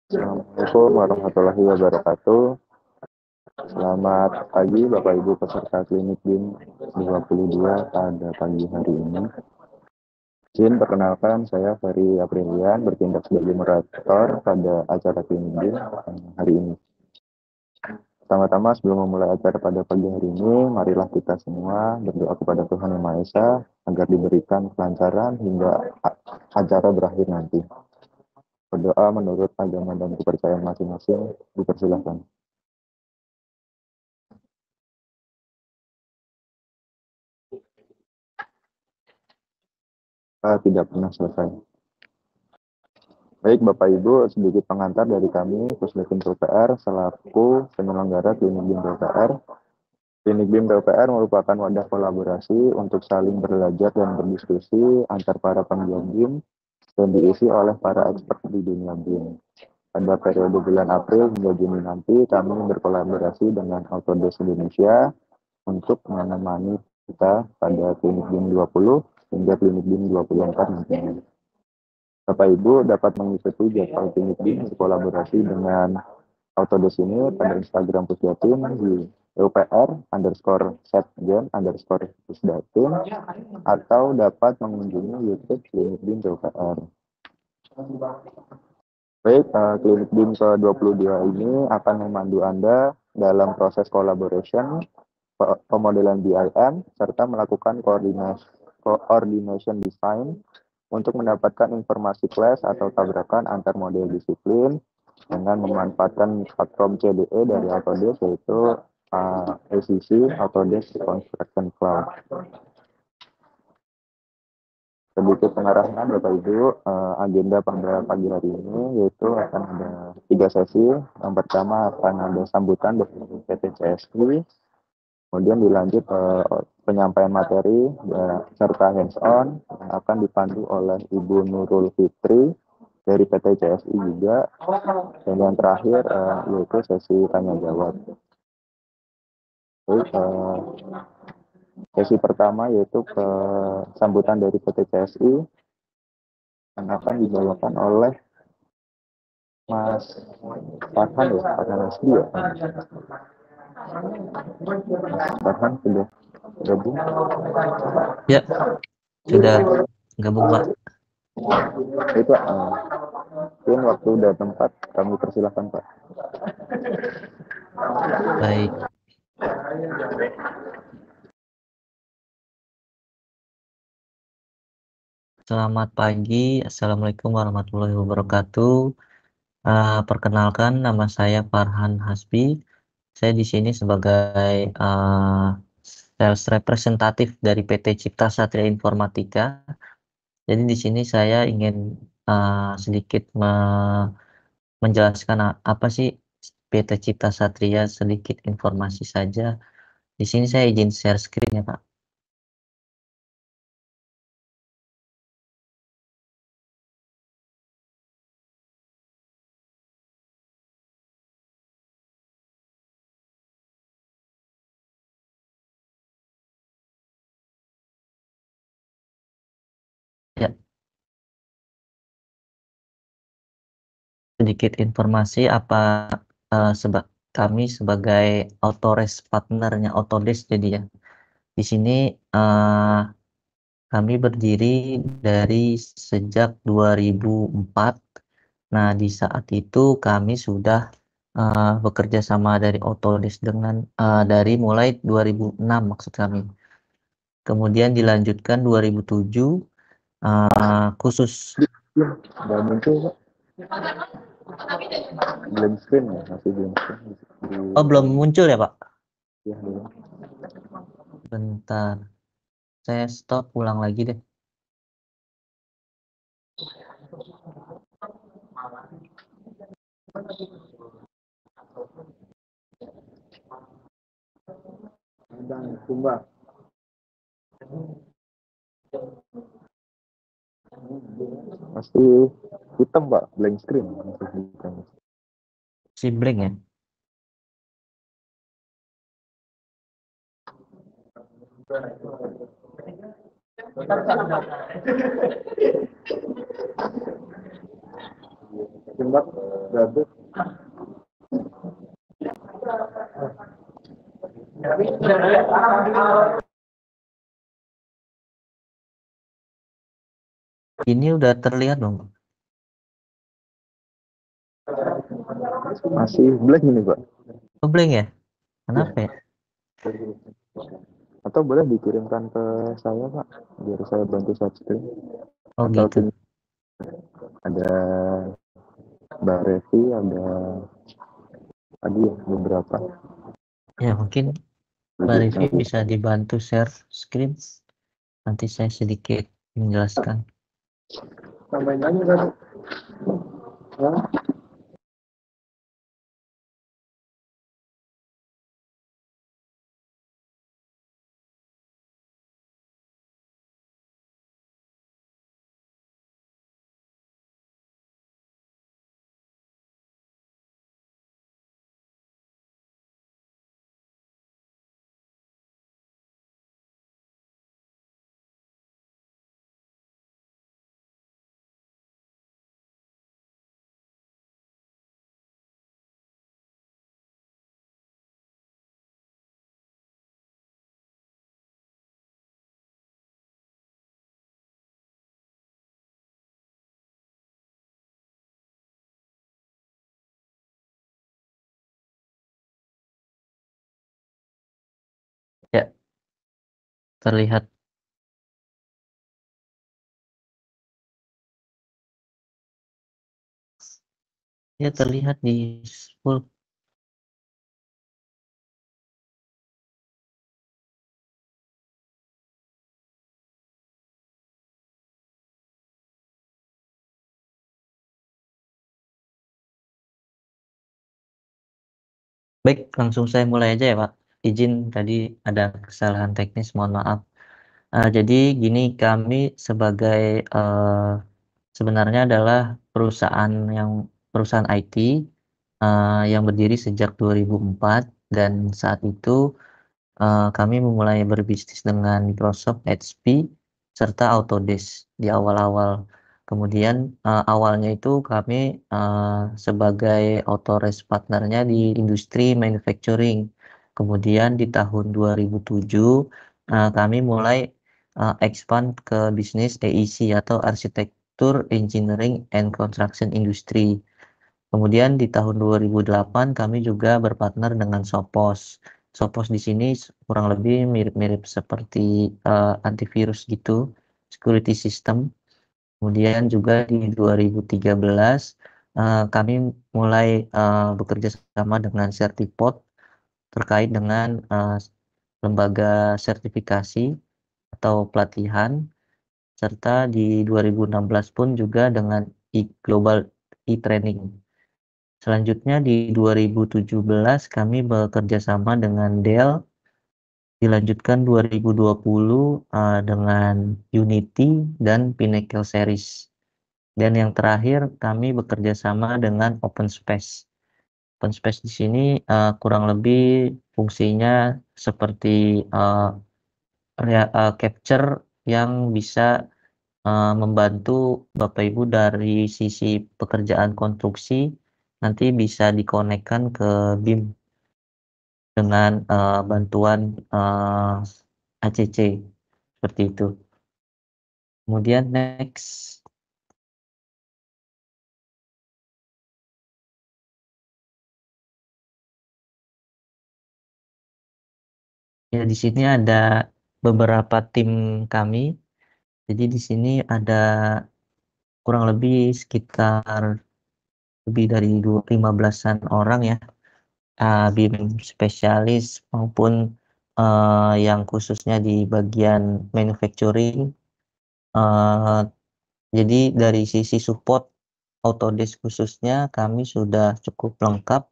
Assalamualaikum warahmatullahi wabarakatuh. Selamat pagi Bapak Ibu peserta klinik BIM 22 pada pagi hari ini. Izin perkenalkan, saya Ferry Aprilian bertindak sebagai moderator pada acara klinik BIM hari ini. Pertama-tama sebelum memulai acara pada pagi hari ini, marilah kita semua berdoa kepada Tuhan Yang Maha Esa agar diberikan kelancaran hingga acara berakhir nanti. Berdoa menurut agama dan kepercayaan masing-masing, dipersilakan. Tidak pernah selesai. Baik Bapak Ibu, sedikit pengantar dari kami, Pusdakin PUPR selaku penyelenggara Klinik BIM PUPR. Klinik BIM PUPR merupakan wadah kolaborasi untuk saling belajar dan berdiskusi antar para penggiat BIM dan diisi oleh para expert di dunia BIM. Pada periode bulan April hingga Juni nanti, kami berkolaborasi dengan Autodesk Indonesia untuk menemani kita pada Klinik BIM 20 hingga Klinik BIM 24 nantinya. Bapak Ibu dapat mengikuti jadwal klinik BIM berkolaborasi dengan Autodesk ini pada Instagram Pusdatin di upr_setgen_pusdatin atau dapat mengunjungi YouTube klinik BIM PUPR. Baik, klinik BIM ke-22 ini akan memandu Anda dalam proses collaboration, pemodelan BIM, serta melakukan coordination design untuk mendapatkan informasi clash atau tabrakan antar model disiplin dengan memanfaatkan platform CDE dari Autodesk, yaitu ACC, Autodesk Construction Cloud. Sedikit pengarahan Bapak Ibu, agenda pada pagi hari ini yaitu akan ada 3 sesi. Yang pertama akan ada sambutan dari PT CSI, kemudian dilanjut penyampaian materi serta hands-on yang akan dipandu oleh Ibu Nurul Fitri dari PT CSI juga, dan yang terakhir yaitu sesi tanya jawab. Sesi pertama yaitu sambutan dari PT CSI yang akan dibawakan oleh Mas Farhan ya, Farhan Hasbi ya. Mas Farhan sudah gabung? Ya, sudah gabung Pak. Itu mungkin waktu dan tempat kami persilahkan Pak. Baik. Selamat pagi. Assalamualaikum warahmatullahi wabarakatuh. Perkenalkan, nama saya Farhan Hasbi. Saya di sini sebagai sales representatif dari PT Cipta Satria Informatika. Jadi di sini saya ingin sedikit menjelaskan apa sih PT Cipta Satria, sedikit informasi saja. Di sini saya izin share screen ya Pak. Ya, sedikit informasi apa kami sebagai Autodesk partnernya Autodesk. Jadi ya, di sini kami berdiri dari sejak 2004. Nah, di saat itu kami sudah bekerja sama dari Autodesk dengan dari mulai 2006 maksud kami. Kemudian dilanjutkan 2007 khusus. Nggak muncul Pak. Belum screen ya, masih belum screen. Oh, belum muncul ya Pak? Ya, belum. Bentar, saya stop ulang lagi deh. Sumbang. Masih hitam Pak, blank screen. Masih hitam. Si blank ya. Sumbang, Ini udah terlihat dong. Masih blank ini, Pak. Oh, blank ya? Kenapa ya? Atau boleh dikirimkan ke saya, Pak, biar saya bantu share screen. Oh Atau gitu. ada Mbak Revi, ada tadi ya, beberapa. Ya mungkin Mbak Rivi bisa dibantu share screen. Nanti saya sedikit menjelaskan. Namanya kan? Ya, terlihat. Ya, terlihat di full. Baik, langsung saya mulai aja ya Pak. Izin tadi ada kesalahan teknis, mohon maaf. Jadi gini, kami sebagai sebenarnya adalah perusahaan IT yang berdiri sejak 2004 dan saat itu kami memulai berbisnis dengan Microsoft, HP, serta Autodesk di awal-awal. Kemudian awalnya itu kami sebagai authorized partnernya di industri manufacturing. Kemudian di tahun 2007 kami mulai expand ke bisnis AEC atau Architecture, Engineering, and Construction Industry. Kemudian di tahun 2008 kami juga berpartner dengan Sophos. Sophos di sini kurang lebih mirip-mirip seperti antivirus gitu, security system. Kemudian juga di 2013 kami mulai bekerja sama dengan Certipod terkait dengan lembaga sertifikasi atau pelatihan, serta di 2016 pun juga dengan Global e-training. Selanjutnya di 2017 kami bekerja sama dengan Dell, dilanjutkan 2020 dengan Unity dan Pinnacle Series. Dan yang terakhir kami bekerja sama dengan OpenSpace. OpenSpace di sini kurang lebih fungsinya seperti capture yang bisa membantu Bapak Ibu dari sisi pekerjaan konstruksi nanti bisa dikonekkan ke BIM dengan bantuan ACC seperti itu. Kemudian next. Ya, di sini ada beberapa tim kami. Jadi di sini ada kurang lebih sekitar lebih dari 15-an orang ya, BIM spesialis maupun yang khususnya di bagian manufacturing. Uh, jadi dari sisi support Autodesk khususnya kami sudah cukup lengkap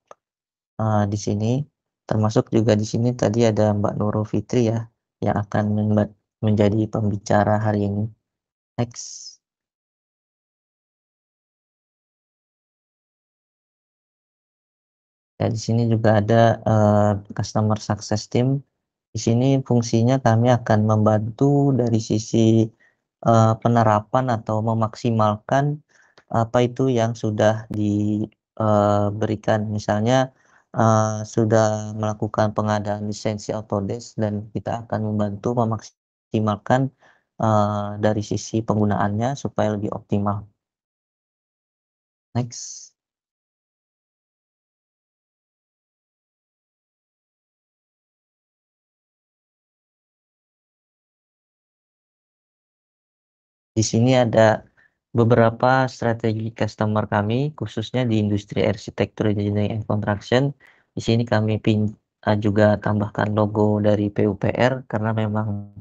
di sini. Termasuk juga di sini tadi ada Mbak Nurul Fitri ya yang akan menjadi pembicara hari ini. Next. Ya, di sini juga ada Customer Success Team. Di sini fungsinya kami akan membantu dari sisi penerapan atau memaksimalkan apa itu yang sudah berikan. Misalnya sudah melakukan pengadaan lisensi Autodesk dan kita akan membantu memaksimalkan dari sisi penggunaannya supaya lebih optimal. Next. Di sini ada beberapa strategi customer kami, khususnya di industri arsitektur, engineering, and construction. Di sini kami juga tambahkan logo dari PUPR karena memang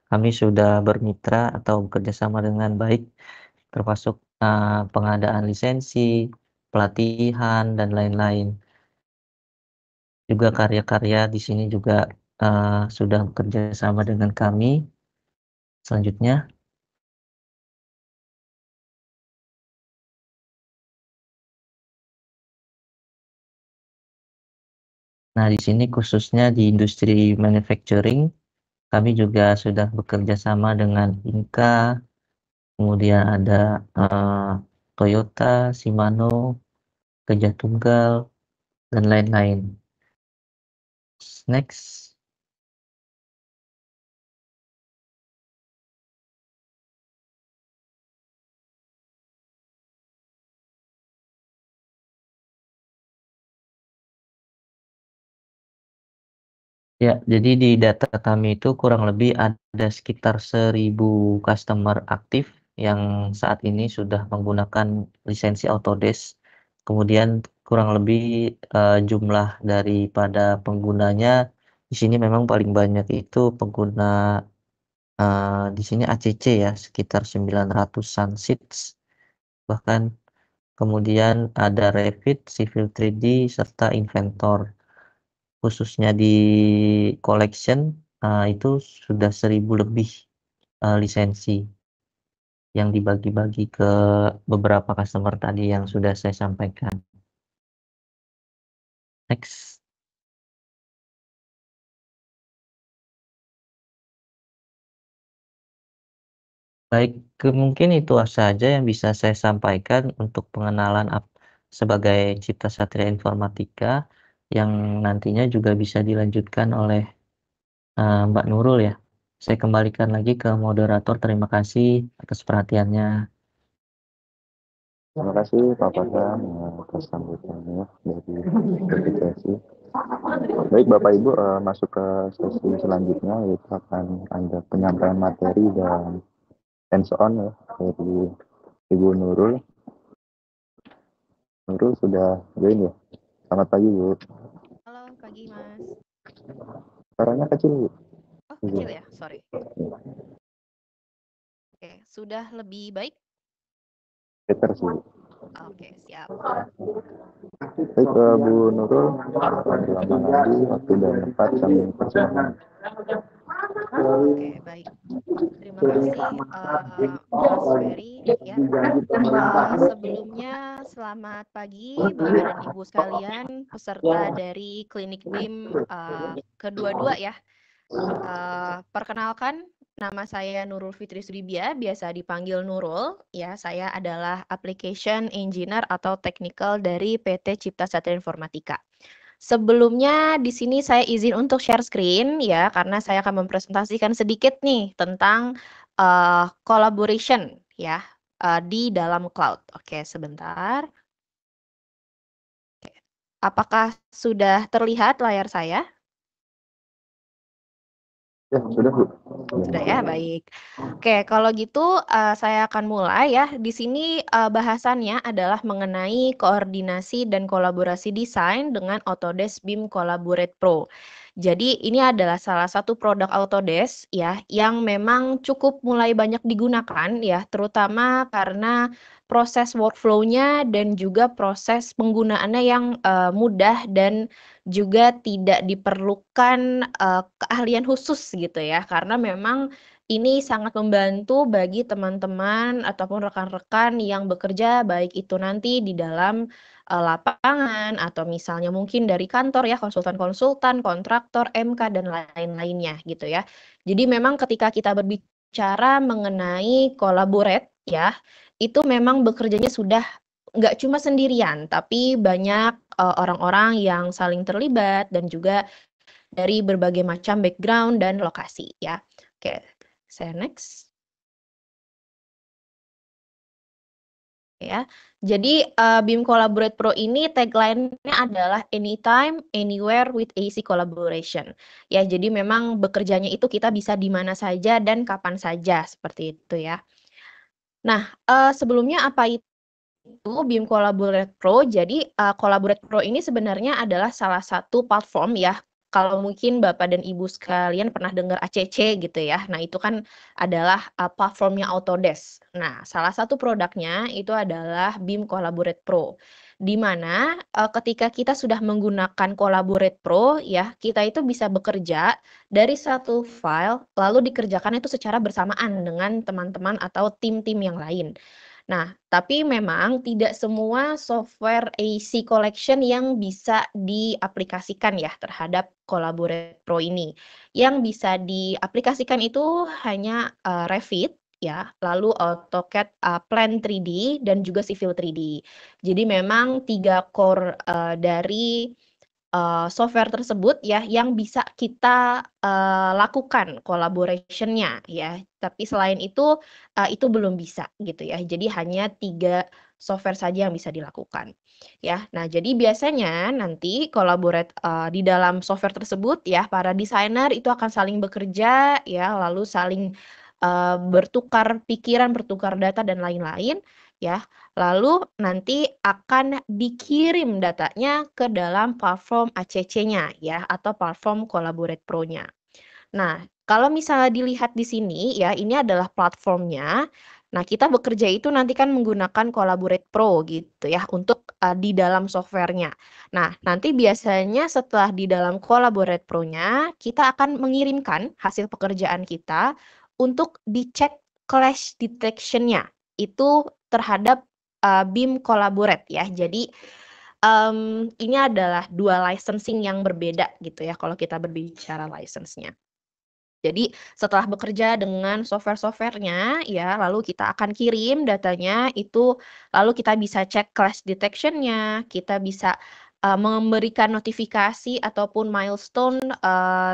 kami sudah bermitra atau bekerjasama dengan baik, termasuk pengadaan lisensi, pelatihan, dan lain-lain. Juga karya-karya di sini juga sudah bekerja sama dengan kami. Selanjutnya. Nah, di sini khususnya di industri manufacturing, kami juga sudah bekerja sama dengan Inka, kemudian ada Toyota, Shimano, Gajah Tunggal, dan lain-lain. Next. Ya, jadi di data kami itu kurang lebih ada sekitar 1.000 customer aktif yang saat ini sudah menggunakan lisensi Autodesk. Kemudian kurang lebih jumlah daripada penggunanya di sini memang paling banyak itu pengguna di sini ACC ya, sekitar 900-an seats. Bahkan kemudian ada Revit, Civil 3D, serta Inventor. Khususnya di collection itu sudah 1.000 lebih lisensi yang dibagi-bagi ke beberapa customer tadi yang sudah saya sampaikan. Next. Baik, mungkin itu saja yang bisa saya sampaikan untuk pengenalan sebagai Cipta Satria Informatika yang nantinya juga bisa dilanjutkan oleh Mbak Nurul ya. Saya kembalikan lagi ke moderator. Terima kasih atas perhatiannya. Terima kasih Pak Padam atas sambutannya dari PPCSI. Baik Bapak Ibu, masuk ke sesi selanjutnya yaitu akan ada penyampaian materi dan hands on ya dari Ibu Nurul. Nurul sudah join ya? Selamat pagi Bu. Halo, pagi Mas. Suaranya kecil Bu. Oh, kecil ya? Sorry. Oke, sudah lebih baik? Better sih Bu. Oke, siap. Baik Bu Nurul, lama lagi waktu dan tempat kami persilakan. Oke, baik. Terima kasih Mas Ferry ya. Sebelumnya selamat pagi Bapak dan Ibu sekalian, peserta dari Klinik BIM kedua-dua ya. Perkenalkan, nama saya Nurul Fitri Sudibya, biasa dipanggil Nurul. Ya, saya adalah Application Engineer atau Technical dari PT Cipta Satria Informatika. Sebelumnya di sini saya izin untuk share screen ya, karena saya akan mempresentasikan sedikit nih tentang collaboration ya di dalam cloud. Oke, sebentar. Apakah sudah terlihat layar saya? Ya, sudah Bu. Sudah ya, baik. Oke, kalau gitu saya akan mulai ya. Di sini bahasannya adalah mengenai koordinasi dan kolaborasi desain dengan Autodesk BIM Collaborate Pro. Jadi ini adalah salah satu produk Autodesk ya yang memang cukup mulai banyak digunakan ya, terutama karena proses workflow-nya dan juga proses penggunaannya yang mudah dan juga tidak diperlukan keahlian khusus gitu ya, karena memang ini sangat membantu bagi teman-teman ataupun rekan-rekan yang bekerja baik itu nanti di dalam lapangan atau misalnya mungkin dari kantor ya, konsultan-konsultan, kontraktor, MK dan lain-lainnya gitu ya. Jadi memang ketika kita berbicara mengenai collaborate ya, itu memang bekerjanya sudah nggak cuma sendirian, tapi banyak orang-orang yang saling terlibat dan juga dari berbagai macam background dan lokasi ya. Oke, saya next. Ya. Jadi BIM Collaborate Pro ini tagline-nya adalah anytime, anywhere with AC collaboration. Ya, jadi memang bekerjanya itu kita bisa di mana saja dan kapan saja seperti itu ya. Nah, sebelumnya apa itu BIM Collaborate Pro? Jadi Collaborate Pro ini sebenarnya adalah salah satu platform ya. Kalau mungkin Bapak dan Ibu sekalian pernah dengar ACC gitu ya. Nah, itu kan adalah platformnya Autodesk. Nah, salah satu produknya itu adalah BIM Collaborate Pro. Di mana ketika kita sudah menggunakan Collaborate Pro ya, kita itu bisa bekerja dari satu file lalu dikerjakan itu secara bersamaan dengan teman-teman atau tim-tim yang lain. Nah, tapi memang tidak semua software AC Collection yang bisa diaplikasikan ya terhadap Collaborate Pro ini. Yang bisa diaplikasikan itu hanya Revit ya, lalu AutoCAD Plan 3D dan juga Civil 3D. Jadi memang 3 core dari software tersebut ya yang bisa kita lakukan collaboration-nya ya. Tapi selain itu belum bisa gitu ya. Jadi hanya 3 software saja yang bisa dilakukan ya. Nah, jadi biasanya nanti collaborate di dalam software tersebut ya para desainer itu akan saling bekerja ya, lalu saling bertukar pikiran, bertukar data dan lain-lain ya. Lalu nanti akan dikirim datanya ke dalam platform ACC-nya ya atau platform Collaborate Pro-nya. Nah, kalau misalnya dilihat di sini ya, ini adalah platformnya. Nah, kita bekerja itu nanti kan menggunakan Collaborate Pro gitu ya untuk di dalam softwarenya. Nah, nanti biasanya setelah di dalam Collaborate Pro-nya, kita akan mengirimkan hasil pekerjaan kita untuk dicek clash detection-nya itu terhadap BIM Collaborate ya. Jadi ini adalah 2 licensing yang berbeda gitu ya kalau kita berbicara license-nya. Jadi setelah bekerja dengan software-softwarenya ya, lalu kita akan kirim datanya itu, lalu kita bisa cek clash detection-nya, kita bisa memberikan notifikasi ataupun milestone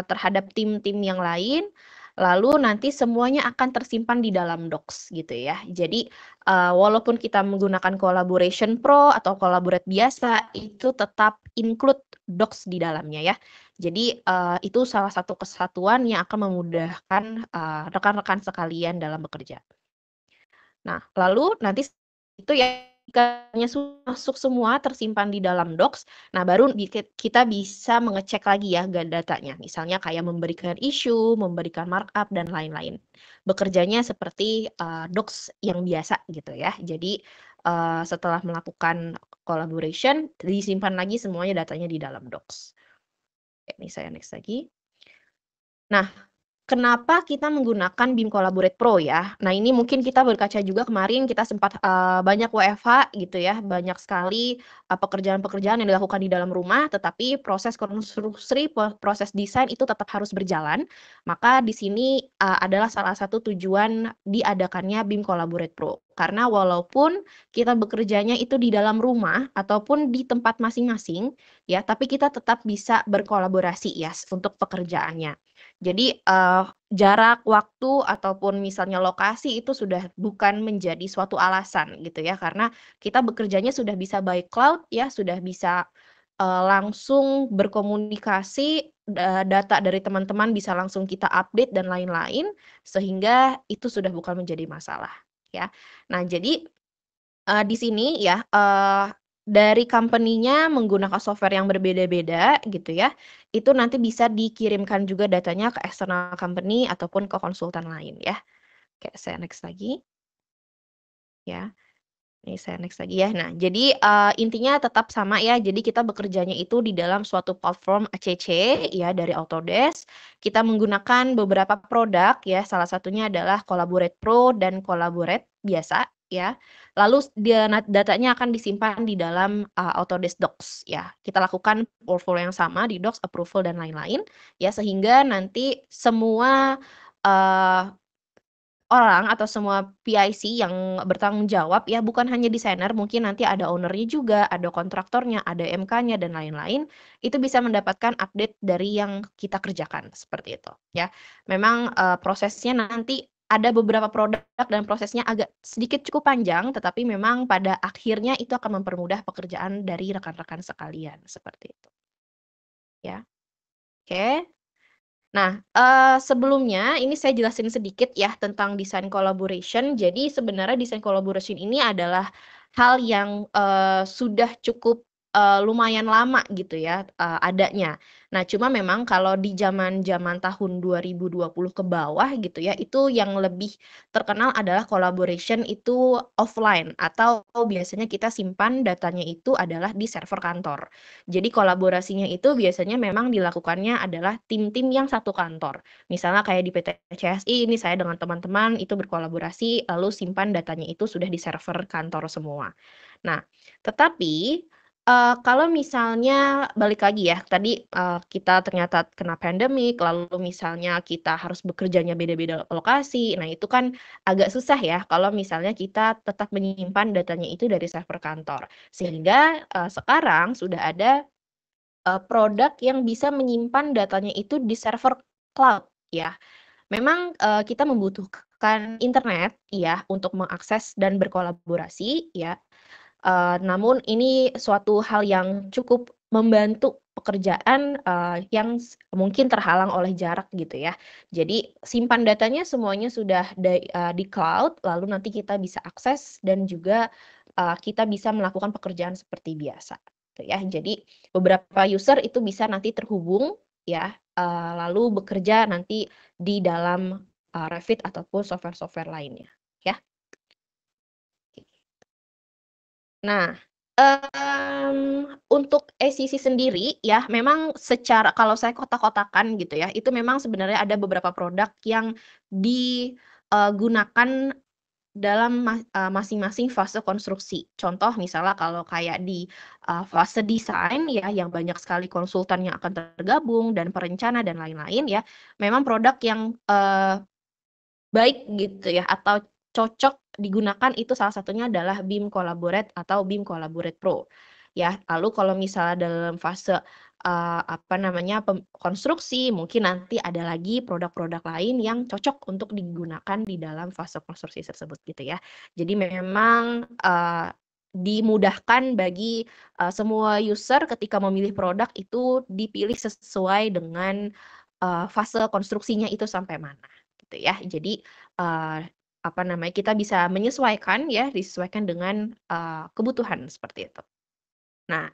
terhadap tim-tim yang lain, lalu nanti semuanya akan tersimpan di dalam Docs gitu ya. Jadi walaupun kita menggunakan Collaboration Pro atau Collaborate biasa, itu tetap include Docs di dalamnya ya. Jadi itu salah satu kesatuan yang akan memudahkan rekan-rekan sekalian dalam bekerja. Nah, lalu nanti itu ya jika masuk semua tersimpan di dalam Docs, nah baru kita bisa mengecek lagi ya datanya. Misalnya kayak memberikan issue, memberikan markup dan lain-lain. Bekerjanya seperti Docs yang biasa gitu ya. Jadi setelah melakukan collaboration disimpan lagi semuanya datanya di dalam Docs. Ini saya next lagi. Nah, kenapa kita menggunakan BIM Collaborate Pro ya? Nah, ini mungkin kita berkaca juga kemarin kita sempat banyak WFH gitu ya, banyak sekali pekerjaan-pekerjaan yang dilakukan di dalam rumah, tetapi proses konstruksi, proses desain itu tetap harus berjalan. Maka di sini adalah salah satu tujuan diadakannya BIM Collaborate Pro. Karena walaupun kita bekerjanya itu di dalam rumah ataupun di tempat masing-masing, ya, tapi kita tetap bisa berkolaborasi ya untuk pekerjaannya. Jadi jarak, waktu, ataupun misalnya lokasi itu sudah bukan menjadi suatu alasan gitu ya, karena kita bekerjanya sudah bisa by cloud ya, sudah bisa langsung berkomunikasi, data dari teman-teman bisa langsung kita update dan lain-lain, sehingga itu sudah bukan menjadi masalah ya. Nah, jadi di sini ya, dari company-nya menggunakan software yang berbeda-beda gitu ya, itu nanti bisa dikirimkan juga datanya ke external company ataupun ke konsultan lain ya. Oke, saya next lagi. Ya, ini saya next lagi ya. Nah, jadi intinya tetap sama ya. Jadi kita bekerjanya itu di dalam suatu platform ACC ya dari Autodesk. Kita menggunakan beberapa produk ya. Salah satunya adalah Collaborate Pro dan Collaborate biasa ya. Lalu datanya akan disimpan di dalam Autodesk Docs ya. Kita lakukan workflow yang sama di Docs, approval dan lain-lain ya, sehingga nanti semua orang atau semua PIC yang bertanggung jawab ya, bukan hanya desainer, mungkin nanti ada owner-nya juga, ada kontraktornya, ada MK-nya dan lain-lain, itu bisa mendapatkan update dari yang kita kerjakan seperti itu ya. Memang prosesnya nanti ada beberapa produk dan prosesnya agak sedikit cukup panjang, tetapi memang pada akhirnya itu akan mempermudah pekerjaan dari rekan-rekan sekalian seperti itu. Ya, oke. Nah, sebelumnya ini saya jelasin sedikit ya tentang desain collaboration. Jadi sebenarnya desain collaboration ini adalah hal yang, sudah cukup, lumayan lama gitu ya, adanya. Nah, cuma memang kalau di zaman-zaman tahun 2020 ke bawah gitu ya, itu yang lebih terkenal adalah collaboration itu offline atau biasanya kita simpan datanya itu adalah di server kantor. Jadi kolaborasinya itu biasanya memang dilakukannya adalah tim-tim yang satu kantor. Misalnya kayak di PT CSI ini saya dengan teman-teman itu berkolaborasi lalu simpan datanya itu sudah di server kantor semua. Nah, tetapi, kalau misalnya balik lagi ya tadi, kita ternyata kena pandemik lalu misalnya kita harus bekerjanya beda-beda lokasi. Nah, itu kan agak susah ya kalau misalnya kita tetap menyimpan datanya itu dari server kantor. Sehingga, sekarang sudah ada produk yang bisa menyimpan datanya itu di server cloud ya. Memang, kita membutuhkan internet ya untuk mengakses dan berkolaborasi ya, namun ini suatu hal yang cukup membantu pekerjaan, yang mungkin terhalang oleh jarak gitu ya. Jadi simpan datanya semuanya sudah di cloud, lalu nanti kita bisa akses dan juga, kita bisa melakukan pekerjaan seperti biasa, gitu ya. Jadi beberapa user itu bisa nanti terhubung ya, lalu bekerja nanti di dalam, Revit ataupun software-software lainnya, ya. Nah, untuk ACC sendiri ya memang secara kalau saya kotak-kotakan gitu ya, itu memang sebenarnya ada beberapa produk yang digunakan dalam masing-masing fase konstruksi. Contoh misalnya kalau kayak di, fase desain ya yang banyak sekali konsultan yang akan tergabung dan perencana dan lain-lain ya, memang produk yang, baik gitu ya atau cocok digunakan itu salah satunya adalah BIM Collaborate atau BIM Collaborate Pro, ya. Lalu kalau misalnya dalam fase, apa namanya, konstruksi mungkin nanti ada lagi produk-produk lain yang cocok untuk digunakan di dalam fase konstruksi tersebut gitu ya. Jadi memang, dimudahkan bagi, semua user ketika memilih produk itu dipilih sesuai dengan, fase konstruksinya itu sampai mana. Gitu ya. Jadi, apa namanya, kita bisa menyesuaikan ya, disesuaikan dengan, kebutuhan seperti itu. Nah,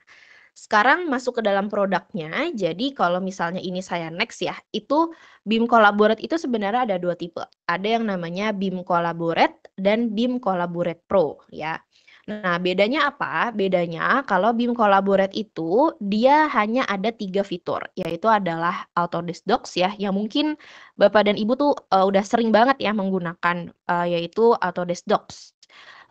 sekarang masuk ke dalam produknya, jadi kalau misalnya ini saya next ya, itu BIM Collaborate itu sebenarnya ada 2 tipe. Ada yang namanya BIM Collaborate dan BIM Collaborate Pro ya. Nah, bedanya apa? Bedanya kalau BIM Collaborate itu dia hanya ada 3 fitur, yaitu adalah Autodesk Docs ya, yang mungkin Bapak dan Ibu tuh, udah sering banget ya menggunakan, yaitu Autodesk Docs.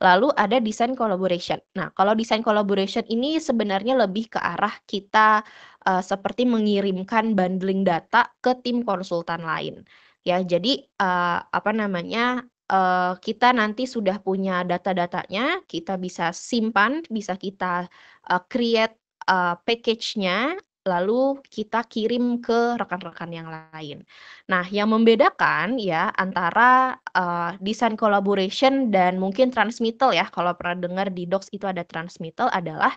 Lalu ada desain collaboration. Nah, kalau desain collaboration ini sebenarnya lebih ke arah kita, seperti mengirimkan bundling data ke tim konsultan lain. Ya, jadi, apa namanya, kita nanti sudah punya data-datanya, kita bisa simpan, bisa kita, create, package-nya, lalu kita kirim ke rekan-rekan yang lain. Nah, yang membedakan ya antara, desain collaboration dan mungkin transmittal ya, kalau pernah dengar di Docs itu ada transmittal adalah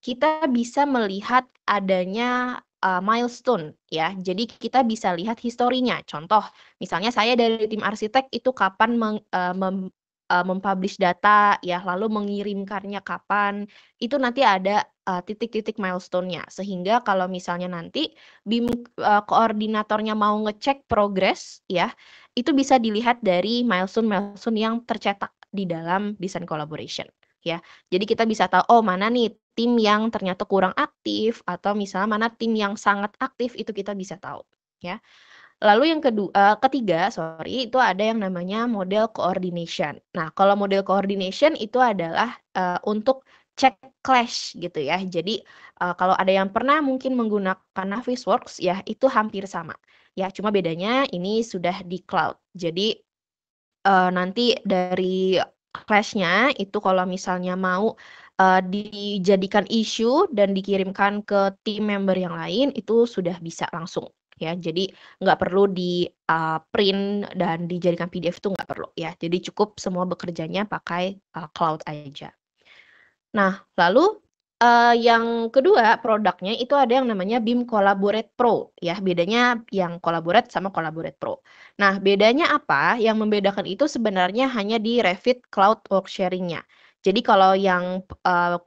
kita bisa melihat adanya, milestone ya. Jadi kita bisa lihat historinya. Contoh, misalnya saya dari tim arsitek itu kapan mem-publish data ya, lalu mengirimkannya kapan, itu nanti ada, titik-titik milestone-nya. Sehingga kalau misalnya nanti BIM, koordinatornya mau ngecek progres ya, itu bisa dilihat dari milestone-milestone yang tercetak di dalam desain collaboration ya. Jadi kita bisa tahu, oh mana nih tim yang ternyata kurang aktif atau misalnya mana tim yang sangat aktif itu kita bisa tahu ya. Lalu yang ketiga sorry, itu ada yang namanya model coordination. Nah, kalau model coordination itu adalah, untuk cek clash gitu ya. Jadi, kalau ada yang pernah mungkin menggunakan Navisworks ya, itu hampir sama. Ya, cuma bedanya ini sudah di cloud. Jadi nanti dari Clash-nya itu kalau misalnya mau dijadikan isu dan dikirimkan ke tim member yang lain itu sudah bisa langsung ya. Jadi nggak perlu di print dan dijadikan PDF itu nggak perlu ya. Jadi cukup semua bekerjanya pakai cloud aja. Nah, lalu yang kedua produknya itu ada yang namanya BIM Collaborate Pro ya. Bedanya yang Collaborate sama Collaborate Pro. Nah, bedanya apa? Yang membedakan itu sebenarnya hanya di Revit Cloud Work Sharing-nya. Jadi kalau yang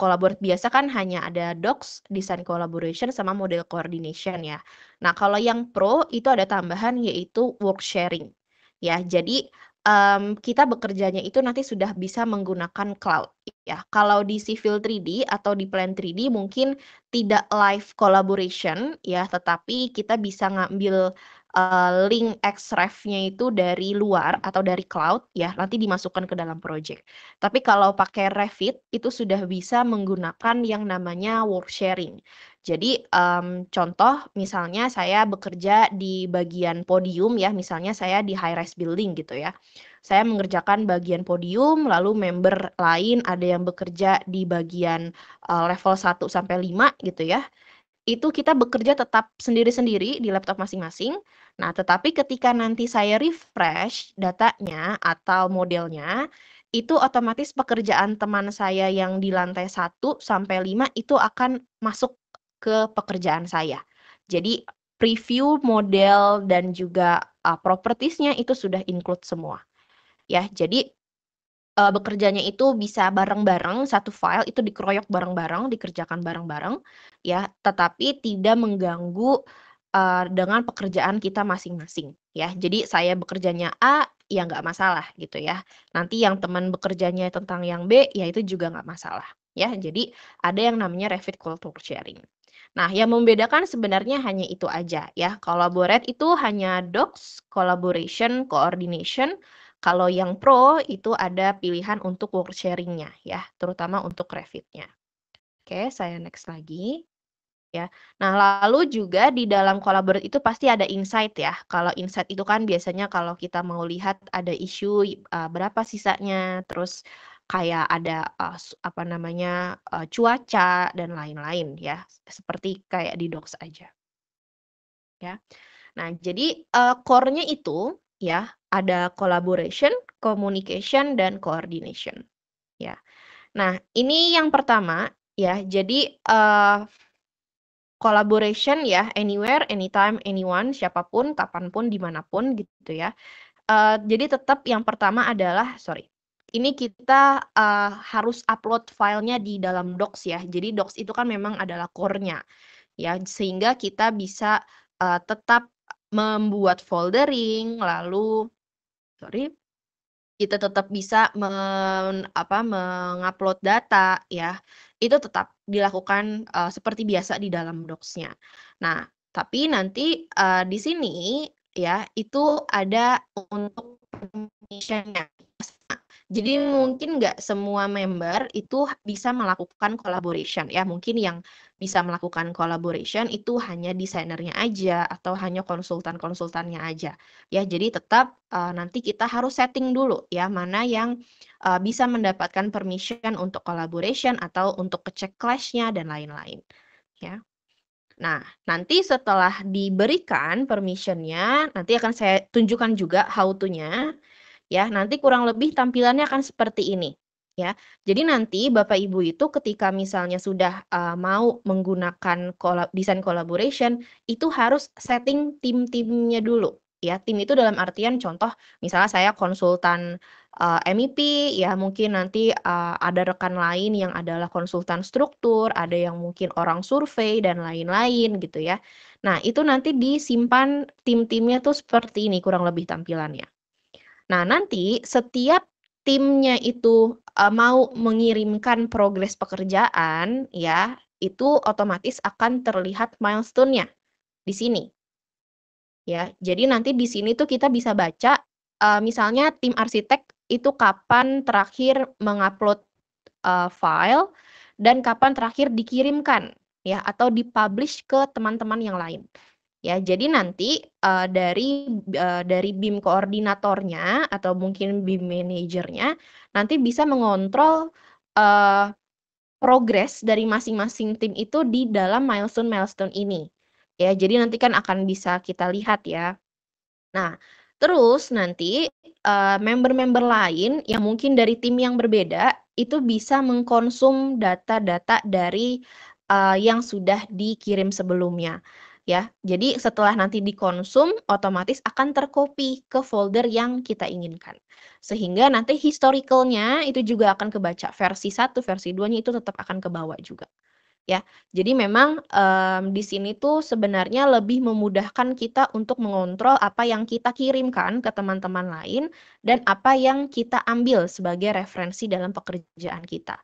Collaborate biasa kan hanya ada Docs, Design Collaboration sama Model Coordination ya. Nah, kalau yang Pro itu ada tambahan yaitu Work Sharing. Ya, jadi kita bekerjanya itu nanti sudah bisa menggunakan cloud ya. Kalau di Civil 3D atau di Plan 3D mungkin tidak live collaboration ya, tetapi kita bisa ngambil link Xref-nya itu dari luar atau dari cloud ya, nanti dimasukkan ke dalam project. Tapi kalau pakai Revit itu sudah bisa menggunakan yang namanya work sharing. Jadi contoh misalnya saya bekerja di bagian podium ya, misalnya saya di high rise building gitu ya. Saya mengerjakan bagian podium, lalu member lain ada yang bekerja di bagian level 1 sampai 5 gitu ya. Itu kita bekerja tetap sendiri-sendiri di laptop masing-masing. Nah, tetapi ketika nanti saya refresh datanya atau modelnya, itu otomatis pekerjaan teman saya yang di lantai 1 sampai 5 itu akan masuk ke pekerjaan saya. Jadi preview model dan juga propertiesnya itu sudah include semua. Ya, jadi bekerjanya itu bisa bareng-bareng, satu file itu dikeroyok bareng-bareng, dikerjakan bareng-bareng, ya, tetapi tidak mengganggu dengan pekerjaan kita masing-masing, ya. Jadi saya bekerjanya A, ya nggak masalah gitu ya. Nanti yang teman bekerjanya tentang yang B, ya itu juga nggak masalah, ya. Jadi ada yang namanya Revit Culture Sharing. Nah, yang membedakan sebenarnya hanya itu aja ya. Collaborate itu hanya Docs, Collaboration, Coordination. Kalau yang Pro itu ada pilihan untuk work sharing-nya ya, terutama untuk Revit-nya. Oke, saya next lagi ya. Nah, lalu juga di dalam Collaborate itu pasti ada insight ya. Kalau insight itu kan biasanya kalau kita mau lihat ada isu berapa sisanya, terus kayak ada apa namanya cuaca dan lain-lain ya, seperti kayak di Docs aja. Ya. Nah, jadi core-nya itu ya ada collaboration, communication, dan coordination. Ya. Nah, ini yang pertama ya. Jadi collaboration ya anywhere, anytime, anyone, siapapun, kapanpun, dimanapun gitu ya. Jadi tetap yang pertama adalah ini kita harus upload filenya di dalam Docs ya. Jadi Docs itu kan memang adalah core-nya ya, sehingga kita bisa tetap membuat foldering, lalu kita tetap bisa mengupload data ya, itu tetap dilakukan seperti biasa di dalam Docs-nya. Nah, tapi nanti di sini ya, itu ada untuk permission-nya. Jadi mungkin nggak semua member itu bisa melakukan collaboration ya, mungkin yang bisa melakukan collaboration itu hanya desainernya aja atau hanya konsultan-konsultannya aja. Ya, jadi tetap nanti kita harus setting dulu ya, mana yang bisa mendapatkan permission untuk collaboration atau untuk ngecek clash-nya dan lain-lain ya. Nah, nanti setelah diberikan permission-nya, nanti akan saya tunjukkan juga how to-nya. Ya, nanti kurang lebih tampilannya akan seperti ini, ya. Jadi nanti Bapak Ibu itu ketika misalnya sudah mau menggunakan desain collaboration, itu harus setting tim-timnya dulu, ya. Tim itu dalam artian contoh, misalnya saya konsultan MEP, ya mungkin nanti ada rekan lain yang adalah konsultan struktur, ada yang mungkin orang survei dan lain-lain gitu ya. Nah, itu nanti disimpan tim-timnya tuh seperti ini kurang lebih tampilannya. Nah, nanti setiap timnya itu mau mengirimkan progres pekerjaan ya, itu otomatis akan terlihat milestone-nya di sini. Ya, jadi nanti di sini tuh kita bisa baca misalnya tim arsitek itu kapan terakhir mengupload file dan kapan terakhir dikirimkan ya atau dipublish ke teman-teman yang lain. Ya, jadi nanti dari BIM koordinatornya atau mungkin BIM manajernya nanti bisa mengontrol progres dari masing-masing tim itu di dalam milestone-milestone ini. Ya, jadi nanti kan akan bisa kita lihat ya. Nah, terus nanti member-member lain yang mungkin dari tim yang berbeda itu bisa mengkonsum data-data dari yang sudah dikirim sebelumnya. Ya, jadi setelah nanti dikonsum, otomatis akan tercopy ke folder yang kita inginkan. Sehingga nanti historicalnya itu juga akan kebaca. Versi 1, versi 2-nya itu tetap akan kebawa juga. Ya, jadi memang di sini tuh sebenarnya lebih memudahkan kita untuk mengontrol apa yang kita kirimkan ke teman-teman lain dan apa yang kita ambil sebagai referensi dalam pekerjaan kita.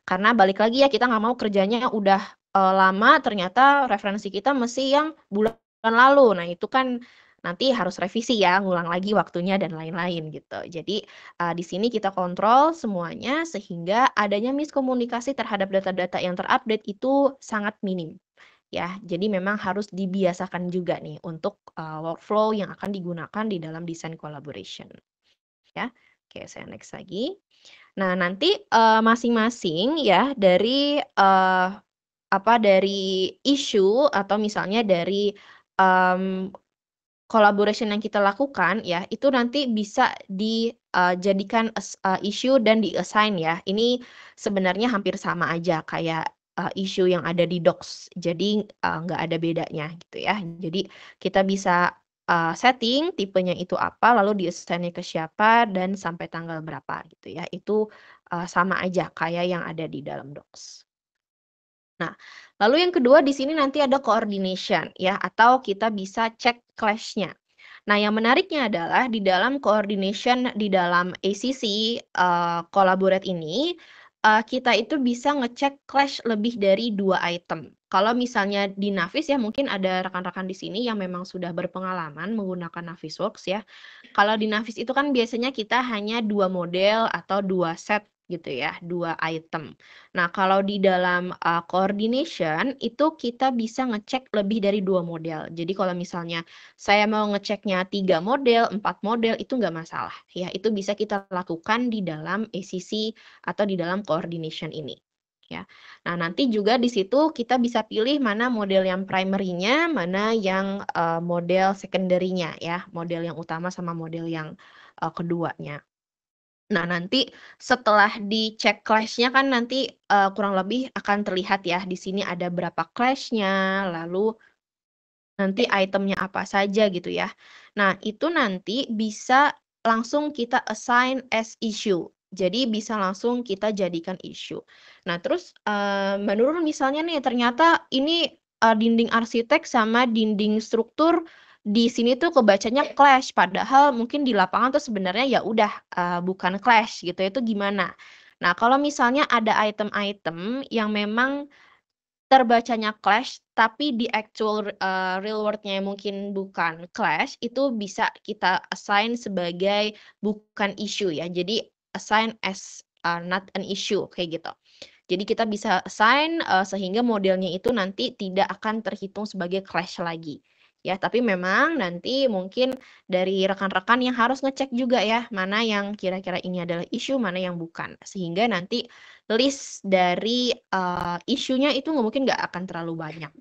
Karena balik lagi ya, kita nggak mau kerjanya udah lama, ternyata referensi kita mesti yang bulan lalu. Nah, itu kan nanti harus revisi ya, ngulang lagi waktunya dan lain-lain gitu. Jadi di sini kita kontrol semuanya sehingga adanya miskomunikasi terhadap data-data yang terupdate itu sangat minim. Ya, jadi memang harus dibiasakan juga nih untuk workflow yang akan digunakan di dalam desain collaboration. Ya, oke, saya next lagi. Nah, nanti masing-masing ya dari dari isu atau misalnya dari collaboration yang kita lakukan ya, itu nanti bisa dijadikan issue dan di-assign ya. Ini sebenarnya hampir sama aja kayak issue yang ada di Docs. Jadi nggak ada bedanya gitu ya. Jadi kita bisa setting tipenya itu apa, lalu di-assign-nya ke siapa dan sampai tanggal berapa gitu ya. Itu sama aja kayak yang ada di dalam Docs. Nah, lalu yang kedua di sini nanti ada coordination ya, atau kita bisa cek clash-nya. Nah, yang menariknya adalah di dalam coordination di dalam ACC Collaborate ini kita itu bisa ngecek clash lebih dari 2 item. Kalau misalnya di Navis ya mungkin ada rekan-rekan di sini yang memang sudah berpengalaman menggunakan Navisworks ya. Kalau di Navis itu kan biasanya kita hanya 2 model atau 2 set gitu ya, 2 item. Nah, kalau di dalam coordination itu kita bisa ngecek lebih dari 2 model. Jadi kalau misalnya saya mau ngeceknya 3 model, 4 model itu nggak masalah ya. Itu bisa kita lakukan di dalam ACC atau di dalam coordination ini. Ya. Nah, nanti juga di situ kita bisa pilih mana model yang primary-nya, mana yang model secondary-nya ya, model yang utama sama model yang keduanya. Nah, nanti setelah dicek clash-nya kan nanti kurang lebih akan terlihat ya, di sini ada berapa clash-nya, lalu nanti itemnya apa saja gitu ya. Nah, itu nanti bisa langsung kita assign as issue. Jadi bisa langsung kita jadikan issue. Nah, terus menurut misalnya nih ternyata ini dinding arsitek sama dinding struktur di sini tuh kebacanya clash, padahal mungkin di lapangan tuh sebenarnya ya udah bukan clash gitu. Itu gimana? Nah, kalau misalnya ada item-item yang memang terbacanya clash, tapi di actual real world-nya mungkin bukan clash, itu bisa kita assign sebagai bukan issue ya. Jadi assign as not an issue kayak gitu. Jadi kita bisa assign sehingga modelnya itu nanti tidak akan terhitung sebagai clash lagi. Ya, tapi memang nanti mungkin dari rekan-rekan yang harus ngecek juga ya, mana yang kira-kira ini adalah isu, mana yang bukan. Sehingga nanti list dari isunya itu mungkin nggak akan terlalu banyak.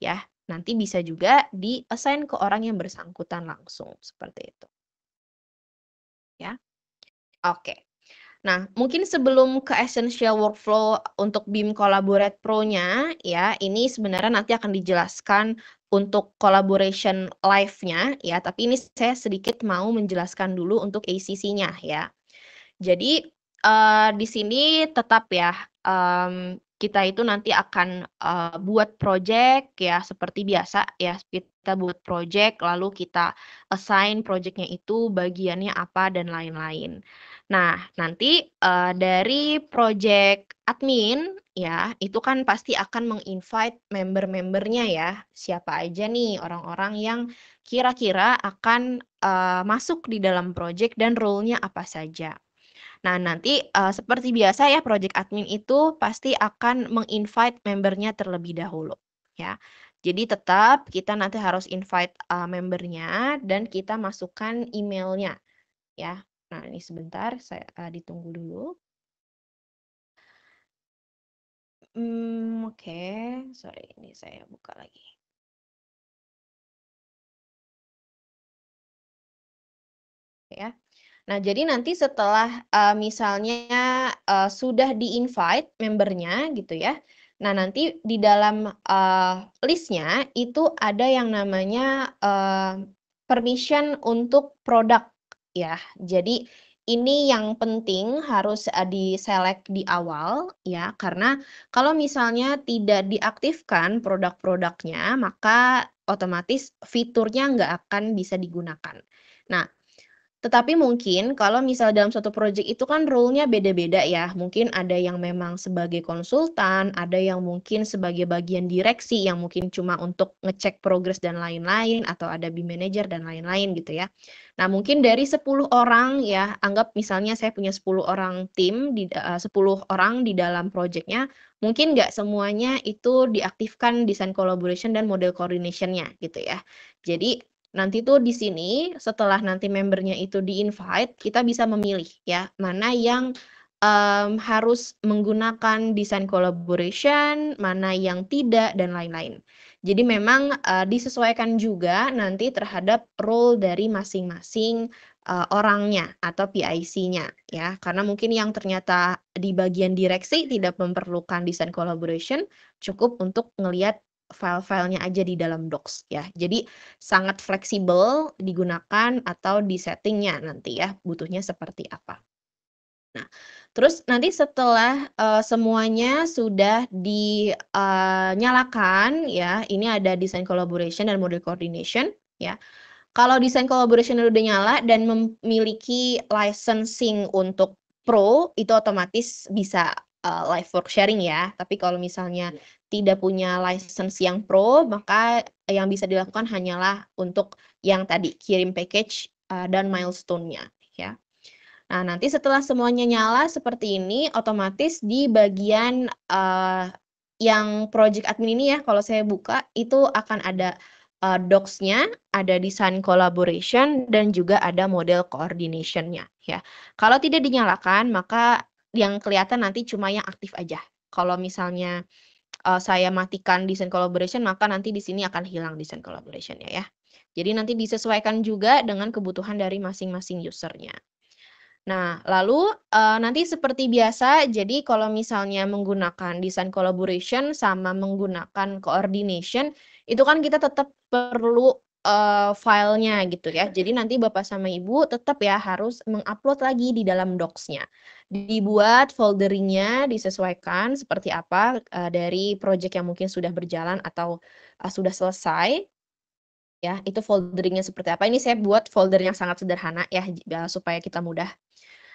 Ya, nanti bisa juga di-assign ke orang yang bersangkutan langsung, seperti itu. Ya, oke. Nah, mungkin sebelum ke essential workflow untuk BIM Collaborate Pro-nya, ya, ini sebenarnya nanti akan dijelaskan untuk collaboration live-nya, ya, tapi ini saya sedikit mau menjelaskan dulu untuk ACC-nya, ya. Jadi, di sini tetap ya, kita itu nanti akan buat project ya seperti biasa ya, kita buat project lalu kita assign project-nya itu bagiannya apa dan lain-lain. Nah, nanti dari project admin ya, itu kan pasti akan meng-invite member-membernya ya, siapa aja nih orang-orang yang kira-kira akan masuk di dalam project dan role-nya apa saja. Nah, nanti seperti biasa ya, project admin itu pasti akan meng-invite membernya terlebih dahulu, ya. Jadi tetap kita nanti harus invite membernya dan kita masukkan emailnya ya. Nah, ini sebentar saya ditunggu dulu. Oke, sorry ini saya buka lagi. Ya. Nah, jadi nanti setelah misalnya sudah di-invite membernya gitu ya. Nah, nanti di dalam listnya itu ada yang namanya permission untuk produk ya. Jadi ini yang penting harus di-select di awal ya, karena kalau misalnya tidak diaktifkan produk-produknya, maka otomatis fiturnya nggak akan bisa digunakan. Nah, tetapi mungkin kalau misal dalam suatu project itu kan role-nya beda-beda ya. Mungkin ada yang memang sebagai konsultan, ada yang mungkin sebagai bagian direksi yang mungkin cuma untuk ngecek progres dan lain-lain, atau ada BIM manager dan lain-lain gitu ya. Nah, mungkin dari 10 orang ya, anggap misalnya saya punya 10 orang tim, 10 orang di dalam project-nya, mungkin nggak semuanya itu diaktifkan design collaboration dan model coordination-nya gitu ya. Jadi nanti tuh di sini setelah nanti membernya itu di-invite, kita bisa memilih ya, mana yang harus menggunakan design collaboration, mana yang tidak, dan lain-lain. Jadi memang disesuaikan juga nanti terhadap role dari masing-masing orangnya atau PIC-nya ya. Karena mungkin yang ternyata di bagian direksi tidak memerlukan design collaboration, cukup untuk ngelihat file-filenya aja di dalam docs ya. Jadi sangat fleksibel digunakan atau di settingnya nanti ya, butuhnya seperti apa. Nah, terus nanti setelah semuanya sudah dinyalakan ya, ini ada design collaboration dan model coordination ya. Kalau design collaboration udah nyala dan memiliki licensing untuk Pro, itu otomatis bisa live work sharing ya. Tapi kalau misalnya tidak punya license yang Pro, maka yang bisa dilakukan hanyalah untuk yang tadi kirim package dan milestone-nya ya. Nah, nanti setelah semuanya nyala seperti ini, otomatis di bagian yang project admin ini ya, kalau saya buka itu akan ada docs-nya, ada design collaboration, dan juga ada model coordination-nya ya. Kalau tidak dinyalakan, maka yang kelihatan nanti cuma yang aktif aja. Kalau misalnya saya matikan design collaboration, maka nanti di sini akan hilang design collaboration-nya ya. Jadi nanti disesuaikan juga dengan kebutuhan dari masing-masing usernya. Nah, lalu nanti seperti biasa, jadi kalau misalnya menggunakan design collaboration sama menggunakan coordination, itu kan kita tetap perlu filenya gitu ya. Jadi nanti Bapak sama Ibu tetap ya harus mengupload lagi di dalam docs-nya. Dibuat folderingnya, disesuaikan seperti apa dari project yang mungkin sudah berjalan atau sudah selesai. Ya, itu folderingnya seperti apa. Ini saya buat folder yang sangat sederhana ya, supaya kita mudah.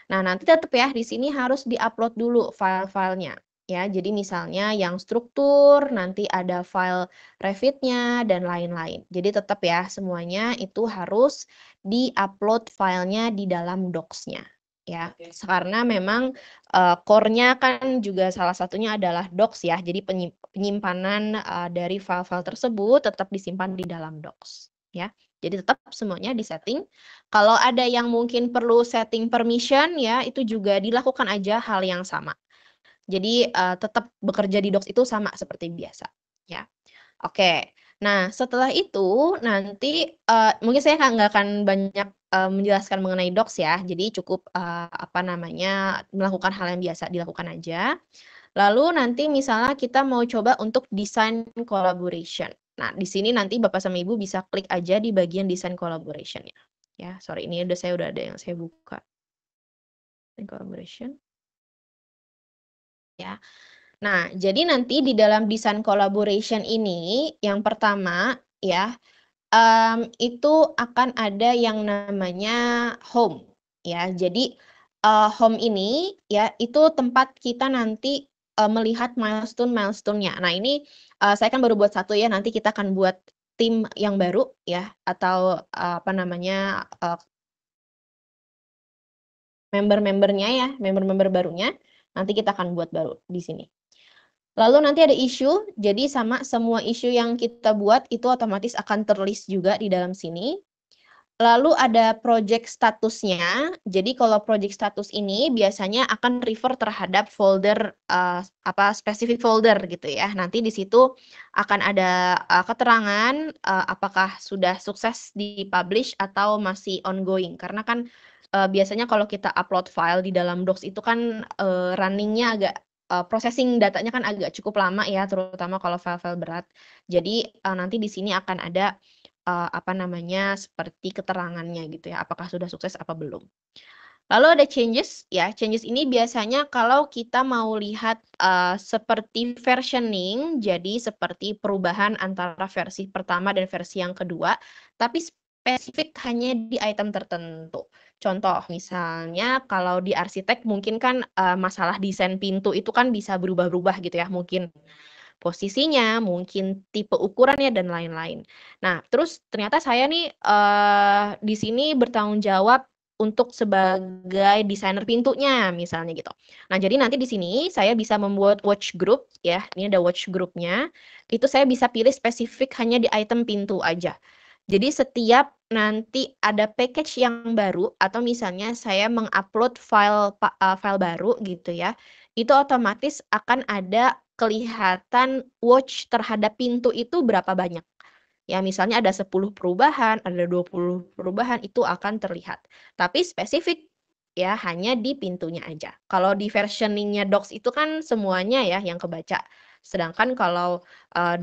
Nah, nanti tetap ya di sini harus di-upload dulu file-filenya ya. Jadi misalnya yang struktur, nanti ada file Revit-nya dan lain-lain. Jadi tetap ya semuanya itu harus di-upload filenya di dalam docs-nya ya. Karena memang core-nya kan juga salah satunya adalah docs ya. Jadi penyimpanan dari file-file tersebut tetap disimpan di dalam docs ya. Jadi tetap semuanya disetting. Kalau ada yang mungkin perlu setting permission ya, itu juga dilakukan aja hal yang sama. Jadi tetap bekerja di docs itu sama seperti biasa ya. Oke. Nah, setelah itu nanti mungkin saya nggak akan banyak menjelaskan mengenai docs ya. Jadi cukup apa namanya melakukan hal yang biasa dilakukan aja. Lalu nanti misalnya kita mau coba untuk design collaboration. Nah, di sini nanti Bapak sama Ibu bisa klik aja di bagian design collaboration-nya. Ya, sorry ini udah ada yang saya buka. Design collaboration. Ya. Nah, jadi nanti di dalam design collaboration ini yang pertama ya, itu akan ada yang namanya home ya. Jadi home ini ya itu tempat kita nanti melihat milestone-nya. Nah, ini saya kan baru buat satu ya, nanti kita akan buat tim yang baru ya atau apa namanya member-membernya ya, member-member barunya nanti kita akan buat baru di sini. Lalu nanti ada isu, jadi sama semua isu yang kita buat itu otomatis akan terlist juga di dalam sini. Lalu ada project statusnya. Jadi kalau project status ini biasanya akan refer terhadap folder spesifik folder gitu ya. Nanti di situ akan ada keterangan apakah sudah sukses dipublish atau masih ongoing. Karena kan biasanya kalau kita upload file di dalam Docs itu kan runningnya agak processing datanya kan agak cukup lama ya, terutama kalau file-file berat. Jadi nanti di sini akan ada seperti keterangannya gitu ya, apakah sudah sukses apa belum. Lalu ada changes, ya changes ini biasanya kalau kita mau lihat seperti versioning, jadi seperti perubahan antara versi pertama dan versi yang kedua, tapi spesifik hanya di item tertentu. Contoh, misalnya kalau di arsitek mungkin kan masalah desain pintu itu kan bisa berubah-ubah gitu ya, mungkin posisinya, mungkin tipe ukurannya dan lain-lain. Nah, terus ternyata saya nih di sini bertanggung jawab untuk sebagai desainer pintunya misalnya gitu. Nah, jadi nanti di sini saya bisa membuat watch group ya. Ini ada watch groupnya. Itu saya bisa pilih spesifik hanya di item pintu aja. Jadi setiap nanti ada package yang baru atau misalnya saya mengupload file baru gitu ya, itu otomatis akan ada kelihatan watch terhadap pintu itu berapa banyak. Ya, misalnya ada 10 perubahan, ada 20 perubahan, itu akan terlihat. Tapi spesifik ya, hanya di pintunya aja. Kalau di versioningnya Docs itu kan semuanya ya yang kebaca. Sedangkan kalau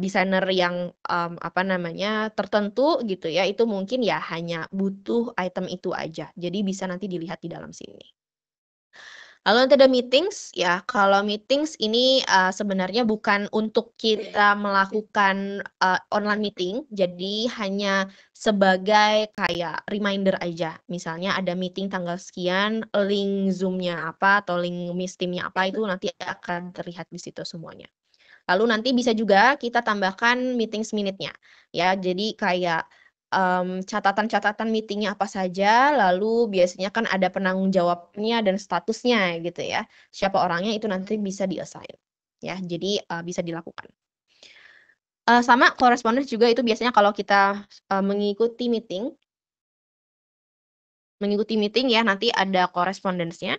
desainer yang tertentu gitu ya, itu mungkin ya hanya butuh item itu aja. Jadi bisa nanti dilihat di dalam sini. Lalu nanti ada meetings, ya kalau meetings ini sebenarnya bukan untuk kita melakukan online meeting, jadi hanya sebagai kayak reminder aja. Misalnya ada meeting tanggal sekian, link Zoom-nya apa atau link Miss Team-nya apa itu nanti akan terlihat di situ semuanya. Lalu nanti bisa juga kita tambahkan meetings minute-nya. Ya, jadi kayak catatan-catatan meetingnya apa saja, lalu biasanya kan ada penanggung jawabnya dan statusnya gitu ya. Siapa orangnya itu nanti bisa di-assign. Ya, jadi bisa dilakukan. Sama correspondence juga itu biasanya kalau kita mengikuti meeting ya nanti ada correspondence-nya.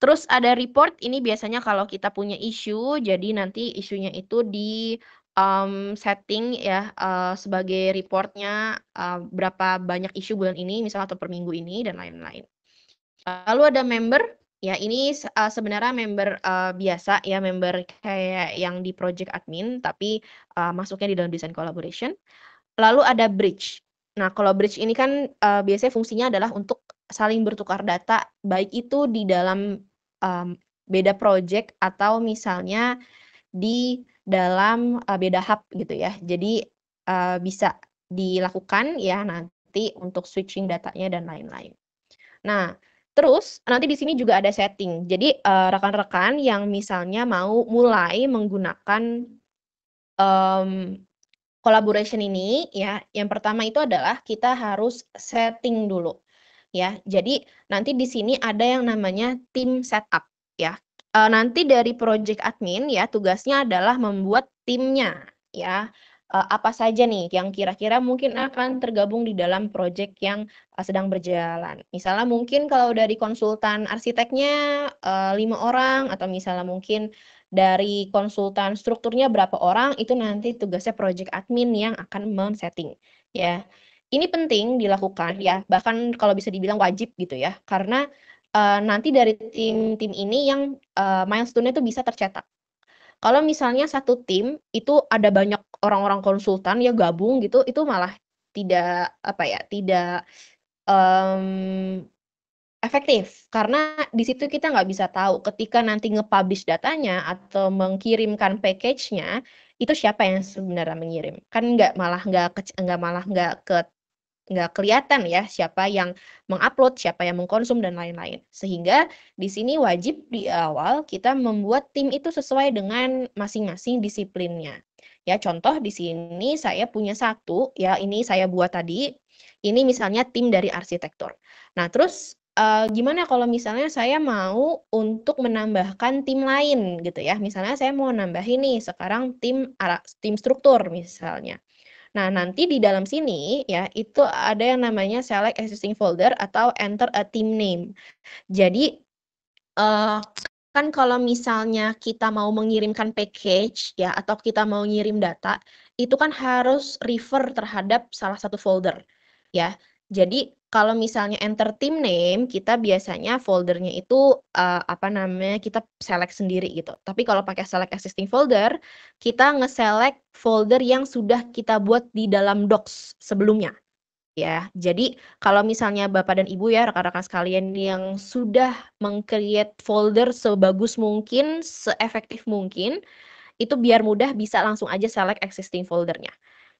Terus ada report, ini biasanya kalau kita punya isu, jadi nanti isunya itu di setting ya sebagai reportnya berapa banyak isu bulan ini, misalnya atau per minggu ini dan lain-lain. Lalu ada member, ya ini sebenarnya member biasa ya, member kayak yang di project admin, tapi masuknya di dalam design collaboration. Lalu ada bridge. Nah, kalau bridge ini kan biasanya fungsinya adalah untuk saling bertukar data, baik itu di dalam beda project atau misalnya di dalam beda hub gitu ya. Jadi bisa dilakukan ya nanti untuk switching datanya dan lain-lain. Nah, terus nanti di sini juga ada setting. Jadi rekan-rekan yang misalnya mau mulai menggunakan collaboration ini ya, yang pertama itu adalah kita harus setting dulu ya. Jadi nanti di sini ada yang namanya tim setup ya. Nanti dari project admin ya tugasnya adalah membuat timnya ya. Apa saja nih yang kira-kira mungkin akan tergabung di dalam project yang sedang berjalan. Misalnya mungkin kalau dari konsultan arsiteknya 5 orang atau misalnya mungkin dari konsultan strukturnya berapa orang, itu nanti tugasnya project admin yang akan men-setting ya. Ini penting dilakukan ya, bahkan kalau bisa dibilang wajib gitu ya, karena nanti dari tim-tim ini yang milestone-nya itu bisa tercetak. Kalau misalnya satu tim itu ada banyak orang-orang konsultan ya gabung gitu, itu malah tidak tidak efektif, karena di situ kita nggak bisa tahu ketika nanti nge-publish datanya atau mengirimkan package-nya, itu siapa yang sebenarnya mengirim. Kan nggak kelihatan ya siapa yang mengupload, siapa yang mengkonsum dan lain-lain. Sehingga di sini wajib di awal kita membuat tim itu sesuai dengan masing-masing disiplinnya. Ya, contoh di sini saya punya satu, ya ini saya buat tadi, ini misalnya tim dari arsitektur. Nah, terus gimana kalau misalnya saya mau untuk menambahkan tim lain gitu ya. Misalnya saya mau nambahin nih sekarang tim struktur misalnya. Nah, nanti di dalam sini ya itu ada yang namanya select existing folder atau enter a team name. Jadi kan kalau misalnya kita mau mengirimkan package ya atau kita mau ngirim data, itu kan harus refer terhadap salah satu folder ya. Jadi kalau misalnya enter team name, kita biasanya foldernya itu kita select sendiri gitu. Tapi kalau pakai select existing folder, kita nge-select folder yang sudah kita buat di dalam docs sebelumnya. Ya, jadi kalau misalnya Bapak dan Ibu ya, rekan-rekan sekalian yang sudah meng-create folder sebagus mungkin, seefektif mungkin, itu biar mudah bisa langsung aja select existing foldernya.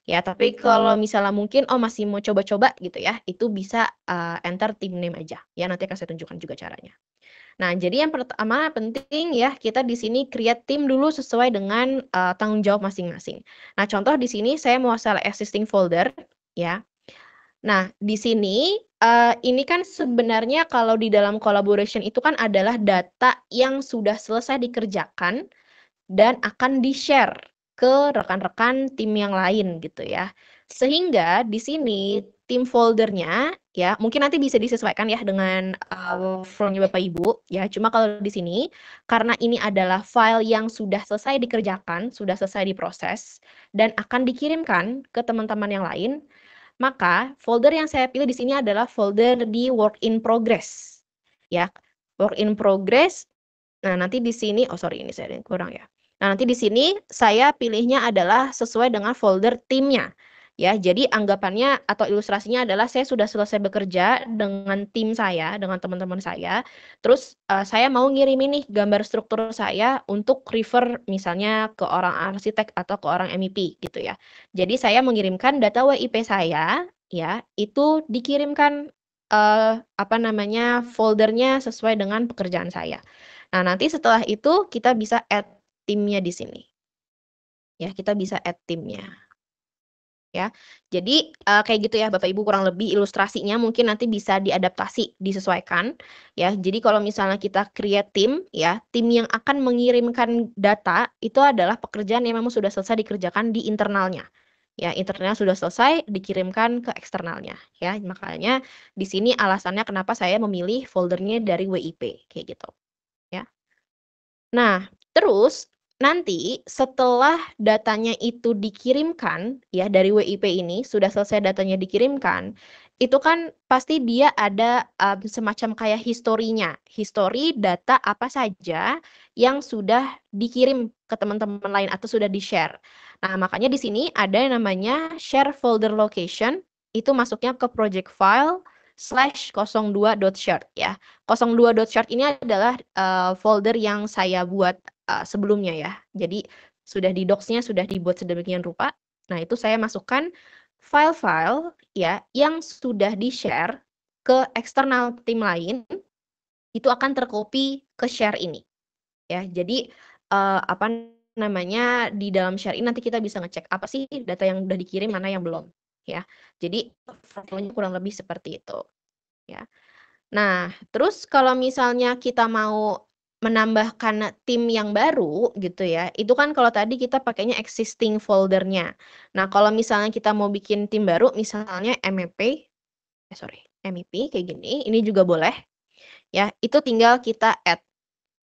Ya, tapi kalau misalnya mungkin masih mau coba-coba gitu ya, itu bisa enter team name aja. Ya, nanti akan saya tunjukkan juga caranya. Nah, jadi yang pertama penting ya, kita di sini create tim dulu sesuai dengan tanggung jawab masing-masing. Nah, contoh di sini saya mau select existing folder ya. Nah, di sini ini kan sebenarnya kalau di dalam collaboration itu kan adalah data yang sudah selesai dikerjakan dan akan di-share ke rekan-rekan tim yang lain gitu ya. Sehingga di sini tim foldernya ya mungkin nanti bisa disesuaikan ya dengan workflow-nya Bapak Ibu ya. Cuma kalau di sini karena ini adalah file yang sudah selesai dikerjakan, sudah selesai diproses dan akan dikirimkan ke teman-teman yang lain, maka folder yang saya pilih di sini adalah folder di work in progress. Ya, work in progress. Nah, nanti di sini ini saya kurang ya. Nah, nanti di sini saya pilihnya adalah sesuai dengan folder timnya. Ya, jadi anggapannya atau ilustrasinya adalah saya sudah selesai bekerja dengan tim saya, dengan teman-teman saya. Terus saya mau ngirimin nih gambar struktur saya untuk refer misalnya ke orang arsitek atau ke orang MEP gitu ya. Jadi saya mengirimkan data WIP saya ya, itu dikirimkan foldernya sesuai dengan pekerjaan saya. Nah, nanti setelah itu kita bisa add timnya di sini. Ya, kita bisa add timnya. Ya, jadi kayak gitu ya Bapak Ibu, kurang lebih ilustrasinya mungkin nanti bisa diadaptasi, disesuaikan ya. Jadi kalau misalnya kita create tim ya, tim yang akan mengirimkan data itu adalah pekerjaan yang memang sudah selesai dikerjakan di internalnya. Ya, internalnya sudah selesai dikirimkan ke eksternalnya ya. Makanya di sini alasannya kenapa saya memilih foldernya dari WIP kayak gitu ya. Nah, terus nanti setelah datanya itu dikirimkan ya dari WIP ini sudah selesai datanya dikirimkan, itu kan pasti dia ada semacam kayak historinya, history data apa saja yang sudah dikirim ke teman-teman lain atau sudah di-share. Nah, makanya di sini ada yang namanya share folder location, itu masuknya ke project file /02.shard ya. 02.shard ini adalah folder yang saya buat sebelumnya ya. Jadi sudah di docs-nya sudah dibuat sedemikian rupa. Nah, itu saya masukkan file-file ya yang sudah di-share ke eksternal tim lain, itu akan tercopy ke share ini. Ya, jadi di dalam share ini nanti kita bisa ngecek apa sih data yang udah dikirim, mana yang belum ya. Jadi flow-nya kurang lebih seperti itu ya. Nah, terus kalau misalnya kita mau menambahkan tim yang baru gitu ya, itu kan kalau tadi kita pakainya existing foldernya. Nah, kalau misalnya kita mau bikin tim baru, misalnya MEP kayak gini, ini juga boleh. Ya, itu tinggal kita add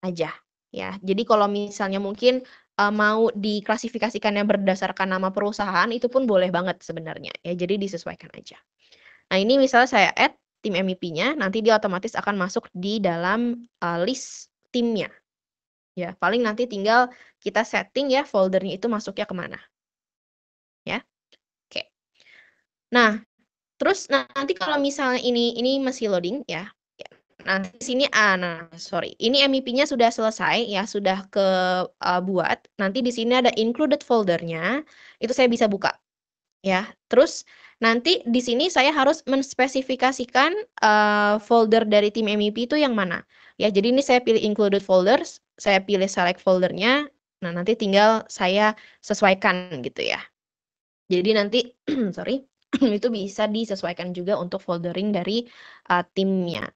aja. Ya, jadi kalau misalnya mungkin mau diklasifikasikannya berdasarkan nama perusahaan, itu pun boleh banget sebenarnya. Ya, jadi disesuaikan aja. Nah, ini misalnya saya add tim MEP-nya, nanti dia otomatis akan masuk di dalam list timnya. Ya, paling nanti tinggal kita setting ya foldernya itu masuknya kemana. Ya, oke. Nah, terus nanti kalau misalnya ini masih loading ya. Nah, di sini ini MEP-nya sudah selesai ya, sudah buat. Nanti di sini ada included foldernya, itu saya bisa buka. Ya, terus nanti di sini saya harus menspesifikasikan folder dari tim MEP itu yang mana. Ya, jadi ini saya pilih included folders, saya pilih select foldernya. Nah, nanti tinggal saya sesuaikan gitu ya. Jadi nanti itu bisa disesuaikan juga untuk foldering dari timnya.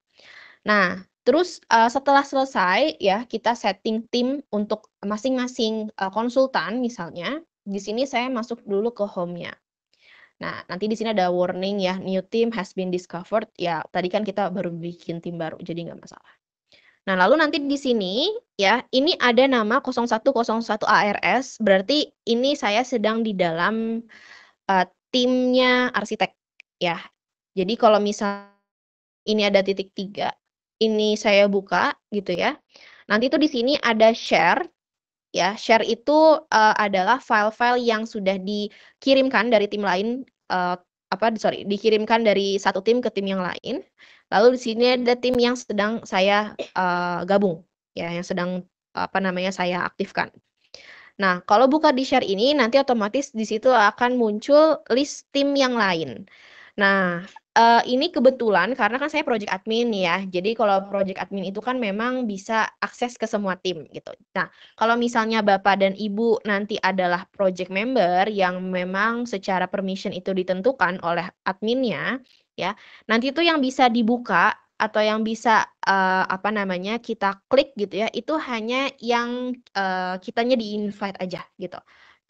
Nah, terus setelah selesai ya kita setting tim untuk masing-masing konsultan misalnya, di sini saya masuk dulu ke home-nya. Nah, nanti di sini ada warning ya, new team has been discovered. Ya, tadi kan kita baru bikin tim baru, jadi nggak masalah. Nah, lalu nanti di sini ya, ini ada nama 0101 ARS, berarti ini saya sedang di dalam timnya arsitek ya. Jadi kalau misal ini ada titik 3, ini saya buka gitu ya. Nanti tuh di sini ada share ya. Share itu adalah file-file yang sudah dikirimkan dari tim lain dikirimkan dari satu tim ke tim yang lain. Lalu di sini ada tim yang sedang saya gabung ya, yang sedang saya aktifkan. Nah, kalau buka di share ini nanti otomatis di situ akan muncul list tim yang lain. Nah, ini kebetulan karena kan saya project admin ya. Jadi kalau project admin itu kan memang bisa akses ke semua tim gitu. Nah, kalau misalnya Bapak dan Ibu nanti adalah project member yang memang secara permission itu ditentukan oleh adminnya ya. Nanti itu yang bisa dibuka atau yang bisa kita klik gitu ya, itu hanya yang kitanya di-invite aja gitu.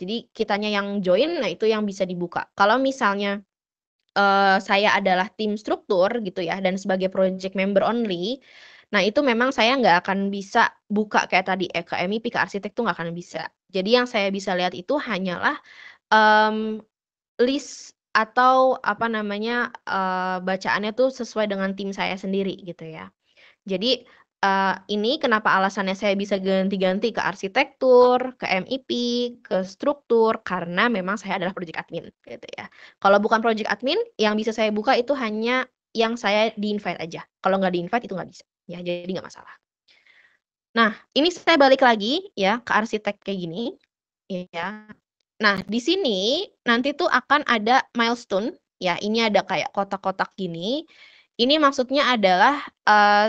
Jadi kitanya yang join, nah itu yang bisa dibuka. Kalau misalnya saya adalah tim struktur gitu ya dan sebagai project member only, nah itu memang saya nggak akan bisa buka kayak tadi ke MEP, ke arsitek tuh nggak akan bisa. Jadi yang saya bisa lihat itu hanyalah list atau bacaannya tuh sesuai dengan tim saya sendiri gitu ya. Jadi ini kenapa alasannya saya bisa ganti-ganti ke arsitektur, ke MEP, ke struktur, karena memang saya adalah project admin gitu ya. Kalau bukan project admin, yang bisa saya buka itu hanya yang saya di-invite aja. Kalau nggak di-invite itu nggak bisa ya, jadi nggak masalah. Nah, ini saya balik lagi ya ke arsitek kayak gini ya. Nah, di sini nanti tuh akan ada milestone ya. Ini ada kayak kotak-kotak gini. Ini maksudnya adalah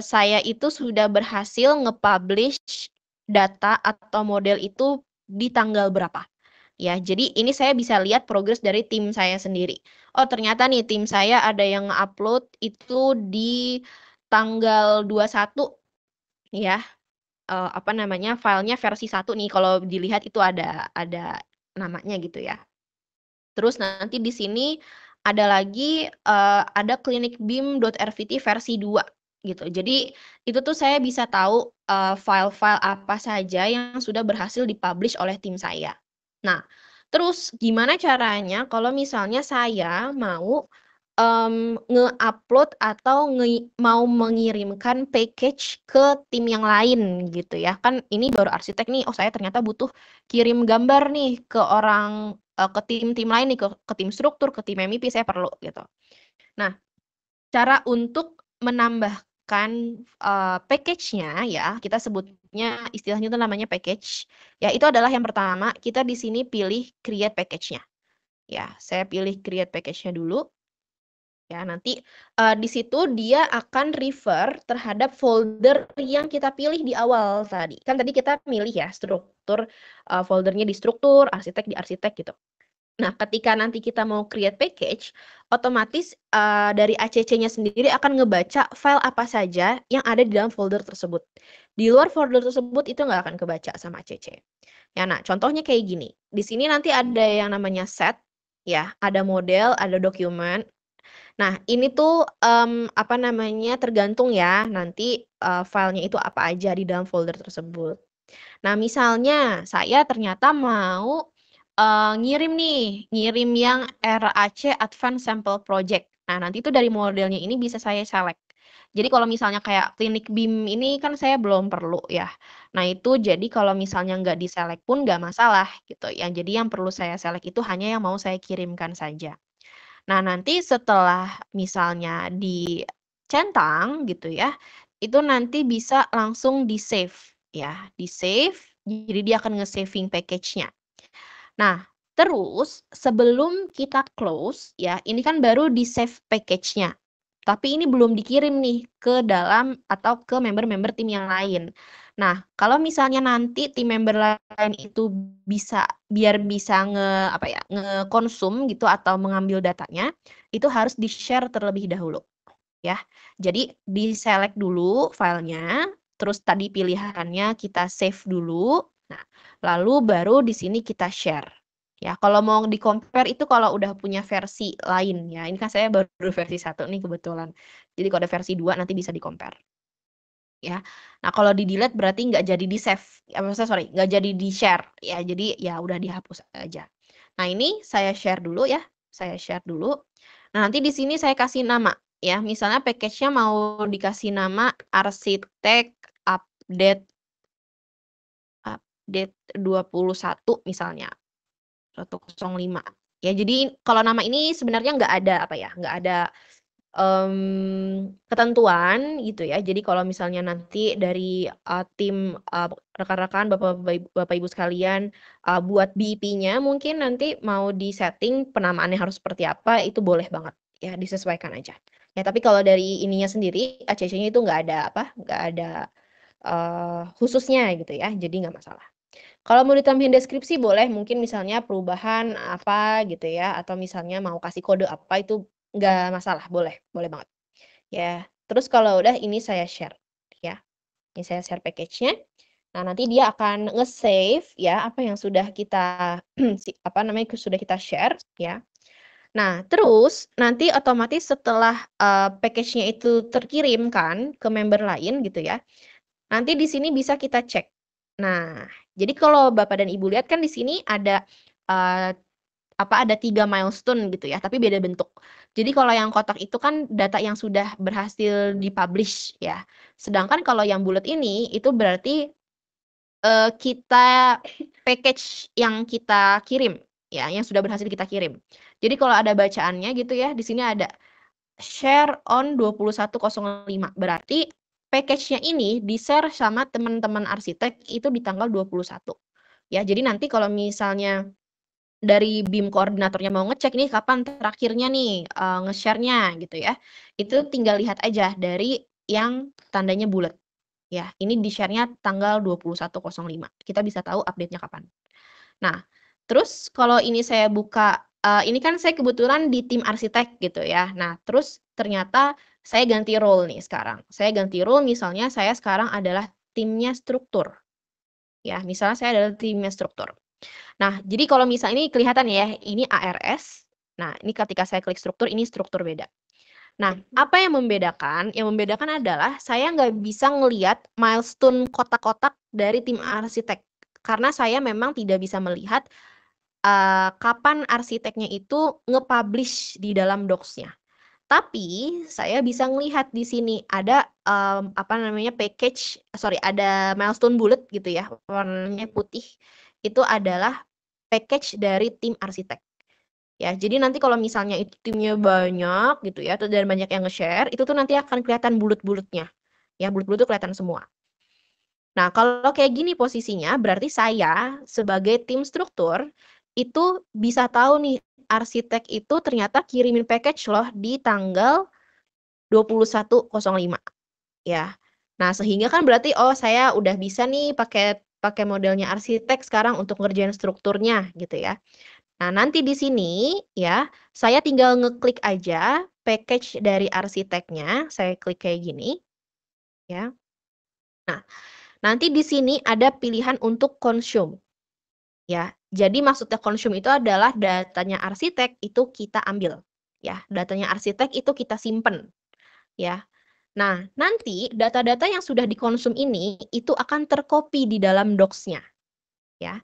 saya itu sudah berhasil nge-publish data atau model itu di tanggal berapa. Ya, jadi ini saya bisa lihat progres dari tim saya sendiri. Oh, ternyata nih tim saya ada yang upload itu di tanggal 21 ya. Filenya versi 1 nih kalau dilihat itu ada namanya gitu ya. Terus nanti di sini ada lagi ada clinicbeam.rvt versi 2 gitu. Jadi itu tuh saya bisa tahu file-file apa saja yang sudah berhasil dipublish oleh tim saya. Nah, terus gimana caranya kalau misalnya saya mau nge-upload atau mau mengirimkan package ke tim yang lain gitu ya. Kan ini baru arsitek nih, oh saya ternyata butuh kirim gambar nih ke orang ke tim-tim lain nih, ke tim struktur, ke tim MEP saya perlu gitu. Nah, cara untuk menambahkan package-nya ya, kita sebutnya istilahnya itu namanya package. Ya, itu adalah yang pertama, kita di sini pilih create package-nya. Ya, saya pilih create package-nya dulu. Ya, nanti di situ dia akan refer terhadap folder yang kita pilih di awal tadi. Kan tadi kita milih ya struktur, foldernya di struktur, arsitek di arsitek gitu. Nah, ketika nanti kita mau create package, otomatis dari ACC-nya sendiri akan ngebaca file apa saja yang ada di dalam folder tersebut. Di luar folder tersebut itu nggak akan kebaca sama ACC. Ya, nah contohnya kayak gini. Di sini nanti ada yang namanya set, ya, ada model, ada dokumen. Nah, ini tuh tergantung ya nanti filenya itu apa aja di dalam folder tersebut. Nah, misalnya saya ternyata mau ngirim yang RAC Advanced Sample Project. Nah, nanti itu dari modelnya ini bisa saya select. Jadi kalau misalnya kayak clinicbeam ini kan saya belum perlu ya. Nah, itu jadi kalau misalnya nggak di-select pun nggak masalah gitu ya. Jadi yang perlu saya select itu hanya yang mau saya kirimkan saja. Nah, nanti setelah misalnya dicentang gitu ya, itu nanti bisa langsung di-save ya, di-save, jadi dia akan nge-saving package-nya. Nah, terus sebelum kita close ya, ini kan baru di-save package-nya. Tapi ini belum dikirim nih ke dalam atau ke member-member tim yang lain. Nah, kalau misalnya nanti tim member lain itu biar bisa ngekonsum gitu atau mengambil datanya, itu harus di-share terlebih dahulu. ya. Jadi di-select dulu filenya, terus tadi pilihannya kita save dulu. Nah, lalu baru di sini kita share. Ya, kalau mau di-compare itu kalau udah punya versi lain ya. Ini kan saya baru versi 1 nih kebetulan. Jadi kalau ada versi 2 nanti bisa di-compare. Ya. Nah, kalau di-delete berarti nggak jadi di-save. Maksudnya sorry, nggak jadi di-share ya. Jadi ya udah dihapus aja. Nah, ini saya share dulu ya. Saya share dulu. Nah, nanti di sini saya kasih nama ya. Misalnya package-nya mau dikasih nama arsitek update 21 misalnya. 105. Ya, jadi kalau nama ini sebenarnya nggak ada apa ya, nggak ada ketentuan gitu ya. Jadi kalau misalnya nanti dari tim rekan-rekan Bapak Ibu sekalian buat BIP-nya mungkin nanti mau di-setting penamaannya harus seperti apa, itu boleh banget ya, disesuaikan aja. Ya, tapi kalau dari ininya sendiri, ACC-nya itu nggak ada khususnya gitu ya, jadi nggak masalah. Kalau mau ditambahin deskripsi boleh, mungkin misalnya perubahan apa gitu ya, atau misalnya mau kasih kode apa itu nggak masalah, boleh banget. Ya, terus kalau udah ini saya share ya. Ini saya share package-nya. Nah, nanti dia akan nge-save ya apa yang sudah kita sudah kita share ya. Nah, terus nanti otomatis setelah package-nya itu terkirim kan ke member lain gitu ya. Nanti di sini bisa kita cek. Nah, jadi kalau Bapak dan Ibu lihat kan di sini ada ada 3 milestone gitu ya, tapi beda bentuk. Jadi kalau yang kotak itu kan data yang sudah berhasil dipublish ya. Sedangkan kalau yang bulat ini itu berarti kita package yang kita kirim ya, yang sudah berhasil kita kirim. Jadi kalau ada bacaannya gitu ya, di sini ada share on 21.05. Berarti package-nya ini di-share sama teman-teman arsitek itu di tanggal 21. Ya, jadi nanti kalau misalnya dari BIM koordinatornya mau ngecek nih kapan terakhirnya nih nge-share-nya gitu ya. Itu tinggal lihat aja dari yang tandanya bulat. Ya, ini di-share-nya tanggal 21.05. Kita bisa tahu update-nya kapan. Nah, terus kalau ini saya buka, ini kan saya kebetulan di tim arsitek gitu ya. Nah, terus ternyata saya ganti role nih sekarang. Saya ganti role misalnya saya sekarang adalah timnya struktur. Ya, misalnya saya adalah timnya struktur. Nah, jadi kalau misalnya ini kelihatan ya, ini ARS. Nah, ini ketika saya klik struktur, ini struktur beda. Nah, apa yang membedakan? Yang membedakan adalah saya nggak bisa ngelihat milestone kotak-kotak dari tim arsitek. Karena saya memang tidak bisa melihat kapan arsiteknya itu nge-publish di dalam docs-nya. Tapi saya bisa ngelihat di sini ada ada milestone bulat gitu ya, warnanya putih. Itu adalah package dari tim arsitek. Ya, jadi nanti kalau misalnya itu timnya banyak gitu ya, dan banyak yang nge-share, itu tuh nanti akan kelihatan bulut-bulutnya. Ya, bulut-bulut itu kelihatan semua. Nah, kalau kayak gini posisinya, berarti saya sebagai tim struktur, itu bisa tahu nih, arsitek itu ternyata kirimin package loh di tanggal 21.05. Ya. Nah, sehingga kan berarti, oh saya udah bisa nih pakai modelnya arsitek sekarang untuk ngerjain strukturnya gitu ya. Nah, nanti di sini ya, saya tinggal ngeklik aja package dari arsiteknya, saya klik kayak gini, ya. Nah, nanti di sini ada pilihan untuk consume, ya. Jadi maksudnya consume itu adalah datanya arsitek itu kita ambil, ya. Datanya arsitek itu kita simpen, ya. Nah, nanti data-data yang sudah dikonsum ini itu akan tercopy di dalam docs-nya, ya.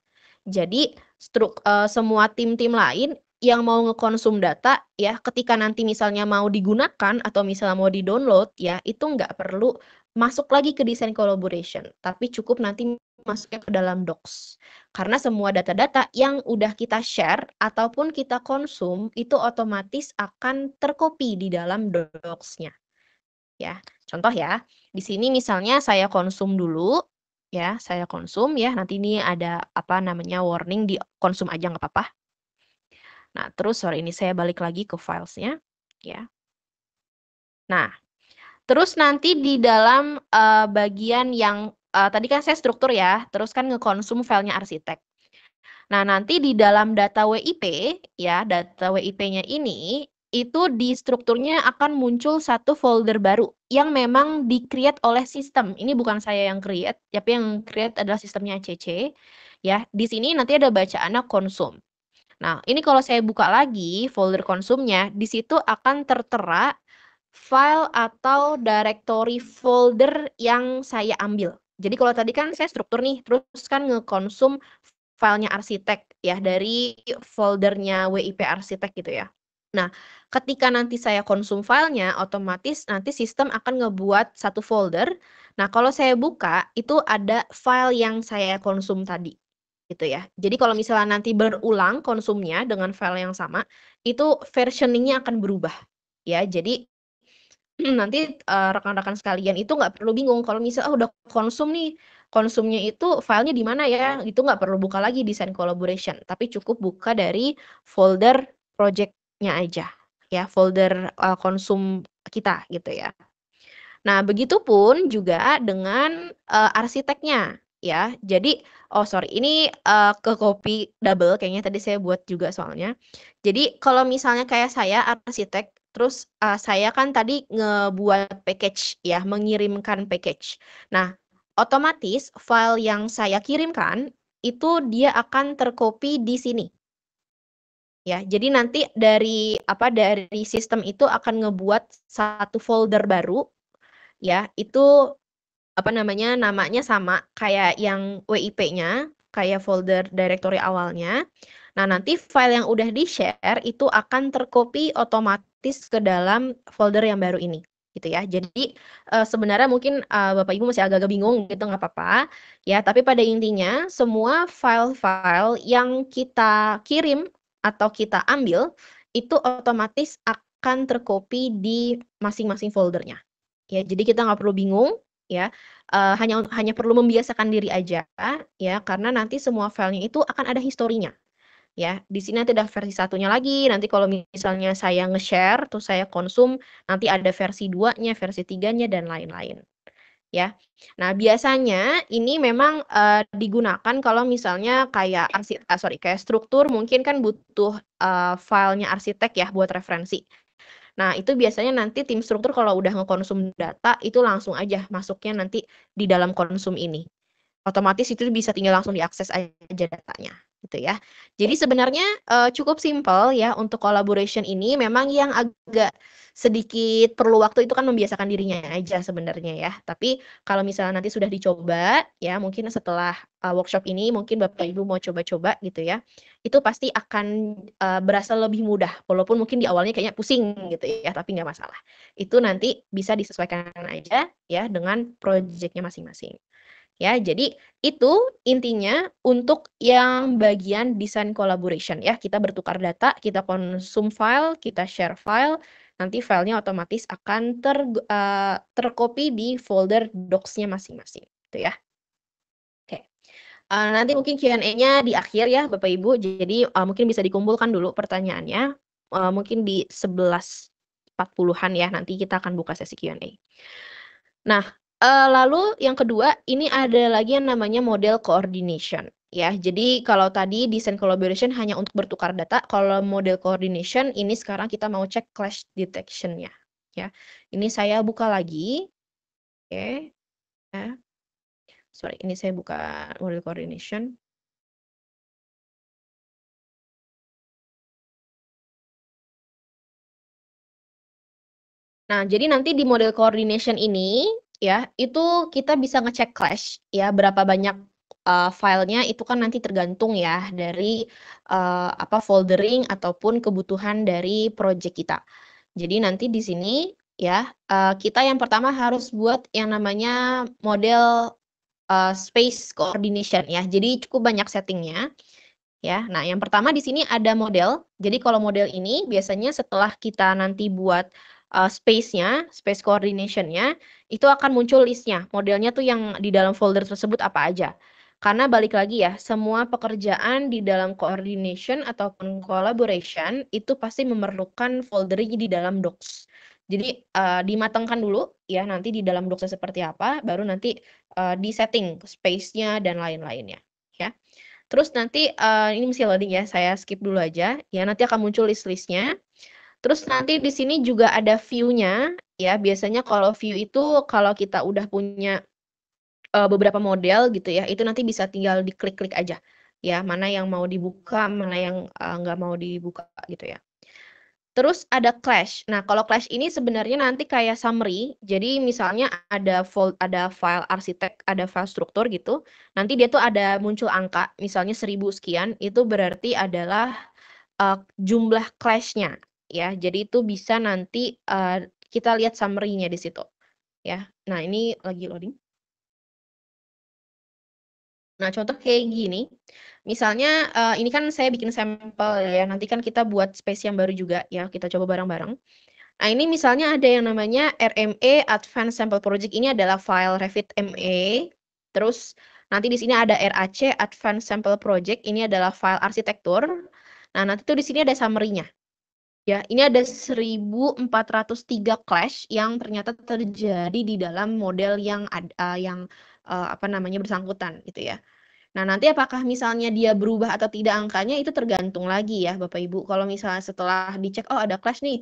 Jadi semua tim-tim lain yang mau ngekonsum data ya ketika nanti misalnya mau digunakan atau misalnya mau di-download ya itu nggak perlu masuk lagi ke design collaboration, tapi cukup nanti masuknya ke dalam docs. Karena semua data-data yang udah kita share ataupun kita konsum itu otomatis akan tercopy di dalam docs-nya. Ya, contoh ya, di sini misalnya saya konsum dulu, ya, saya konsum ya, nanti ini ada warning di konsum aja nggak apa-apa. Nah, terus sorry ini saya balik lagi ke filesnya, ya. Nah, terus nanti di dalam bagian yang tadi kan saya struktur ya, terus kan ngekonsum filenya arsitek. Nah, nanti di dalam data WIP, ya, data WIP-nya ini itu di strukturnya akan muncul satu folder baru yang memang di-create oleh sistem. Ini bukan saya yang create, tapi yang create adalah sistemnya CC. Ya, di sini nanti ada bacaannya konsum. Nah, ini kalau saya buka lagi folder konsumnya, di situ akan tertera file atau directory folder yang saya ambil. Jadi kalau tadi kan saya struktur nih, terus kan ngekonsum filenya arsitek ya dari foldernya WIP arsitek gitu ya. Nah, ketika nanti saya konsum filenya, otomatis nanti sistem akan ngebuat satu folder. Nah, kalau saya buka, itu ada file yang saya konsum tadi, gitu ya. Jadi kalau misalnya nanti berulang konsumnya dengan file yang sama, itu versioning-nya akan berubah, ya. Jadi nanti rekan-rekan sekalian itu nggak perlu bingung kalau misalnya udah konsum nih, konsumnya itu filenya di mana ya, itu nggak perlu buka lagi desain collaboration, tapi cukup buka dari folder project-nya aja, ya folder konsum kita gitu ya. Nah, begitupun juga dengan arsiteknya ya. Jadi, oh sorry, ini ke copy double kayaknya tadi saya buat juga soalnya. Jadi kalau misalnya kayak saya arsitek, terus saya kan tadi ngebuat package ya, mengirimkan package. Nah, otomatis file yang saya kirimkan itu dia akan tercopy di sini. Ya, jadi nanti dari sistem itu akan ngebuat satu folder baru ya, itu namanya sama kayak yang WIP-nya, kayak folder directory awalnya. Nah, nanti file yang udah di-share itu akan tercopy otomatis ke dalam folder yang baru ini, gitu ya. Jadi sebenarnya mungkin Bapak Ibu masih agak-agak bingung gitu, nggak apa-apa ya. Tapi pada intinya semua file-file yang kita kirim atau kita ambil itu otomatis akan tercopy di masing-masing foldernya. Ya, jadi kita nggak perlu bingung ya, hanya perlu membiasakan diri aja ya, karena nanti semua filenya itu akan ada historinya ya. Di sini nanti ada versi satunya lagi, nanti kalau misalnya saya nge-share terus saya konsum, nanti ada versi 2-nya, versi 3-nya dan lain-lain ya. Nah, biasanya ini memang digunakan kalau misalnya kayak kayak struktur mungkin kan butuh filenya arsitek ya buat referensi. Nah, itu biasanya nanti tim struktur kalau udah ngekonsum data, itu langsung aja masuknya nanti di dalam konsum ini. Otomatis itu bisa tinggal langsung diakses aja datanya, gitu ya. Jadi sebenarnya cukup simpel ya untuk collaboration ini. Memang yang agak sedikit perlu waktu itu kan membiasakan dirinya aja sebenarnya ya. Tapi kalau misalnya nanti sudah dicoba ya, mungkin setelah workshop ini mungkin Bapak Ibu mau coba-coba gitu ya, itu pasti akan berasa lebih mudah. Walaupun mungkin di awalnya kayaknya pusing gitu ya, tapi nggak masalah. Itu nanti bisa disesuaikan aja ya dengan project-nya masing-masing. Ya, jadi itu intinya untuk yang bagian desain collaboration ya. Kita bertukar data, kita konsum file, kita share file, nanti filenya otomatis akan tercopy di folder docs-nya masing-masing, gitu ya. Oke. Nanti mungkin Q&A-nya di akhir ya Bapak Ibu. Jadi mungkin bisa dikumpulkan dulu pertanyaannya. Mungkin di 11.40-an ya, nanti kita akan buka sesi Q&A. Nah, lalu yang kedua, ini ada lagi yang namanya model coordination, ya. Jadi kalau tadi desain collaboration hanya untuk bertukar data, kalau model coordination ini sekarang kita mau cek clash detection-nya, ya. Ini saya buka lagi, oke, ya. Sorry, ini saya buka model coordination. Nah, jadi nanti di model coordination ini, ya, itu kita bisa ngecek clash, ya, berapa banyak filenya itu kan nanti tergantung ya dari foldering ataupun kebutuhan dari project kita. Jadi nanti di sini ya kita yang pertama harus buat yang namanya model space coordination ya. Jadi cukup banyak settingnya ya. Nah, yang pertama di sini ada model. Jadi kalau model ini biasanya setelah kita nanti buat space-nya, space coordination-nya, itu akan muncul list-nya. Modelnya tuh yang di dalam folder tersebut apa aja. Karena balik lagi ya, semua pekerjaan di dalam coordination ataupun collaboration itu pasti memerlukan foldernya di dalam docs. Jadi dimatangkan dulu ya nanti di dalam docs seperti apa, baru nanti di setting space-nya dan lain-lainnya ya. Terus nanti ini masih loading ya, saya skip dulu aja. Ya, nanti akan muncul list-listnya. Terus nanti di sini juga ada view-nya ya. Biasanya kalau view itu kalau kita udah punya beberapa model gitu ya, itu nanti bisa tinggal diklik-klik aja ya, mana yang mau dibuka, mana yang nggak mau dibuka gitu ya. Terus ada Clash. Nah, kalau Clash ini sebenarnya nanti kayak summary. Jadi misalnya ada file arsitek, ada file struktur gitu. Nanti dia tuh ada muncul angka, misalnya 1000 sekian, itu berarti adalah jumlah Clash-nya ya. Jadi itu bisa nanti kita lihat summary-nya di situ ya. Nah, ini lagi loading. Nah, contoh kayak gini. Misalnya ini kan saya bikin sampel ya. Nanti kan kita buat space yang baru juga ya. Kita coba bareng-bareng. Nah, ini misalnya ada yang namanya RME Advanced Sample Project. Ini adalah file Revit ME. Terus nanti di sini ada RAC Advanced Sample Project. Ini adalah file arsitektur. Nah, nanti tuh di sini ada summary-nya. Ya, ini ada 1403 clash yang ternyata terjadi di dalam model yang apa namanya bersangkutan gitu ya. Nah, nanti apakah misalnya dia berubah atau tidak angkanya itu tergantung lagi ya Bapak Ibu. Kalau misalnya setelah dicek oh ada clash nih,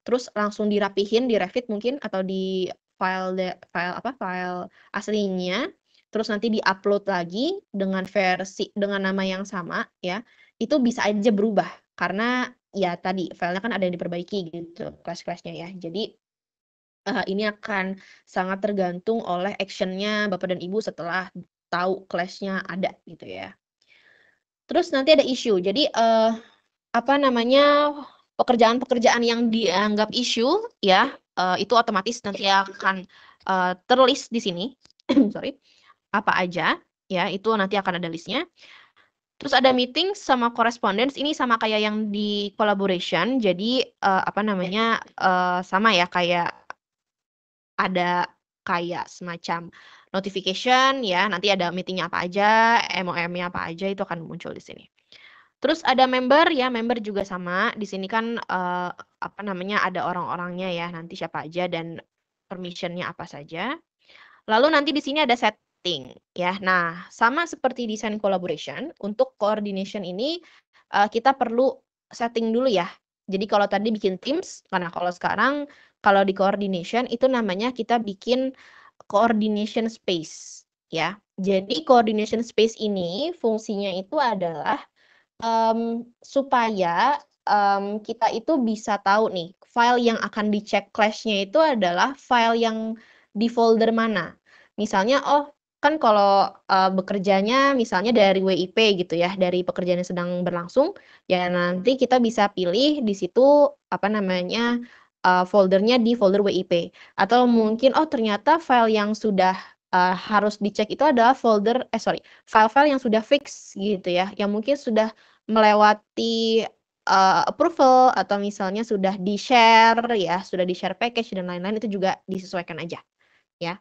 terus langsung dirapihin di Revit mungkin atau di file aslinya, terus nanti diupload lagi dengan nama yang sama ya, itu bisa aja berubah karena ya tadi filenya kan ada yang diperbaiki gitu clash-clashnya ya. Jadi ini akan sangat tergantung oleh actionnya Bapak dan Ibu setelah tahu clash-nya ada gitu ya. Terus nanti ada isu. Jadi apa namanya pekerjaan-pekerjaan yang dianggap isu ya itu otomatis nanti akan terlist di sini. Sorry. Apa aja ya itu nanti akan ada listnya. Terus ada meeting sama correspondence ini sama kayak yang di collaboration. Jadi apa namanya sama ya kayak ada kayak semacam notification ya, nanti ada meetingnya apa aja, MOM-nya apa aja itu akan muncul di sini. Terus ada member ya, member juga sama. Di sini kan apa namanya ada orang-orangnya ya, nanti siapa aja dan permission-nya apa saja. Lalu nanti di sini ada setting ya. Nah, sama seperti design collaboration, untuk coordination ini kita perlu setting dulu ya. Jadi kalau tadi bikin teams, karena kalau sekarang kalau di coordination itu namanya kita bikin coordination space ya. Jadi coordination space ini fungsinya itu adalah supaya kita itu bisa tahu nih file yang akan dicek clash-nya itu adalah file yang di folder mana. Misalnya oh kan kalau bekerjanya misalnya dari WIP gitu ya, dari pekerjaan yang sedang berlangsung, ya nanti kita bisa pilih di situ apa namanya foldernya di folder WIP. Atau mungkin oh ternyata file yang sudah harus dicek itu adalah file-file yang sudah fix gitu ya, yang mungkin sudah melewati approval atau misalnya sudah di-share ya, sudah di-share package dan lain-lain itu juga disesuaikan aja ya.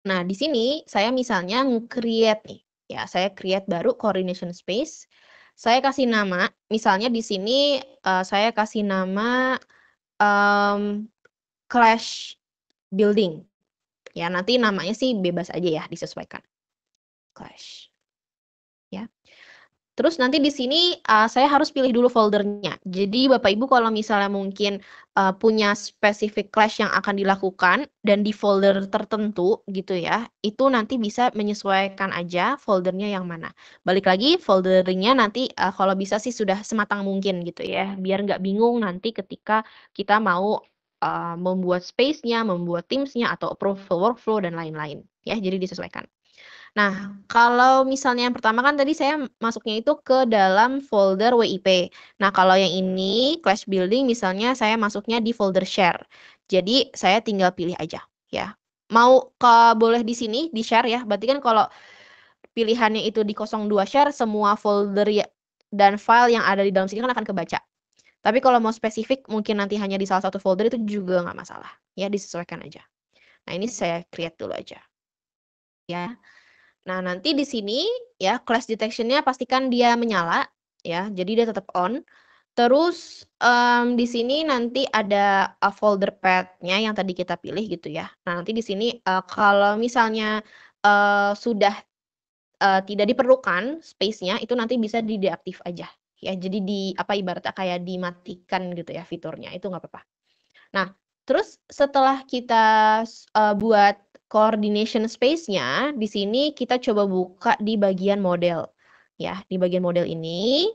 Nah, di sini saya misalnya nge-create nih, ya saya create baru coordination space. Saya kasih nama, misalnya di sini saya kasih nama Clash Building. Ya, nanti namanya sih bebas aja ya, disesuaikan. Clash. Ya. Terus nanti di sini saya harus pilih dulu foldernya. Jadi Bapak Ibu kalau misalnya mungkin punya spesifik clash yang akan dilakukan dan di folder tertentu gitu ya, itu nanti bisa menyesuaikan aja foldernya yang mana. Balik lagi foldernya nanti kalau bisa sih sudah sematang mungkin gitu ya, biar nggak bingung nanti ketika kita mau membuat space-nya, membuat teams-nya atau approval workflow dan lain-lain ya, jadi disesuaikan. Nah, kalau misalnya yang pertama kan tadi saya masuknya itu ke dalam folder WIP. Nah, kalau yang ini Clash Building misalnya saya masuknya di folder share. Jadi saya tinggal pilih aja ya. Mau boleh di sini di share ya. Berarti kan kalau pilihannya itu di 02 share semua folder ya, dan file yang ada di dalam sini kan akan kebaca. Tapi kalau mau spesifik mungkin nanti hanya di salah satu folder itu juga nggak masalah. Ya, disesuaikan aja. Nah, ini saya create dulu aja. Ya. Nah, nanti di sini ya clash detection-nya pastikan dia menyala ya. Jadi dia tetap on. Terus di sini nanti ada folder path-nya yang tadi kita pilih gitu ya. Nah, nanti di sini kalau misalnya sudah tidak diperlukan space-nya itu nanti bisa dideaktif aja ya. Jadi ibaratnya kayak dimatikan gitu ya fiturnya, itu nggak apa-apa. Nah, terus setelah kita buat coordination space-nya, di sini kita coba buka di bagian model. Ya, di bagian model ini.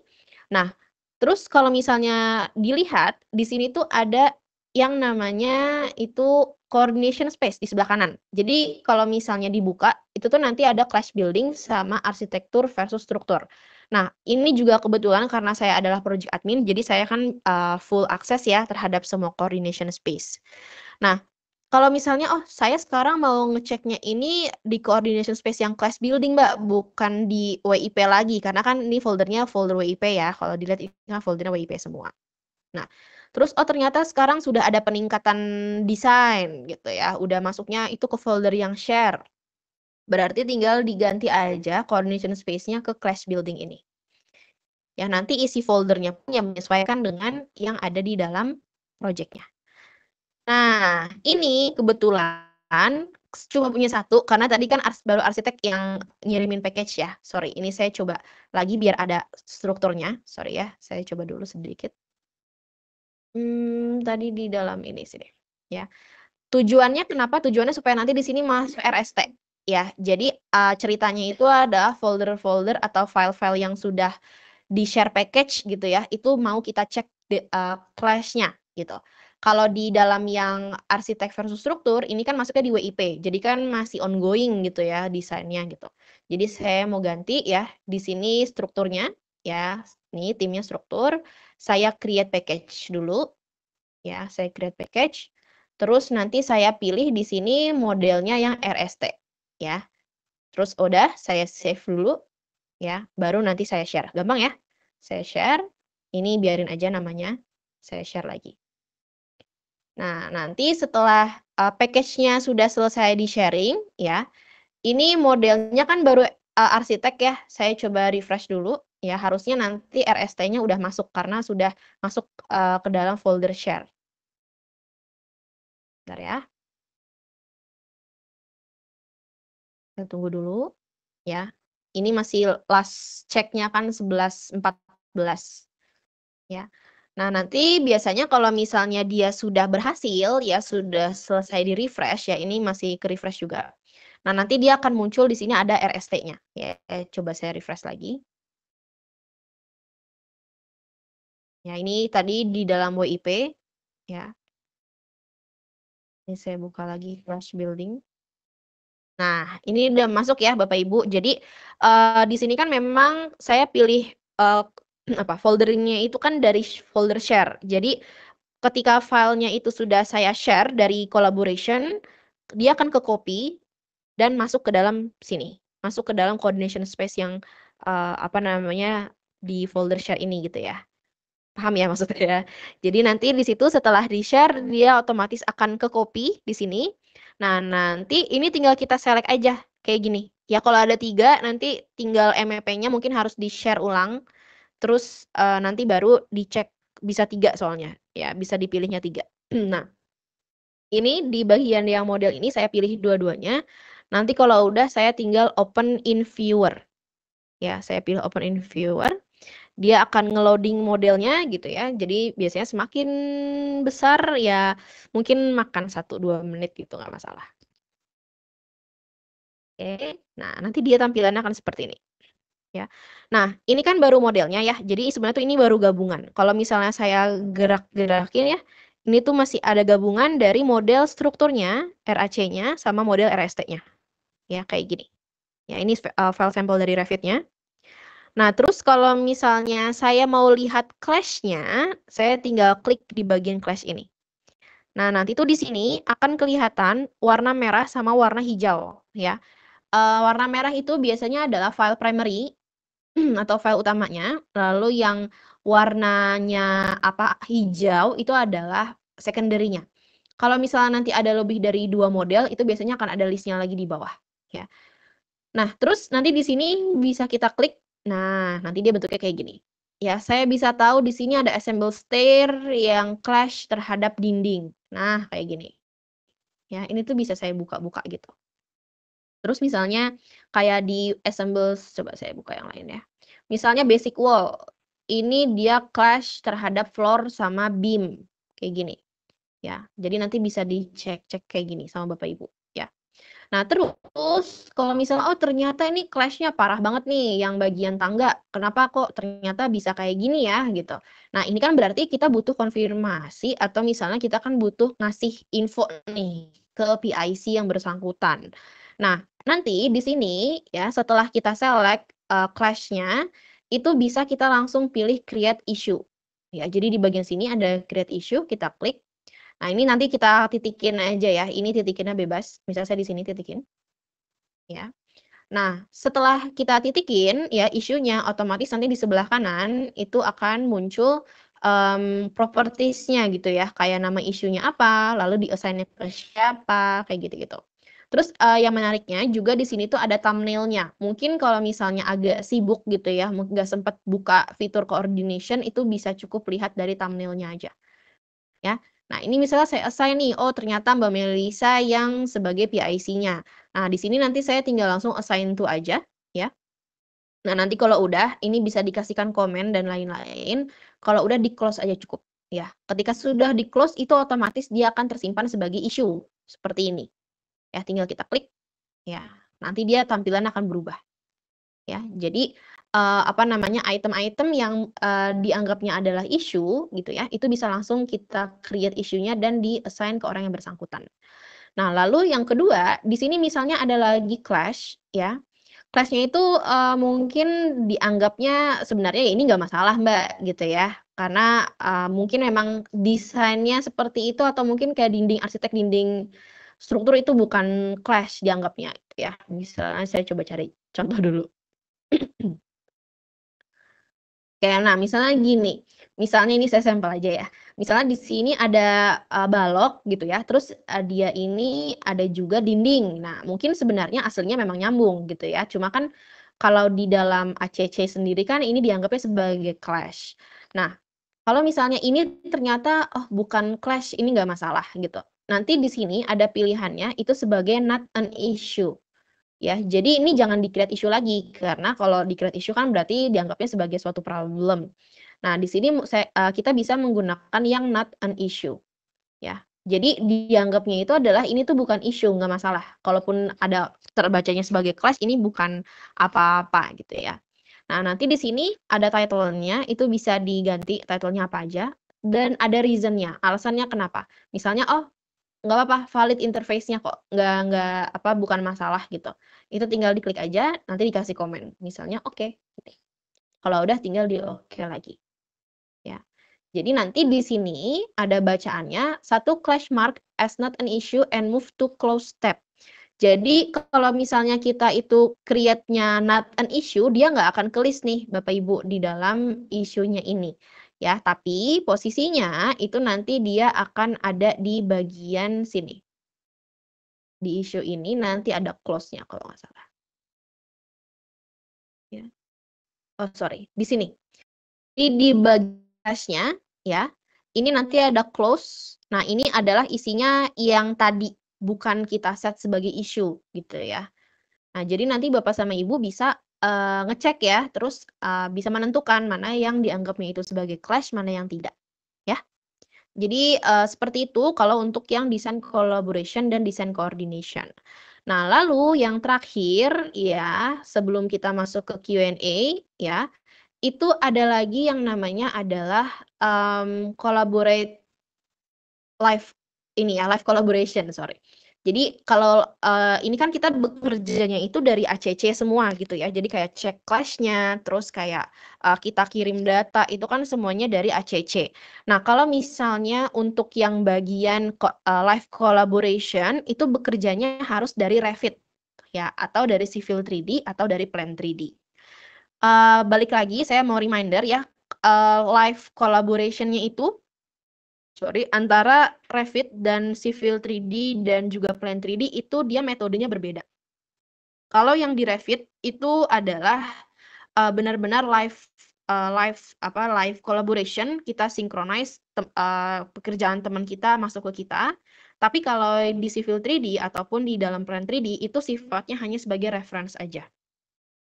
Nah, terus kalau misalnya dilihat, di sini tuh ada yang namanya itu coordination space di sebelah kanan. Jadi kalau misalnya dibuka, itu tuh nanti ada class building sama arsitektur versus struktur. Nah, ini juga kebetulan karena saya adalah project admin, jadi saya kan full akses ya terhadap semua coordination space. Nah, kalau misalnya, saya sekarang mau ngeceknya ini di coordination space yang class building, Mbak, bukan di WIP lagi, karena kan ini foldernya folder WIP ya, kalau dilihat ini kan foldernya WIP semua. Nah, terus ternyata sekarang sudah ada peningkatan desain gitu ya, udah masuknya itu ke folder yang share. Berarti tinggal diganti aja coordination space-nya ke class building ini. Ya, nanti isi foldernya pun yang menyesuaikan dengan yang ada di dalam project-nya. Nah, ini kebetulan cuma punya satu, karena tadi kan baru arsitek yang ngirimin package ya. Sorry, ini saya coba lagi biar ada strukturnya. Sorry ya, saya coba dulu sedikit. Tadi di dalam ini sih deh. Ya. Tujuannya kenapa? Tujuannya supaya nanti di sini masuk RST. Ya, jadi ceritanya itu ada folder-folder atau file-file yang sudah di share package gitu ya, itu mau kita cek clash-nya gitu. Kalau di dalam yang arsitek versus struktur, ini kan masuknya di WIP, jadi kan masih ongoing gitu ya desainnya gitu. Jadi saya mau ganti ya, di sini strukturnya ya, ini timnya struktur, saya create package dulu ya, saya create package, terus nanti saya pilih di sini modelnya yang RST ya. Terus udah saya save dulu ya, baru nanti saya share. Gampang ya? Saya share, ini biarin aja namanya, saya share lagi. Nah, nanti setelah package-nya sudah selesai di-sharing, ya, ini modelnya kan baru arsitek ya, saya coba refresh dulu, ya, harusnya nanti RST-nya udah masuk, karena sudah masuk ke dalam folder share. Bentar ya. Kita tunggu dulu, ya. Ini masih last check-nya kan 11.14, ya. Nah, nanti biasanya kalau misalnya dia sudah berhasil, ya sudah selesai di-refresh, ya ini masih ke-refresh juga. Nah, nanti dia akan muncul di sini ada RST-nya. Ya, coba saya refresh lagi. Ya, ini tadi di dalam WIP, ya. Ini saya buka lagi class building. Nah, ini udah masuk ya Bapak Ibu. Jadi di sini kan memang saya pilih foldernya itu kan dari folder share. Jadi ketika filenya itu sudah saya share dari collaboration, dia akan ke copy dan masuk ke dalam sini, masuk ke dalam coordination space yang di folder share ini gitu ya. Paham ya maksudnya ya? Jadi nanti di situ setelah di-share dia otomatis akan ke copy di sini. Nah, nanti ini tinggal kita select aja kayak gini. Ya kalau ada 3 nanti tinggal MEP-nya mungkin harus di-share ulang. Terus nanti baru dicek bisa 3 soalnya. Ya, bisa dipilihnya 3. Nah, ini di bagian yang model ini saya pilih dua-duanya. Nanti kalau udah saya tinggal open in viewer. Ya, saya pilih open in viewer. Dia akan ngeloading modelnya gitu ya. Jadi biasanya semakin besar ya mungkin makan 1-2 menit gitu nggak masalah. Oke, nah nanti dia tampilannya akan seperti ini. Ya. Nah, ini kan baru modelnya ya. Jadi sebenarnya tuh ini baru gabungan. Kalau misalnya saya gerak-gerakin ya, ini tuh masih ada gabungan dari model strukturnya, RAC-nya sama model RST-nya. Ya, kayak gini. Ya, ini file sampel dari Revit-nya. Nah, terus kalau misalnya saya mau lihat clash-nya, saya tinggal klik di bagian clash ini. Nah, nanti tuh di sini akan kelihatan warna merah sama warna hijau, ya. Warna merah itu biasanya adalah file primary atau file utamanya, lalu yang warnanya hijau itu adalah secondary-nya. Kalau misalnya nanti ada lebih dari 2 model, itu biasanya akan ada list-nya lagi di bawah, ya. Nah, terus nanti di sini bisa kita klik. Nah, nanti dia bentuknya kayak gini. Ya, saya bisa tahu di sini ada assemble stair yang clash terhadap dinding. Nah, kayak gini. Ya, ini tuh bisa saya buka-buka gitu. Terus misalnya kayak di assemble, coba saya buka yang lain ya. Misalnya basic wall. ini dia clash terhadap floor sama beam kayak gini ya. Jadi nanti bisa dicek kayak gini sama Bapak Ibu ya. Nah, terus kalau misalnya oh ternyata ini clash-nya parah banget nih yang bagian tangga. Kenapa kok ternyata bisa kayak gini ya gitu. Nah, ini kan berarti kita butuh konfirmasi atau misalnya kita kan butuh ngasih info nih ke PIC yang bersangkutan. Nah, nanti di sini ya setelah kita select clash-nya itu bisa kita langsung pilih create issue. Ya, jadi di bagian sini ada create issue, kita klik. Nah, ini nanti kita titikin aja ya. Ini titikinnya bebas. Misalnya saya di sini titikin. Ya. Nah, setelah kita titikin ya isunya, otomatis nanti di sebelah kanan itu akan muncul propertiesnya gitu ya. Kayak nama isunya apa, lalu di-assign ke siapa, kayak gitu-gitu. Terus yang menariknya juga di sini tuh ada thumbnailnya. Mungkin kalau misalnya agak sibuk gitu ya, nggak sempat buka fitur coordination, itu bisa cukup lihat dari thumbnailnya aja. Ya. Nah, ini misalnya saya assign nih, oh ternyata Mbak Melisa yang sebagai PIC-nya. Nah, di sini nanti saya tinggal langsung assign to aja, ya. Nah, nanti kalau udah, ini bisa dikasihkan komen dan lain-lain. Kalau udah di-close aja cukup, ya. Ketika sudah di-close, itu otomatis dia akan tersimpan sebagai issue, seperti ini. Ya, tinggal kita klik, ya. Nanti dia tampilan akan berubah. Ya, jadi apa namanya item-item yang dianggapnya adalah isu gitu ya, itu bisa langsung kita create isunya dan di-assign ke orang yang bersangkutan. Nah, lalu yang kedua, di sini misalnya ada lagi clash ya. Clash-nya itu mungkin dianggapnya sebenarnya ini nggak masalah Mbak gitu ya. Karena mungkin memang desainnya seperti itu atau mungkin kayak dinding arsitek dinding struktur itu bukan clash dianggapnya gitu ya. Misalnya saya coba cari contoh dulu. Kayak nah misalnya gini, misalnya ini saya sampel aja ya. Misalnya di sini ada balok gitu ya, terus dia ini ada juga dinding. Nah, mungkin sebenarnya aslinya memang nyambung gitu ya. Cuma kan kalau di dalam ACC sendiri kan ini dianggapnya sebagai clash. Nah, kalau misalnya ini ternyata oh bukan clash, ini nggak masalah gitu. Nanti di sini ada pilihannya itu sebagai not an issue. Ya, jadi ini jangan di-create issue lagi, karena kalau di-create issue kan berarti dianggapnya sebagai suatu problem. Nah, di sini kita bisa menggunakan yang not an issue, ya. Jadi dianggapnya itu adalah ini tuh bukan issue, nggak masalah. Kalaupun ada terbacanya sebagai clash, ini bukan apa-apa gitu ya. Nah, nanti di sini ada title-nya, itu bisa diganti title-nya apa aja, dan ada reason-nya, alasannya kenapa. Misalnya, oh nggak apa-apa, valid interface-nya kok, nggak apa, bukan masalah gitu. Itu tinggal diklik aja, nanti dikasih komen. Misalnya oke, gitu. Kalau udah tinggal di oke lagi. Ya. Jadi nanti di sini ada bacaannya, satu clash mark as not an issue and move to close tab. Jadi kalau misalnya kita itu create-nya not an issue, dia nggak akan ke-list nih Bapak Ibu di dalam isunya ini. Ya, tapi posisinya itu nanti dia akan ada di bagian sini. Di issue ini nanti ada close-nya kalau nggak salah. Ya. Oh, sorry, di sini. Di bagiannya ya, ini nanti ada close. Nah, ini adalah isinya yang tadi, bukan kita set sebagai issue gitu ya. Nah, jadi nanti Bapak sama Ibu bisa ngecek ya, terus bisa menentukan mana yang dianggapnya itu sebagai clash, mana yang tidak, ya. Jadi seperti itu kalau untuk yang design collaboration dan design coordination. Nah, lalu yang terakhir ya, sebelum kita masuk ke Q&A ya, itu ada lagi yang namanya adalah collaborate live ini ya, live collaboration, sorry. Jadi kalau ini kan kita bekerjanya itu dari ACC semua gitu ya. Jadi kayak cek clash-nya, terus kayak kita kirim data, itu kan semuanya dari ACC. Nah, kalau misalnya untuk yang bagian live collaboration, itu bekerjanya harus dari Revit ya, atau dari Civil 3D, atau dari Plan 3D. Balik lagi, saya mau reminder ya, live collaboration-nya itu antara Revit dan Civil 3D dan juga Plan 3D itu dia metodenya berbeda. Kalau yang di Revit itu adalah benar-benar live collaboration, kita synchronize pekerjaan teman kita masuk ke kita. Tapi kalau di Civil 3D ataupun di dalam Plan 3D itu sifatnya hanya sebagai reference aja.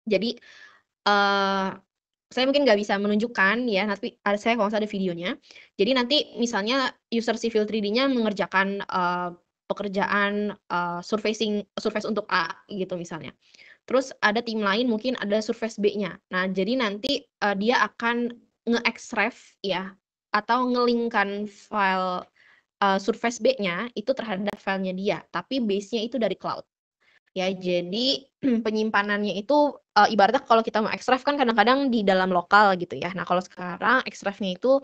Jadi saya mungkin nggak bisa menunjukkan ya, tapi saya kalau nggak salah ada videonya. Jadi nanti misalnya user Civil 3D-nya mengerjakan pekerjaan surface untuk A gitu misalnya. Terus ada tim lain mungkin ada surface B-nya. Nah, jadi nanti dia akan nge-extract ya atau ngelingkan file surface B-nya itu terhadap filenya dia, tapi base-nya itu dari cloud. Ya, jadi penyimpanannya itu ibaratnya kalau kita mau ekstrak kan kadang-kadang di dalam lokal gitu ya. Nah, kalau sekarang ekstraknya itu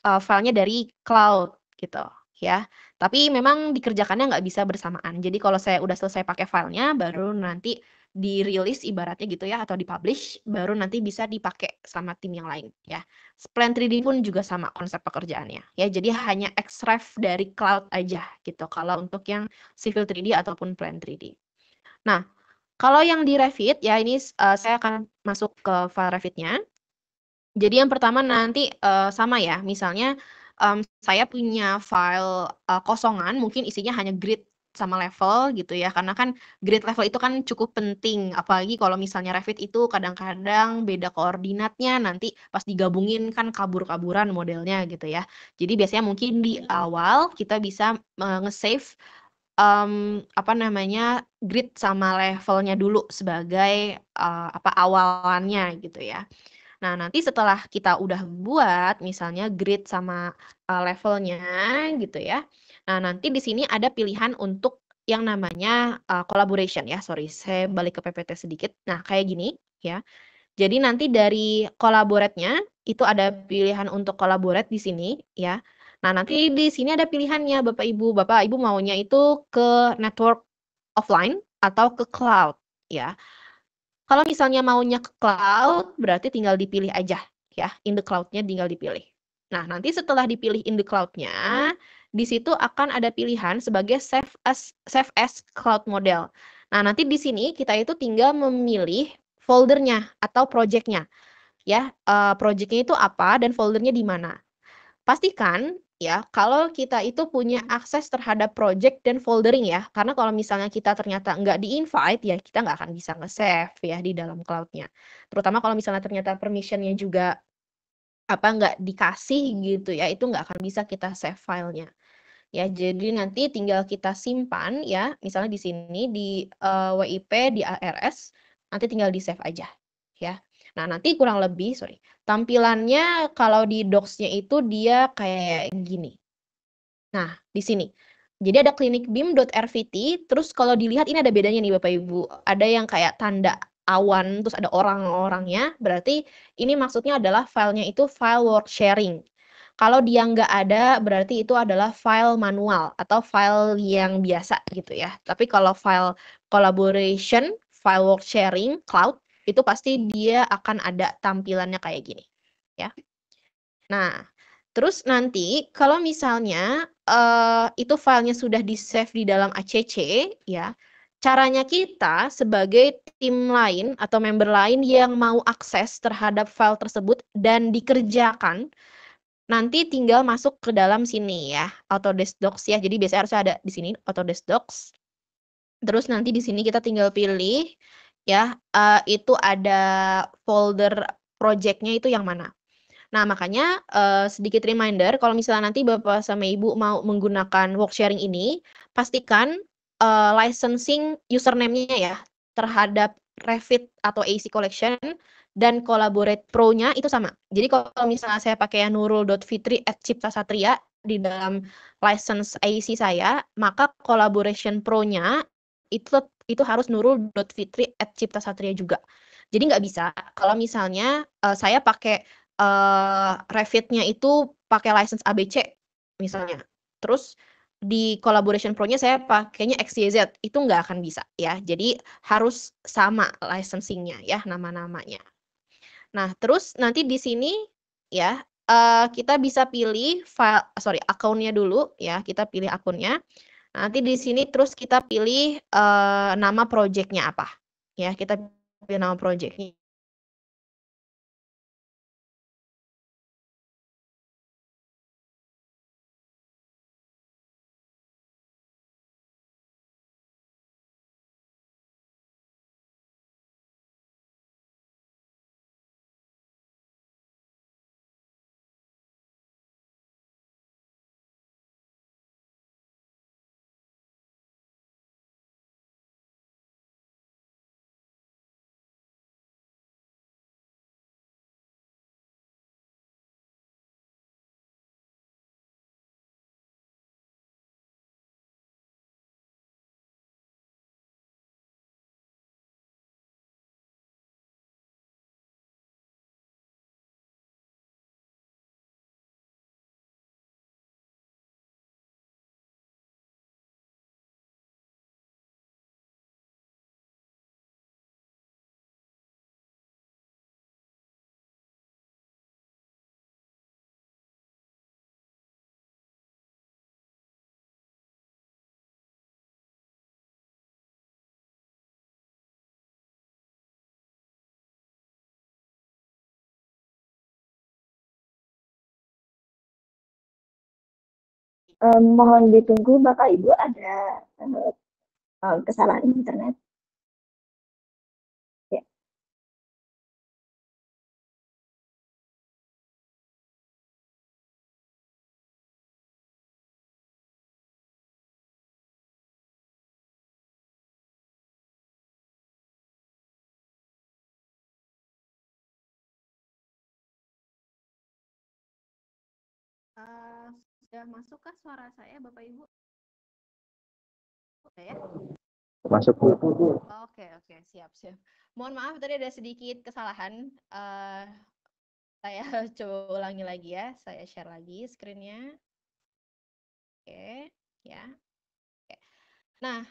filenya dari cloud gitu ya. Tapi memang dikerjakannya nggak bisa bersamaan. Jadi kalau saya udah selesai pakai filenya, baru nanti dirilis ibaratnya gitu ya, atau dipublish, baru nanti bisa dipakai sama tim yang lain ya. Plan 3D pun juga sama konsep pekerjaannya ya. Jadi hanya ekstrak dari cloud aja gitu. Kalau untuk yang Civil 3D ataupun Plan 3D. Nah, kalau yang di Revit ya ini saya akan masuk ke file Revit-nya. Jadi yang pertama nanti sama ya, misalnya saya punya file kosongan, mungkin isinya hanya grid sama level gitu ya, karena kan grid level itu kan cukup penting, apalagi kalau misalnya Revit itu kadang-kadang beda koordinatnya, nanti pas digabungin kan kabur-kaburan modelnya gitu ya. Jadi biasanya mungkin di awal kita bisa nge-save apa namanya, grid sama levelnya dulu sebagai awalannya gitu ya. Nah, nanti setelah kita udah buat misalnya grid sama levelnya gitu ya. Nah, nanti di sini ada pilihan untuk yang namanya collaboration ya. Sorry, saya balik ke PPT sedikit. Nah, kayak gini ya. Jadi nanti dari collaborate-nya itu ada pilihan untuk collaborate di sini ya. Nah, nanti di sini ada pilihannya Bapak Ibu. Bapak Ibu maunya itu ke network offline atau ke cloud ya. Kalau misalnya maunya ke cloud berarti tinggal dipilih aja ya. In the cloud-nya tinggal dipilih. Nah, nanti setelah dipilih in the cloud-nya, di situ akan ada pilihan sebagai save as cloud model. Nah, nanti di sini kita itu tinggal memilih foldernya atau project-nya ya, project-nya itu apa dan foldernya di mana. Pastikan ya kalau kita itu punya akses terhadap project dan foldering ya, karena kalau misalnya kita ternyata nggak di-invite ya kita nggak akan bisa nge-save ya di dalam cloud-nya. Terutama kalau misalnya ternyata permission-nya juga nggak dikasih gitu ya, itu nggak akan bisa kita save filenya. Ya, jadi nanti tinggal kita simpan ya, misalnya di sini di WIP, di ARS, nanti tinggal di-save aja ya. Nah, nanti kurang lebih, sorry, tampilannya kalau di docs-nya itu dia kayak gini. Nah, di sini. Jadi ada clinicbeam.rvt, terus kalau dilihat ini ada bedanya nih Bapak Ibu. Ada yang kayak tanda awan, terus ada orang-orangnya, berarti ini maksudnya adalah filenya itu file work sharing. Kalau dia nggak ada, berarti itu adalah file manual atau file yang biasa gitu ya. Tapi kalau file collaboration, file work sharing, cloud, itu pasti dia akan ada tampilannya kayak gini. Ya. Nah, terus nanti kalau misalnya itu filenya sudah di-save di dalam ACC ya, caranya kita sebagai tim lain atau member lain yang mau akses terhadap file tersebut dan dikerjakan, nanti tinggal masuk ke dalam sini ya, Autodesk Docs ya. Jadi biasanya harusnya ada di sini Autodesk Docs. Terus nanti di sini kita tinggal pilih ya, itu ada folder project-nya itu yang mana. Nah, makanya sedikit reminder kalau misalnya nanti Bapak sama Ibu mau menggunakan work sharing ini, pastikan licensing username-nya ya terhadap Revit atau AC Collection dan Collaborate Pro-nya itu sama. Jadi kalau misalnya saya pakai nurul.fitri@ciptasatria di dalam license AC saya, maka Collaboration Pro-nya itu harus nurul.fitri@ciptasatria juga. Jadi nggak bisa kalau misalnya saya pakai Revit-nya itu pakai license ABC misalnya. Terus di Collaboration Pro-nya saya pakainya XYZ, itu nggak akan bisa ya. Jadi harus sama licensing-nya ya, nama-namanya. Nah, terus nanti di sini ya, kita bisa pilih akunnya dulu ya, kita pilih akunnya. Nanti di sini terus kita pilih nama project-nya apa. Ya, kita pilih nama project-nya. Mohon ditunggu Bapak Ibu, ada kesalahan internet. Ya. Sudah masukkah suara saya, Bapak Ibu? Ya. Masuk Bu. Oke, siap. Mohon maaf tadi ada sedikit kesalahan. Saya coba ulangi lagi ya. Saya share lagi screen-nya. Oke, ya. Oke. Nah,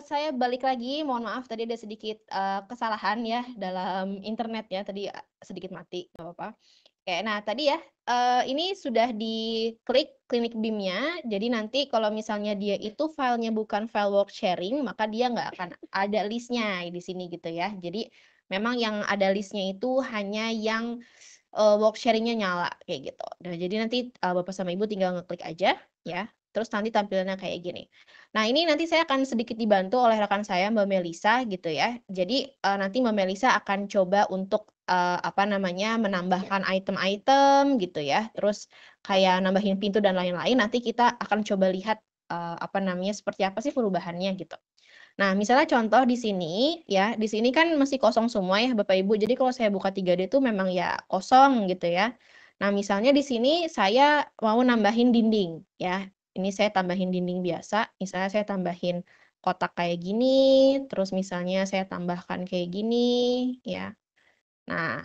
saya balik lagi. Mohon maaf tadi ada sedikit kesalahan ya dalam internet ya. Tadi sedikit mati, nggak apa-apa. Oke, nah tadi ya, ini sudah diklik Clinic BIM-nya, jadi nanti kalau misalnya dia itu filenya bukan file work sharing, maka dia nggak akan ada listnya di sini gitu ya. Jadi memang yang ada listnya itu hanya yang work sharing-nya nyala kayak gitu. Nah, jadi nanti Bapak sama Ibu tinggal ngeklik aja ya. Terus nanti tampilannya kayak gini. Nah, ini nanti saya akan sedikit dibantu oleh rekan saya Mbak Melisa gitu ya. Jadi nanti Mbak Melisa akan coba untuk menambahkan item-item gitu ya. Terus kayak nambahin pintu dan lain-lain. Nanti kita akan coba lihat seperti apa sih perubahannya gitu. Nah, misalnya contoh di sini ya, di sini kan masih kosong semua ya Bapak Ibu. Jadi kalau saya buka 3D itu memang ya kosong gitu ya. Nah, misalnya di sini saya mau nambahin dinding ya. Ini saya tambahin dinding biasa. Misalnya saya tambahin kotak kayak gini, terus misalnya saya tambahkan kayak gini ya. Nah,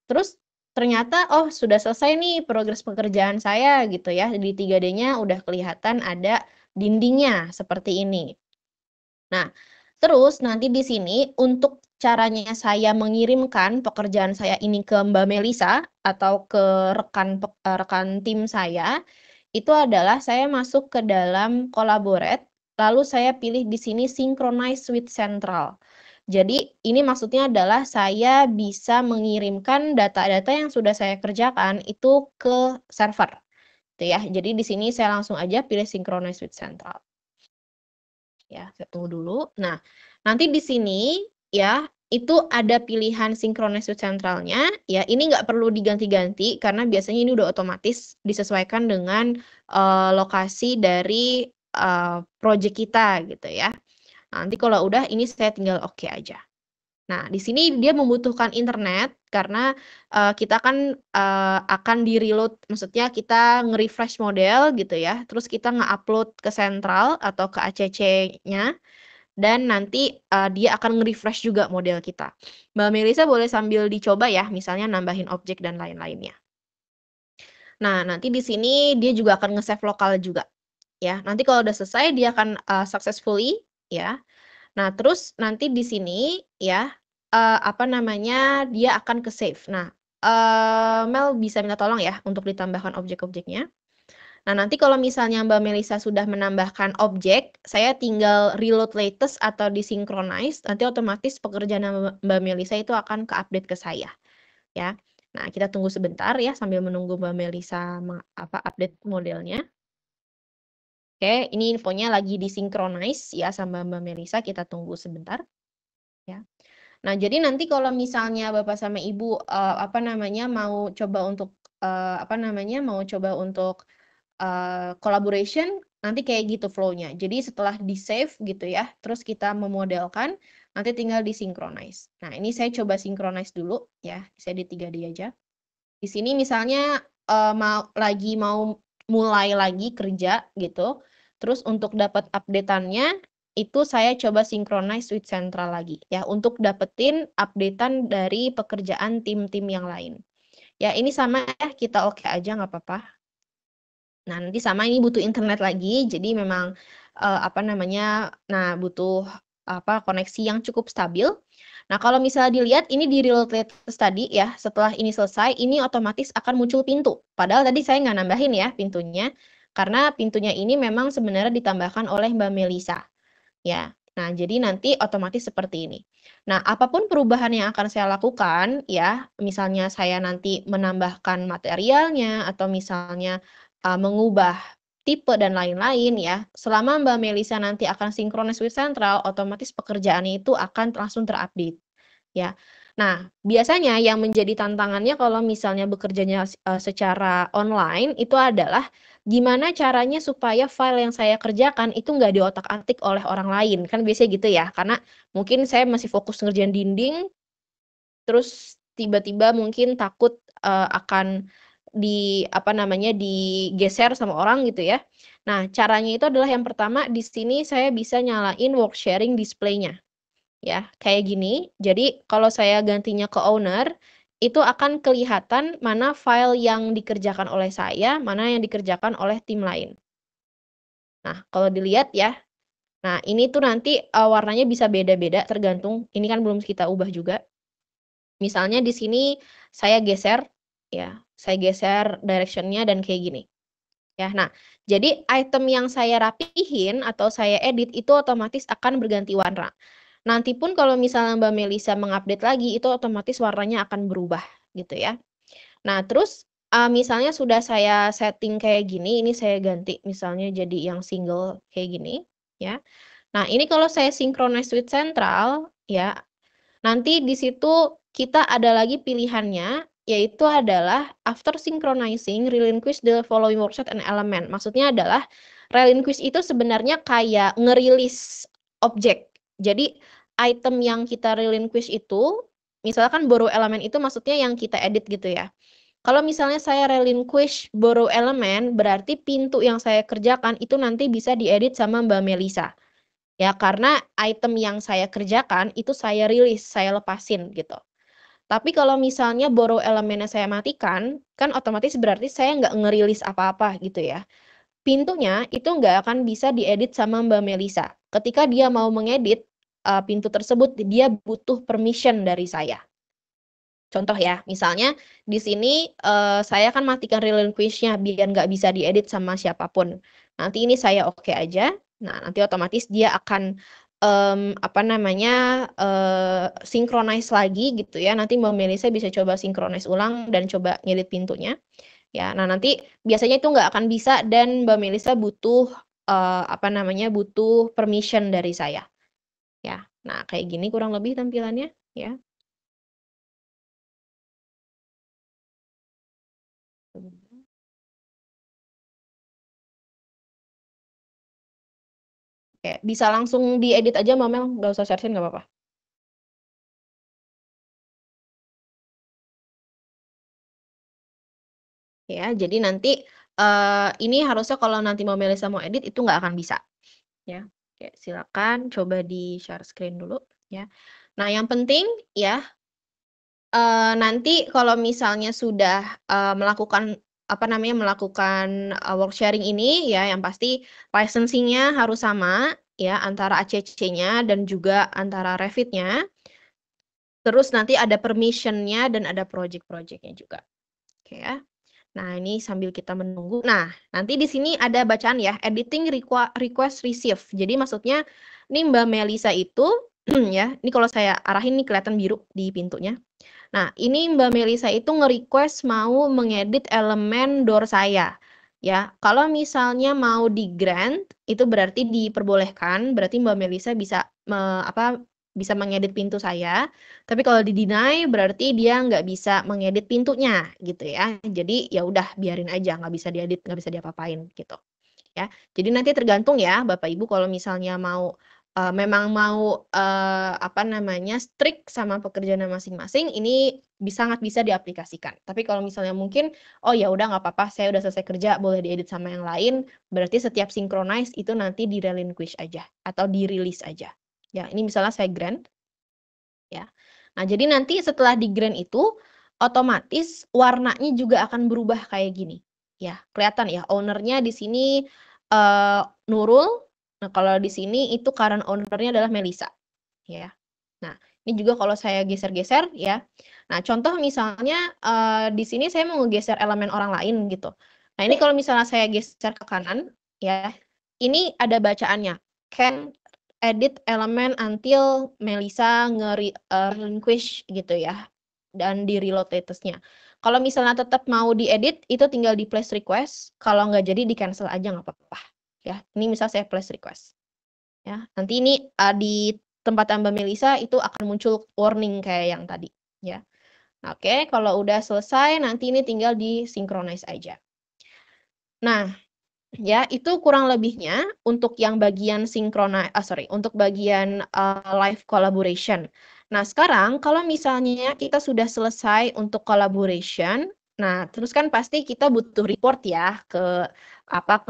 terus ternyata oh sudah selesai nih progres pekerjaan saya gitu ya. Di 3D-nya udah kelihatan ada dindingnya seperti ini. Nah, terus nanti di sini untuk caranya saya mengirimkan pekerjaan saya ini ke Mbak Melisa atau ke rekan tim saya, itu adalah saya masuk ke dalam Collaborate, lalu saya pilih di sini Synchronize with Central. Jadi ini maksudnya adalah saya bisa mengirimkan data-data yang sudah saya kerjakan itu ke server. Gitu ya. Jadi di sini saya langsung aja pilih Synchronize with Central. Ya, saya tunggu dulu. Nah, nanti di sini ya, itu ada pilihan Synchronize with Centralnya. Ya, ini nggak perlu diganti-ganti karena biasanya ini udah otomatis disesuaikan dengan lokasi dari project kita gitu ya. Nanti kalau udah ini saya tinggal oke aja. Nah, di sini dia membutuhkan internet karena kita kan akan di-reload, maksudnya kita nge-refresh model gitu ya, terus kita nge-upload ke sentral atau ke ACC-nya, dan nanti dia akan nge-refresh juga model kita. Mbak Melisa boleh sambil dicoba ya, misalnya nambahin objek dan lain-lainnya. Nah, nanti di sini dia juga akan nge-save lokal juga. Ya, nanti kalau udah selesai dia akan successfully ya. Nah, terus nanti di sini ya dia akan ke save. Nah, Mel bisa minta tolong ya untuk ditambahkan objek-objeknya. Nah, nanti kalau misalnya Mbak Melisa sudah menambahkan objek, saya tinggal reload latest atau disynchronize, nanti otomatis pekerjaan Mbak Melisa itu akan ke-update ke saya. Ya. Nah, kita tunggu sebentar ya sambil menunggu Mbak Melisa update modelnya. Oke, ini infonya lagi disynchronize ya sama Mbak Melisa, kita tunggu sebentar. Ya. Nah, jadi nanti kalau misalnya Bapak sama Ibu mau coba untuk collaboration, nanti kayak gitu flow-nya. Jadi setelah di-save gitu ya, terus kita memodelkan, nanti tinggal disynchronize. Nah, ini saya coba synchronize dulu ya, saya di 3D aja. Di sini misalnya mau mulai lagi kerja gitu, terus untuk dapat update-annya, itu saya coba synchronize with central lagi ya untuk dapetin updatean dari pekerjaan tim-tim yang lain. Ya ini sama ya, kita oke aja nggak apa-apa. Nah nanti sama ini butuh internet lagi, jadi memang butuh koneksi yang cukup stabil. Nah kalau misalnya dilihat ini di reload latest tadi ya, setelah ini selesai, ini otomatis akan muncul pintu. Padahal tadi saya nggak nambahin ya pintunya, karena pintunya ini memang sebenarnya ditambahkan oleh Mbak Melisa. Ya, nah jadi nanti otomatis seperti ini. Nah, apapun perubahan yang akan saya lakukan, ya, misalnya saya nanti menambahkan materialnya atau misalnya mengubah tipe, dan lain-lain ya. Selama Mbak Melisa nanti akan synchronize with Central, otomatis pekerjaannya itu akan langsung terupdate ya. Nah, biasanya yang menjadi tantangannya kalau misalnya bekerjanya secara online itu adalah gimana caranya supaya file yang saya kerjakan itu nggak diotak-atik oleh orang lain. Kan biasanya gitu ya, karena mungkin saya masih fokus ngerjain dinding, terus tiba-tiba mungkin takut akan digeser sama orang gitu ya. Nah, caranya itu adalah yang pertama di sini saya bisa nyalain work sharing display-nya. Ya, kayak gini. Jadi kalau saya gantinya ke owner, itu akan kelihatan mana file yang dikerjakan oleh saya, mana yang dikerjakan oleh tim lain. Nah, kalau dilihat ya, nah ini tuh nanti warnanya bisa beda-beda tergantung, ini kan belum kita ubah juga. Misalnya di sini saya geser, ya, saya geser direction-nya dan kayak gini. Ya, nah, jadi item yang saya rapihin atau saya edit itu otomatis akan berganti warna. Nanti pun kalau misalnya Mbak Melisa mengupdate lagi, itu otomatis warnanya akan berubah gitu ya. Nah, terus misalnya sudah saya setting kayak gini, ini saya ganti misalnya jadi yang single kayak gini ya. Nah, ini kalau saya synchronize with Central ya, nanti di situ kita ada lagi pilihannya, yaitu adalah after synchronizing, relinquish the following workset and element. Maksudnya adalah relinquish itu sebenarnya kayak ngerilis objek. Jadi item yang kita relinquish itu, misalkan borrow element itu maksudnya yang kita edit gitu ya. Kalau misalnya saya relinquish borrow element, berarti pintu yang saya kerjakan itu nanti bisa diedit sama Mbak Melisa. Ya, karena item yang saya kerjakan itu saya rilis, saya lepasin gitu. Tapi kalau misalnya borrow elemennya saya matikan, kan otomatis berarti saya nggak ngerilis apa-apa gitu ya. Pintunya itu nggak akan bisa diedit sama Mbak Melisa. Ketika dia mau mengedit pintu tersebut, dia butuh permission dari saya. Contoh ya, misalnya di sini saya kan matikan relinquish-nya biar nggak bisa diedit sama siapapun. Nanti ini saya oke aja. Nah, nanti otomatis dia akan synchronize lagi gitu ya. Nanti Mbak Melisa bisa coba synchronize ulang dan coba ngedit pintunya. Ya, nah nanti biasanya itu nggak akan bisa dan Mbak Melisa butuh butuh permission dari saya. Ya, nah kayak gini kurang lebih tampilannya ya. Oke, bisa langsung diedit aja Mbak Mel, nggak usah share screen nggak apa-apa. Ya, jadi nanti ini harusnya kalau nanti Mbak Melisa mau edit itu nggak akan bisa. Ya, oke, silakan coba di share screen dulu ya. Nah, yang penting ya nanti kalau misalnya sudah melakukan work sharing ini ya, yang pasti licensing-nya harus sama ya antara ACC-nya dan juga antara Revit-nya. Terus nanti ada permission-nya dan ada project-project-nya juga. Oke ya. Nah, ini sambil kita menunggu. Nah, nanti di sini ada bacaan ya, editing request receive. Jadi maksudnya ini Mbak Melisa itu ya, ini kalau saya arahin nih kelihatan biru di pintunya. Nah, ini Mbak Melisa itu nge-request mau mengedit elemen door saya. Ya, kalau misalnya mau di-grant, itu berarti diperbolehkan, berarti Mbak Melisa bisa bisa mengedit pintu saya. Tapi kalau di-deny, berarti dia nggak bisa mengedit pintunya, gitu ya. Jadi ya udah biarin aja, nggak bisa diedit, nggak bisa diapa-apain, gitu. Ya, jadi nanti tergantung ya, Bapak Ibu, kalau misalnya mau memang mau strict sama pekerjaan masing-masing, ini sangat bisa diaplikasikan. Tapi kalau misalnya mungkin, oh ya udah nggak apa-apa, saya udah selesai kerja, boleh diedit sama yang lain, berarti setiap synchronize itu nanti di relinquish aja atau di-release aja. Ya, ini misalnya saya grant, ya. Nah, jadi nanti setelah di grant itu, otomatis warnanya juga akan berubah kayak gini. Ya, kelihatan ya, ownernya di sini Nurul. Nah, kalau di sini itu current ownernya adalah Melisa. Ya. Nah, ini juga kalau saya geser-geser ya. Nah, contoh misalnya di sini saya mau ngegeser elemen orang lain gitu. Nah, ini kalau misalnya saya geser ke kanan ya, ini ada bacaannya. Can edit elemen until Melisa relinquish gitu ya. Dan di reload statusnya. Kalau misalnya tetap mau diedit, itu tinggal di place request. Kalau nggak jadi, di cancel aja nggak apa-apa. Ya, ini misal saya place request. Ya, nanti ini di tempat Mbak Melisa itu akan muncul warning kayak yang tadi. Ya, oke. Kalau udah selesai, nanti ini tinggal di synchronize aja. Nah, ya itu kurang lebihnya untuk yang bagian untuk bagian live collaboration. Nah, sekarang kalau misalnya kita sudah selesai untuk collaboration, nah terus kan pasti kita butuh report ya ke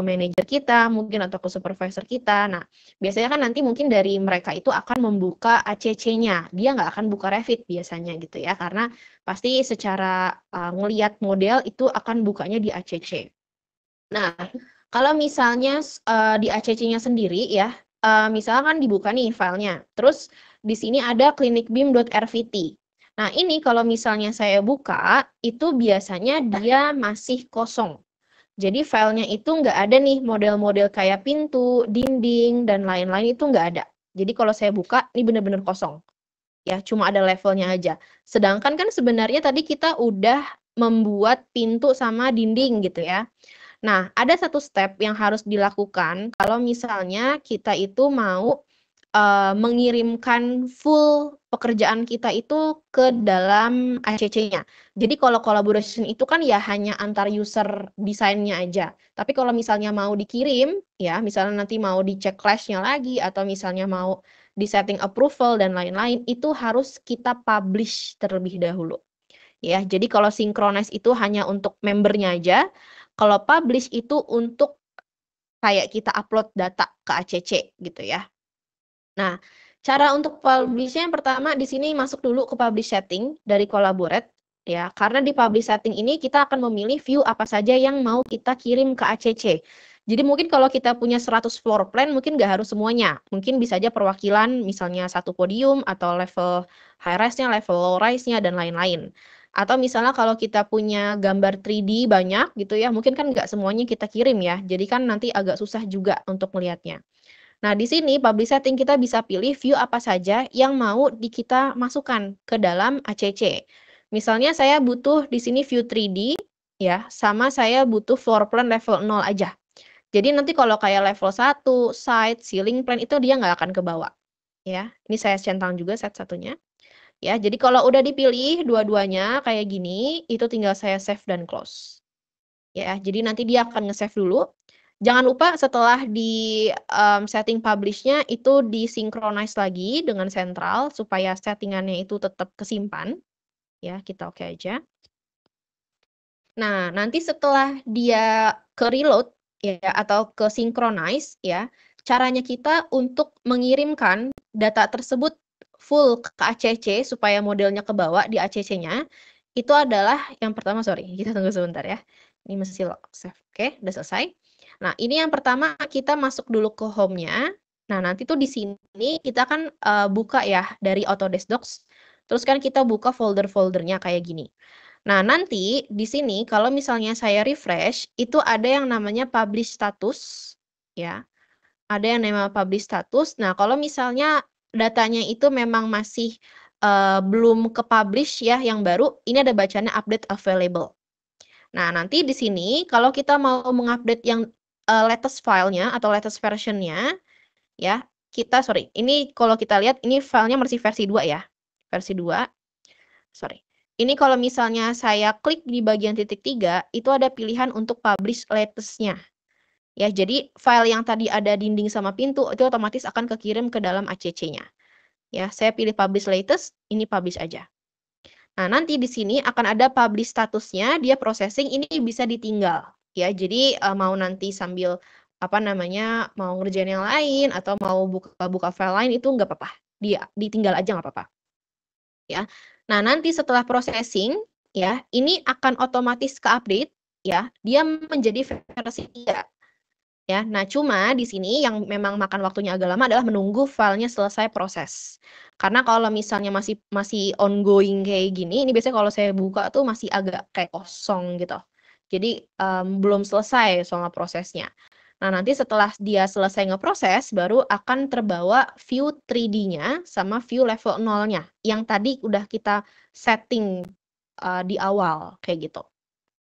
manajer kita mungkin atau ke supervisor kita. Nah, biasanya kan nanti mungkin dari mereka itu akan membuka ACC-nya. Dia nggak akan buka Revit biasanya gitu ya, karena pasti secara ngelihat model itu akan bukanya di ACC. Nah, kalau misalnya di ACC-nya sendiri ya, misalkan dibuka nih filenya, terus di sini ada clinicbeam.rvt. Nah, ini kalau misalnya saya buka, itu biasanya dia masih kosong. Jadi filenya itu nggak ada nih model-model kayak pintu, dinding, dan lain-lain itu nggak ada. Jadi kalau saya buka, ini benar-benar kosong. Ya, cuma ada levelnya aja. Sedangkan kan sebenarnya tadi kita udah membuat pintu sama dinding gitu ya. Nah, ada satu step yang harus dilakukan kalau misalnya kita itu mau mengirimkan full pekerjaan kita itu ke dalam ACC-nya. Jadi kalau collaboration itu kan ya hanya antar user desainnya aja. Tapi kalau misalnya mau dikirim, ya misalnya nanti mau dicek clash-nya lagi, atau misalnya mau di setting approval dan lain-lain, itu harus kita publish terlebih dahulu. Ya, jadi kalau synchronize itu hanya untuk membernya aja. Kalau publish itu untuk kayak kita upload data ke ACC gitu ya. Nah, cara untuk publish-nya yang pertama di sini masuk dulu ke publish setting dari Collaborate ya. Karena di publish setting ini kita akan memilih view apa saja yang mau kita kirim ke ACC. Jadi mungkin kalau kita punya 100 floor plan mungkin nggak harus semuanya. Mungkin bisa aja perwakilan misalnya satu podium atau level high rise-nya, level low rise-nya dan lain-lain. Atau misalnya kalau kita punya gambar 3D banyak gitu ya, mungkin kan nggak semuanya kita kirim ya. Jadi kan nanti agak susah juga untuk melihatnya. Nah, di sini publish setting kita bisa pilih view apa saja yang mau kita masukkan ke dalam ACC. Misalnya saya butuh di sini view 3D ya, sama saya butuh floor plan level 0 aja. Jadi nanti kalau kayak level 1, side, ceiling plan itu dia nggak akan kebawa. Ya, ini saya centang juga set satunya. Ya, jadi kalau udah dipilih dua-duanya kayak gini, itu tinggal saya save dan close. Ya, jadi nanti dia akan nge-save dulu. Jangan lupa setelah di setting publish-nya itu disinkronize lagi dengan sentral supaya settingannya itu tetap kesimpan. Ya, kita oke aja. Nah, nanti setelah dia ke reload ya atau ke synchronize ya, caranya kita untuk mengirimkan data tersebut full ke ACC supaya modelnya kebawa di ACC-nya itu adalah yang pertama, sorry, kita tunggu sebentar ya. Ini mesti save. Oke, udah selesai. Nah, ini yang pertama kita masuk dulu ke home-nya. Nah, nanti tuh di sini kita kan buka ya dari Autodesk Docs. Terus kan kita buka folder-foldernya kayak gini. Nah, nanti di sini kalau misalnya saya refresh, itu ada yang namanya publish status, ya. Ada yang namanya publish status. Nah, kalau misalnya datanya itu memang masih belum ke publish ya yang baru, ini ada bacanya update available. Nah, nanti di sini kalau kita mau mengupdate yang latest filenya atau latest versionnya, ya, ini kalau kita lihat ini filenya masih versi 2 ya. Versi 2. Sorry. Ini kalau misalnya saya klik di bagian titik 3, itu ada pilihan untuk publish latest-nya. Ya, jadi file yang tadi ada dinding sama pintu, itu otomatis akan kekirim ke dalam ACC-nya. Ya, saya pilih publish latest, ini publish aja. Nah, nanti di sini akan ada publish statusnya, dia processing, ini bisa ditinggal. Ya, jadi mau nanti sambil mau ngerjain yang lain, atau mau buka file lain, itu nggak apa-apa. Dia ditinggal aja nggak apa-apa. Ya. Nah, nanti setelah processing ya, ini akan otomatis ke-update ya, dia menjadi versi 3. Ya. Nah, cuma di sini yang memang makan waktunya agak lama adalah menunggu filenya selesai proses. Karena kalau misalnya masih ongoing kayak gini, ini biasanya kalau saya buka tuh masih agak kayak kosong gitu. Jadi belum selesai soal prosesnya. Nah, nanti setelah dia selesai ngeproses, baru akan terbawa view 3D-nya sama view level 0-nya. Yang tadi udah kita setting di awal kayak gitu.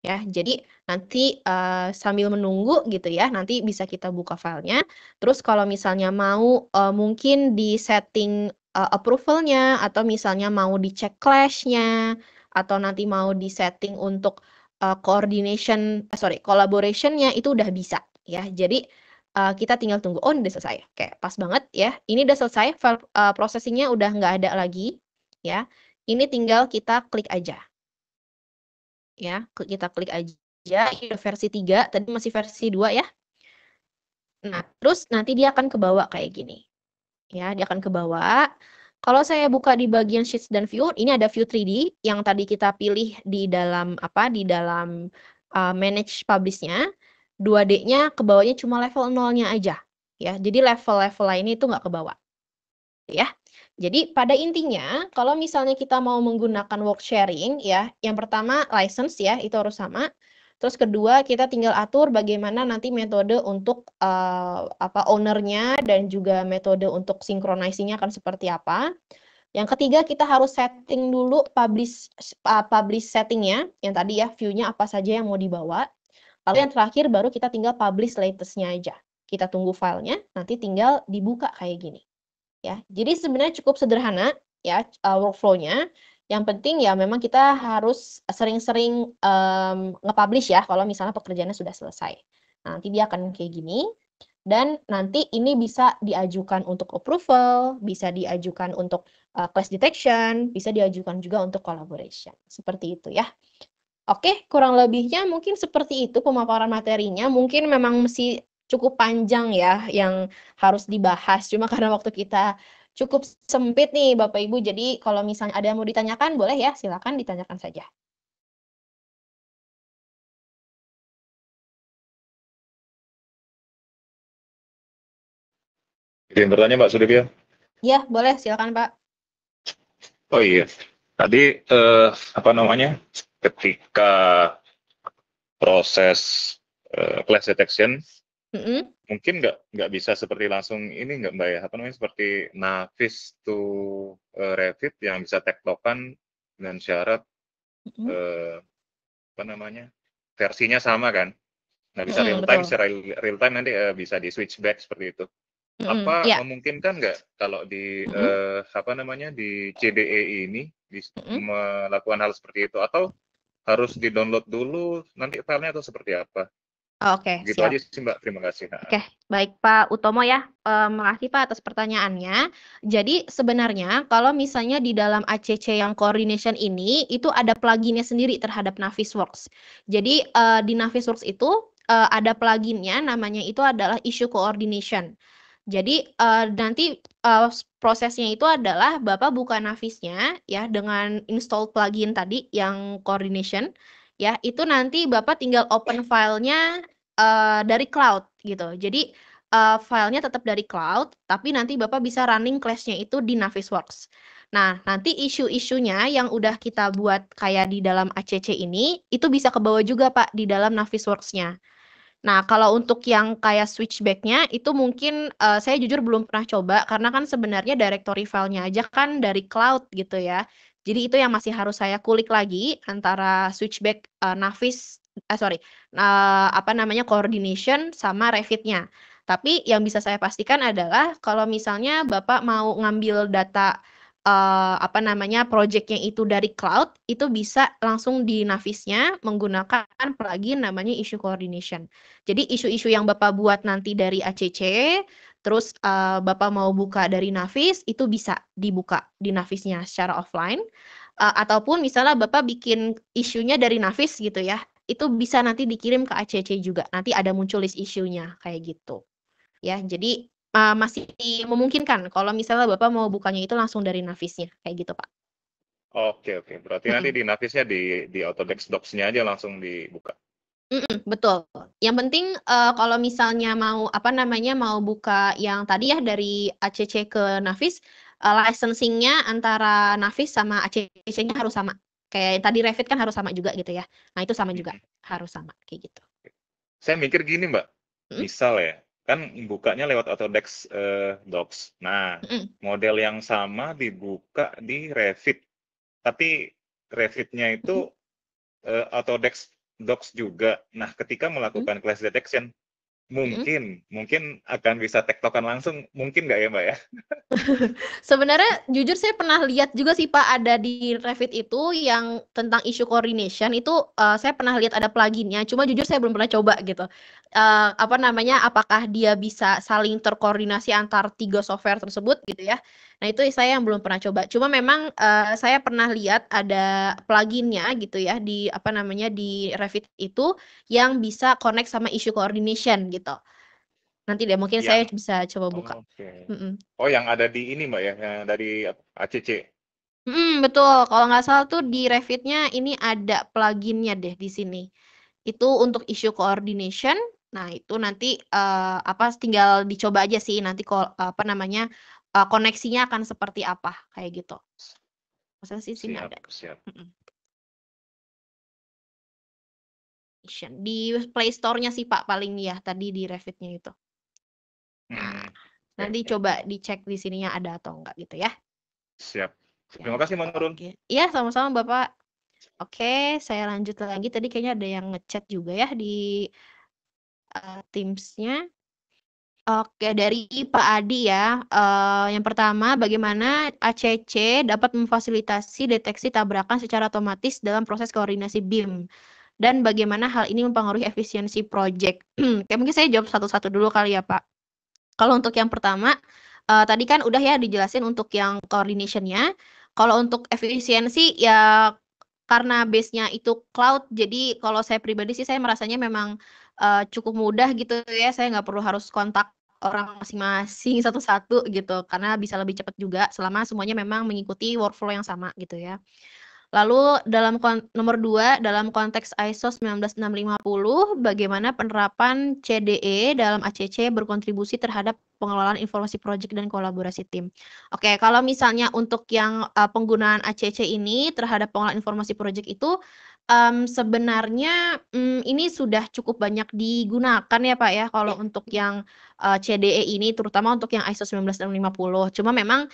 Ya, jadi nanti sambil menunggu gitu ya, nanti bisa kita buka filenya. Terus kalau misalnya mau mungkin di setting approval-nya atau misalnya mau dicek clash-nya atau nanti mau di setting untuk collaboration-nya itu udah bisa ya. Jadi kita tinggal tunggu. Oh, ini udah selesai. Oke, pas banget ya. Ini udah selesai, file processing-nya udah nggak ada lagi ya. Ini tinggal kita klik aja. Ya, kita klik aja, ini udah versi 3, tadi masih versi 2 ya. Nah, terus nanti dia akan ke bawah kayak gini. Ya, dia akan ke bawah. Kalau saya buka di bagian Sheets dan View, ini ada View 3D yang tadi kita pilih di dalam Manage Publish-nya. 2D-nya ke bawahnya cuma level 0-nya aja. Ya, jadi level-level lainnya itu nggak ke bawah. Ya. Jadi pada intinya kalau misalnya kita mau menggunakan work sharing ya, yang pertama license ya, itu harus sama. Terus kedua kita tinggal atur bagaimana nanti metode untuk owner-nya dan juga metode untuk sinkronisasinya akan seperti apa. Yang ketiga kita harus setting dulu publish setting-nya, yang tadi ya view-nya apa saja yang mau dibawa. Lalu yang terakhir baru kita tinggal publish latest-nya aja. Kita tunggu filenya, nanti tinggal dibuka kayak gini. Ya, jadi sebenarnya cukup sederhana ya workflow-nya. Yang penting ya memang kita harus sering-sering nge-publish ya kalau misalnya pekerjaannya sudah selesai. Nah, nanti dia akan kayak gini dan nanti ini bisa diajukan untuk approval, bisa diajukan untuk clash detection, bisa diajukan juga untuk collaboration. Seperti itu ya. Oke, kurang lebihnya mungkin seperti itu pemaparan materinya. Mungkin memang mesti cukup panjang ya yang harus dibahas. Cuma karena waktu kita cukup sempit nih Bapak Ibu. Jadi kalau misalnya ada yang mau ditanyakan boleh ya, silakan ditanyakan saja. Izin bertanya Mbak Sudibyo? Ya, boleh silakan Pak. Oh iya, tadi ketika proses clash detection mungkin nggak bisa seperti langsung ini nggak Mbak ya, seperti Navis to Revit yang bisa tektokan dengan syarat versinya sama kan? Nggak bisa real time, secara real time nanti bisa di switch back seperti itu. Apa memungkinkan nggak kalau di di CDE ini melakukan hal seperti itu, atau harus di-download dulu nanti filenya atau seperti apa? Oke, Gitu siap. aja sih Mbak, terima kasih. Oke, baik Pak Utomo ya. Makasih Pak atas pertanyaannya. Jadi sebenarnya kalau misalnya di dalam ACC yang coordination ini itu ada pluginnya sendiri terhadap Navisworks. Jadi di Navisworks itu ada pluginnya namanya itu adalah issue coordination. Jadi nanti prosesnya itu adalah Bapak buka Navisnya ya dengan install plugin tadi yang coordination ya, itu nanti Bapak tinggal open filenya dari cloud gitu. Jadi filenya tetap dari cloud, tapi nanti Bapak bisa running clash-nya itu di Navisworks. Nah, nanti isu-isunya yang udah kita buat kayak di dalam ACC ini, itu bisa ke bawah juga Pak di dalam Navisworks-nya. Nah, kalau untuk yang kayak switchback-nya itu mungkin saya jujur belum pernah coba karena kan sebenarnya directory file-nya aja kan dari cloud gitu ya. Jadi itu yang masih harus saya kulik lagi antara switchback coordination sama Revit-nya. Tapi yang bisa saya pastikan adalah kalau misalnya Bapak mau ngambil data project-nya itu dari cloud, itu bisa langsung di Navis-nya menggunakan plugin namanya issue coordination. Jadi isu-isu yang Bapak buat nanti dari ACC, terus Bapak mau buka dari Navis, itu bisa dibuka di Navis-nya secara offline. Ataupun misalnya Bapak bikin isunya dari Navis gitu ya, itu bisa nanti dikirim ke ACC juga. Nanti ada muncul list isunya kayak gitu. Ya, jadi masih memungkinkan kalau misalnya Bapak mau bukanya itu langsung dari Navis-nya kayak gitu, Pak. Oke. Berarti nanti di Navisnya di Autodesk Docs-nya aja langsung dibuka. Betul. Yang penting kalau misalnya mau mau buka yang tadi ya dari ACC ke Navis, licensing-nya antara Navis sama ACC-nya harus sama. Kayak yang tadi Revit kan harus sama juga gitu ya. Nah, itu sama juga, harus sama kayak gitu. Saya mikir gini Mbak, misal ya, kan bukanya lewat Autodesk Docs. Nah, model yang sama dibuka di Revit, tapi Revit-nya itu Autodesk Docs juga. Nah, ketika melakukan clash detection, mungkin akan bisa tektokan langsung, mungkin nggak ya Mbak ya? Sebenarnya jujur saya pernah lihat juga sih Pak, ada di Revit itu yang tentang issue coordination itu saya pernah lihat ada pluginnya, cuma jujur saya belum pernah coba gitu. Apa namanya, apakah dia bisa saling terkoordinasi antar 3 software tersebut gitu ya. Nah itu saya yang belum pernah coba. Cuma memang saya pernah lihat ada pluginnya gitu ya di apa namanya di Revit itu yang bisa connect sama issue coordination gitu. Nanti deh mungkin saya bisa coba buka. Oh, yang ada di ini Mbak ya, yang dari ACC. Betul. Kalau nggak salah tuh di Revit-nya ini ada pluginnya deh di sini. Itu untuk issue coordination. Nah itu nanti tinggal dicoba aja sih nanti apa namanya koneksinya akan seperti apa kayak gitu. Maksudnya sih sini ada. Siap. Di Play Store-nya sih Pak paling ya tadi di Revit-nya itu. Nah, nanti coba dicek di sininya ada atau enggak gitu ya. Siap. Terima kasih Mbak Nurun. Iya, sama-sama Bapak. Oke, saya lanjut lagi. Tadi kayaknya ada yang ngechat juga ya di Teams-nya. Oke, dari Pak Adi ya. Yang pertama, bagaimana ACC dapat memfasilitasi deteksi tabrakan secara otomatis dalam proses koordinasi BIM? Dan bagaimana hal ini mempengaruhi efisiensi proyek? Oke, mungkin saya jawab satu-satu dulu kali ya, Pak. Kalau untuk yang pertama, tadi kan udah ya dijelasin untuk yang coordination-nya. Kalau untuk efisiensi ya karena base-nya itu cloud, jadi kalau saya pribadi sih saya merasanya memang cukup mudah gitu ya. Saya nggak perlu harus kontak orang masing-masing satu-satu gitu, karena bisa lebih cepat juga selama semuanya memang mengikuti workflow yang sama gitu ya. Lalu nomor 2, dalam konteks ISO 19650, bagaimana penerapan CDE dalam ACC berkontribusi terhadap pengelolaan informasi proyek dan kolaborasi tim. Oke, kalau misalnya untuk yang penggunaan ACC ini terhadap pengelolaan informasi proyek itu sebenarnya ini sudah cukup banyak digunakan ya Pak ya kalau untuk yang CDE ini terutama untuk yang ISO 19650. Cuma memang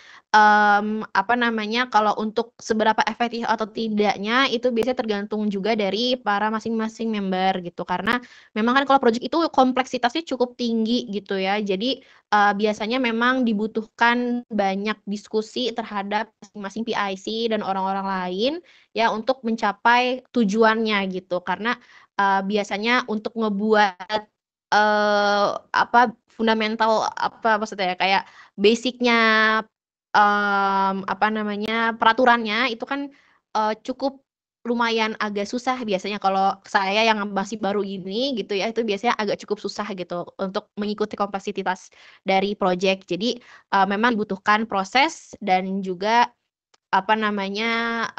apa namanya, kalau untuk seberapa efektif atau tidaknya itu biasanya tergantung juga dari para masing-masing member gitu. Karena memang kan kalau proyek itu kompleksitasnya cukup tinggi gitu ya. Jadi biasanya memang dibutuhkan banyak diskusi terhadap masing-masing PIC dan orang-orang lain ya untuk mencapai tujuannya gitu. Karena biasanya untuk ngebuat fundamental apa maksudnya ya kayak basicnya apa namanya peraturannya itu kan cukup lumayan agak susah biasanya kalau saya yang masih baru ini gitu ya itu biasanya agak cukup susah gitu untuk mengikuti kompleksitas dari project. Jadi memang dibutuhkan proses dan juga apa namanya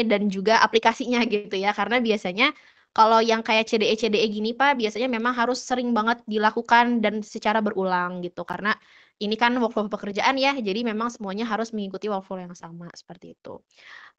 dan juga aplikasinya gitu ya. Karena biasanya kalau yang kayak CDE gini Pak, biasanya memang harus sering banget dilakukan dan secara berulang gitu. Karena ini kan workflow pekerjaan ya, jadi memang semuanya harus mengikuti workflow yang sama seperti itu.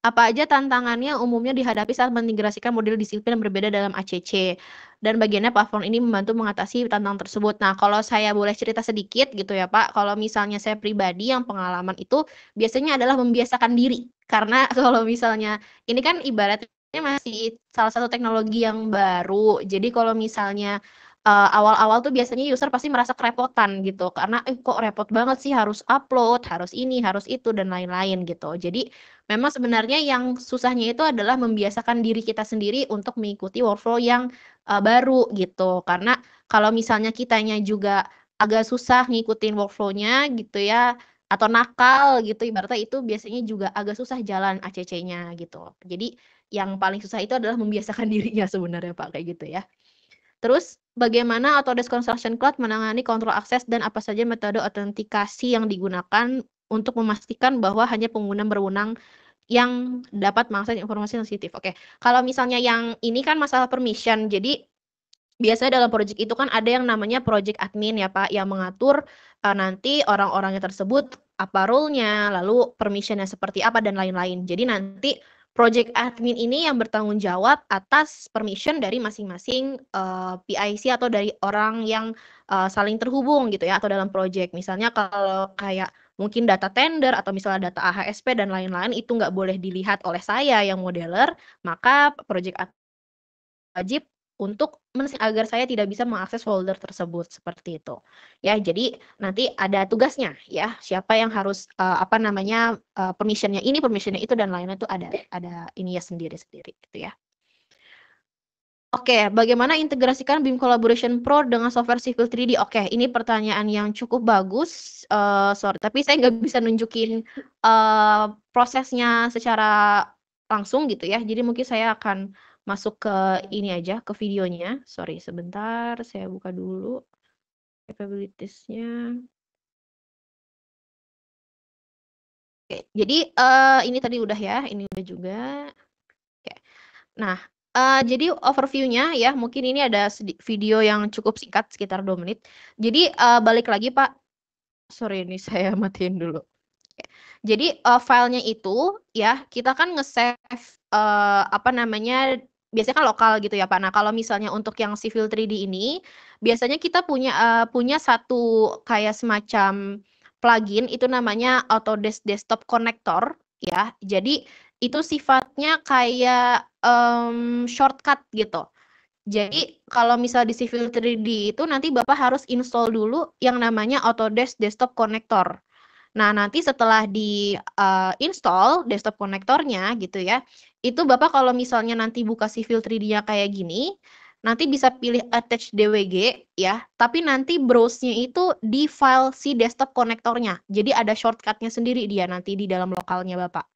Apa aja tantangannya umumnya dihadapi saat mengintegrasikan model disiplin yang berbeda dalam ACC? Dan bagaimana platform ini membantu mengatasi tantangan tersebut? Nah, kalau saya boleh cerita sedikit gitu ya Pak, kalau misalnya saya pribadi yang pengalaman itu biasanya adalah membiasakan diri. Karena kalau misalnya ini kan ibaratnya masih salah satu teknologi yang baru. Jadi kalau misalnya awal-awal tuh biasanya user pasti merasa kerepotan gitu. Karena kok repot banget sih harus upload, harus ini, harus itu, dan lain-lain gitu. Jadi memang sebenarnya yang susahnya itu adalah membiasakan diri kita sendiri untuk mengikuti workflow yang baru gitu. Karena kalau misalnya kitanya juga agak susah ngikutin workflow-nya gitu ya, atau nakal gitu ibaratnya itu biasanya juga agak susah jalan ACC-nya gitu. Jadi yang paling susah itu adalah membiasakan dirinya sebenarnya Pak kayak gitu ya. Terus bagaimana Autodesk Construction Cloud menangani kontrol akses dan apa saja metode autentikasi yang digunakan untuk memastikan bahwa hanya pengguna berwenang yang dapat mengakses informasi sensitif. Oke, kalau misalnya yang ini kan masalah permission, jadi biasanya dalam project itu kan ada yang namanya project admin ya Pak, yang mengatur nanti orang-orangnya tersebut apa role-nya, lalu permission-nya seperti apa dan lain-lain. Jadi nanti project admin ini yang bertanggung jawab atas permission dari masing-masing PIC atau dari orang yang saling terhubung gitu ya atau dalam project. Misalnya kalau kayak mungkin data tender atau misalnya data AHSP dan lain-lain itu nggak boleh dilihat oleh saya yang modeler, maka project wajib untuk agar saya tidak bisa mengakses folder tersebut seperti itu. Ya, jadi nanti ada tugasnya ya, siapa yang harus permissionnya ini, permissionnya itu dan lainnya itu ada ininya sendiri-sendiri gitu ya. Oke, bagaimana integrasikan BIM Collaboration Pro dengan software Civil 3D? Oke, ini pertanyaan yang cukup bagus. Sorry, tapi saya nggak bisa nunjukin prosesnya secara langsung gitu ya. Jadi mungkin saya akan masuk ke ini aja, ke videonya. Sorry, sebentar, saya buka dulu capabilities-nya. Oke, jadi ini tadi udah ya, ini udah juga. Oke. Nah, jadi overview-nya ya, mungkin ini ada video yang cukup singkat, sekitar 2 menit. Jadi, balik lagi Pak. Sorry ini saya matiin dulu. Oke. Jadi, filenya itu ya, kita kan nge-save, biasanya kan lokal gitu ya Pak. Nah, kalau misalnya untuk yang Civil 3D ini, biasanya kita punya satu kayak semacam plugin, itu namanya Autodesk Desktop Connector ya. Jadi, itu sifatnya kayak shortcut gitu. Jadi kalau misal di Civil 3D itu nanti Bapak harus install dulu yang namanya Autodesk Desktop Connector. Nah, nanti setelah di install desktop konektornya gitu ya, itu Bapak kalau misalnya nanti buka Civil 3D-nya kayak gini, nanti bisa pilih attach DWG ya, tapi nanti browse-nya itu di file si desktop konektornya. Jadi ada shortcut-nya sendiri dia nanti di dalam lokalnya Bapak.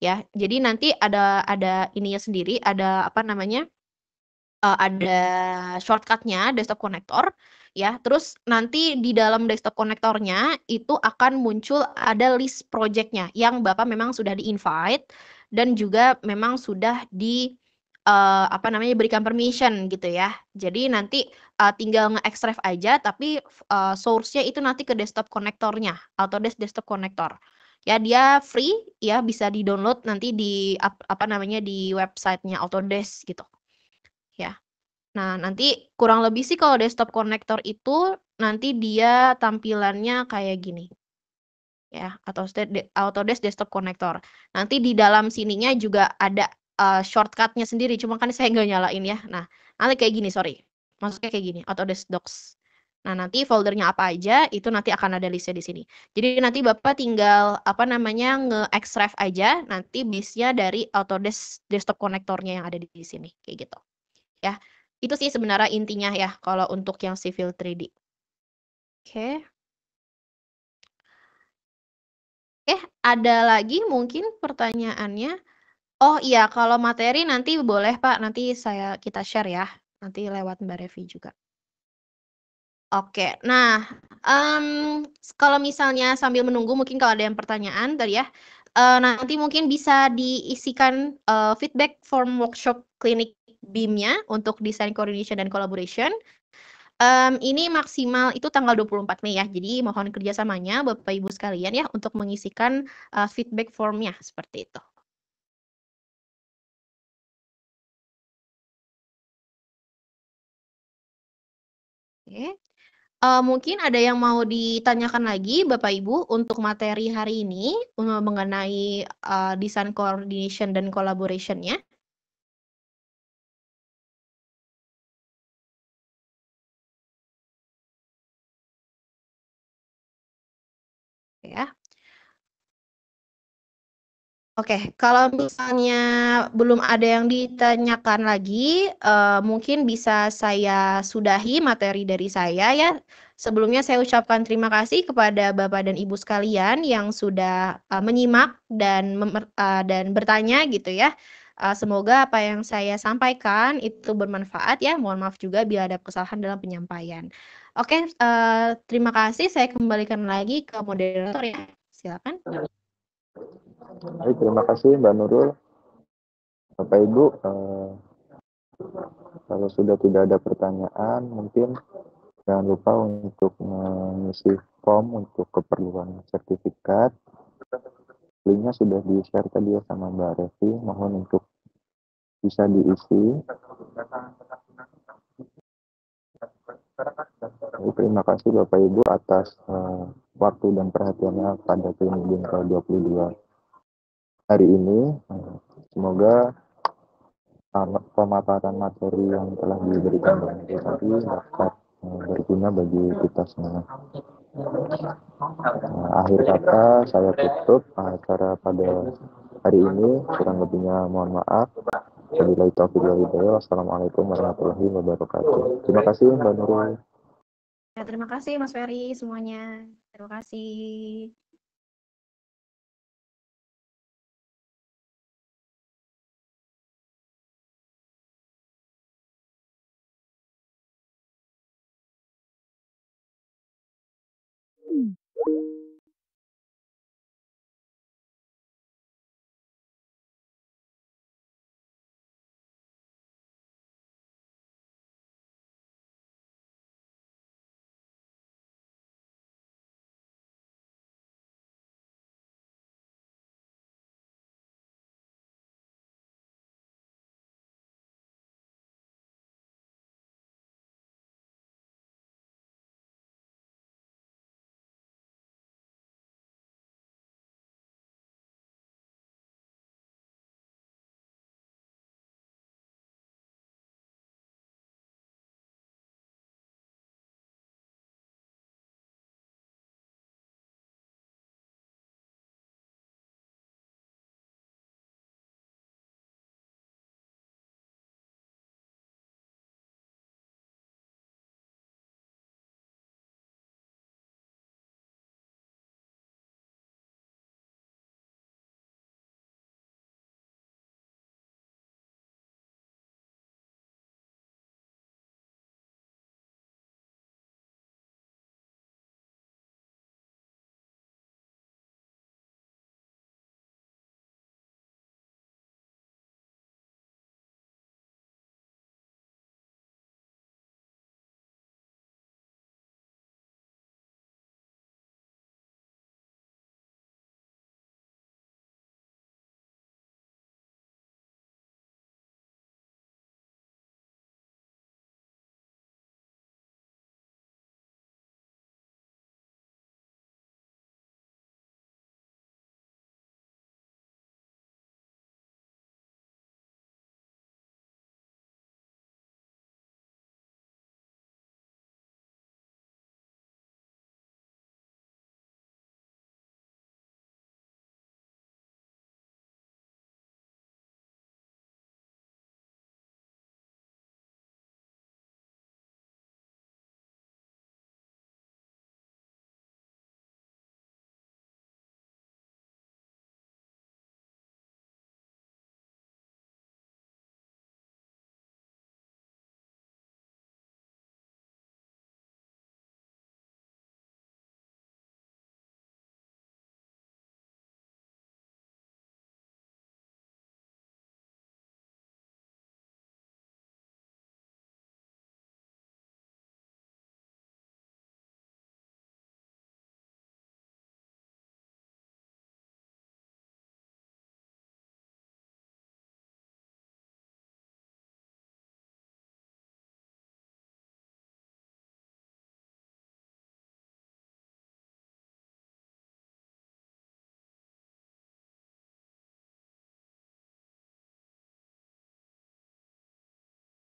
Ya, jadi nanti ada ininya sendiri, ada ada shortcut-nya desktop connector ya. Terus nanti di dalam desktop connectornya itu akan muncul ada list project-nya yang Bapak memang sudah di-invite dan juga memang sudah berikan permission gitu ya. Jadi nanti tinggal nge-extract aja tapi source-nya itu nanti ke desktop connector-nya, Autodesk Desktop Connector. Ya, dia free ya, bisa di-download nanti di di website-nya Autodesk gitu. Ya. Nah, nanti kurang lebih sih kalau desktop connector itu nanti dia tampilannya kayak gini. Ya, atau Autodesk Desktop Connector. Nanti di dalam sininya juga ada shortcut-nya sendiri, cuma kan saya nggak nyalain ya. Nah, nanti kayak gini, sorry. Maksudnya kayak gini, Autodesk Docs. Nah, nanti foldernya apa aja, itu nanti akan ada listnya di sini. Jadi nanti Bapak tinggal nge-extract aja, nanti base-nya dari Autodesk Desktop Connector-nya yang ada di sini, kayak gitu. Ya, itu sih sebenarnya intinya ya kalau untuk yang Civil 3D. Oke. Ada lagi mungkin pertanyaannya? Oh iya, kalau materi nanti boleh Pak, nanti kita share ya, nanti lewat Mbak Revi juga. Oke, nah kalau misalnya sambil menunggu mungkin kalau ada yang pertanyaan tadi ya, nanti mungkin bisa diisikan feedback form workshop klinik BIM-nya untuk design coordination dan collaboration. Ini maksimal itu tanggal 24 Mei ya, jadi mohon kerjasamanya Bapak Ibu sekalian ya untuk mengisikan feedback formnya seperti itu. Oke. Mungkin ada yang mau ditanyakan lagi Bapak Ibu untuk materi hari ini mengenai design coordination dan collaboration-nya. Ya. Oke, kalau misalnya belum ada yang ditanyakan lagi, mungkin bisa saya sudahi materi dari saya ya. Sebelumnya saya ucapkan terima kasih kepada Bapak dan Ibu sekalian yang sudah menyimak dan bertanya gitu ya. Semoga apa yang saya sampaikan itu bermanfaat ya. Mohon maaf juga bila ada kesalahan dalam penyampaian. Oke, terima kasih. Saya kembalikan lagi ke moderator ya. Silakan. Baik, terima kasih Mbak Nurul. Bapak Ibu, kalau sudah tidak ada pertanyaan, mungkin jangan lupa untuk mengisi form untuk keperluan sertifikat. Linknya sudah di-share tadi ya sama Mbak Revi. Mohon untuk bisa diisi. Terima kasih Bapak Ibu atas waktu dan perhatiannya pada Klinik BIM ke-22 hari ini. Semoga pemaparan materi yang telah diberikan Bang Edi tadi dapat berguna bagi kita semua. Akhir kata saya tutup acara pada hari ini, kurang lebihnya mohon maaf. Wabillahi taufiq wal hidayah. Wassalamualaikum warahmatullahi wabarakatuh. Terima kasih Mbak Nurul. Ya, terima kasih Mas Ferry semuanya. Terima kasih.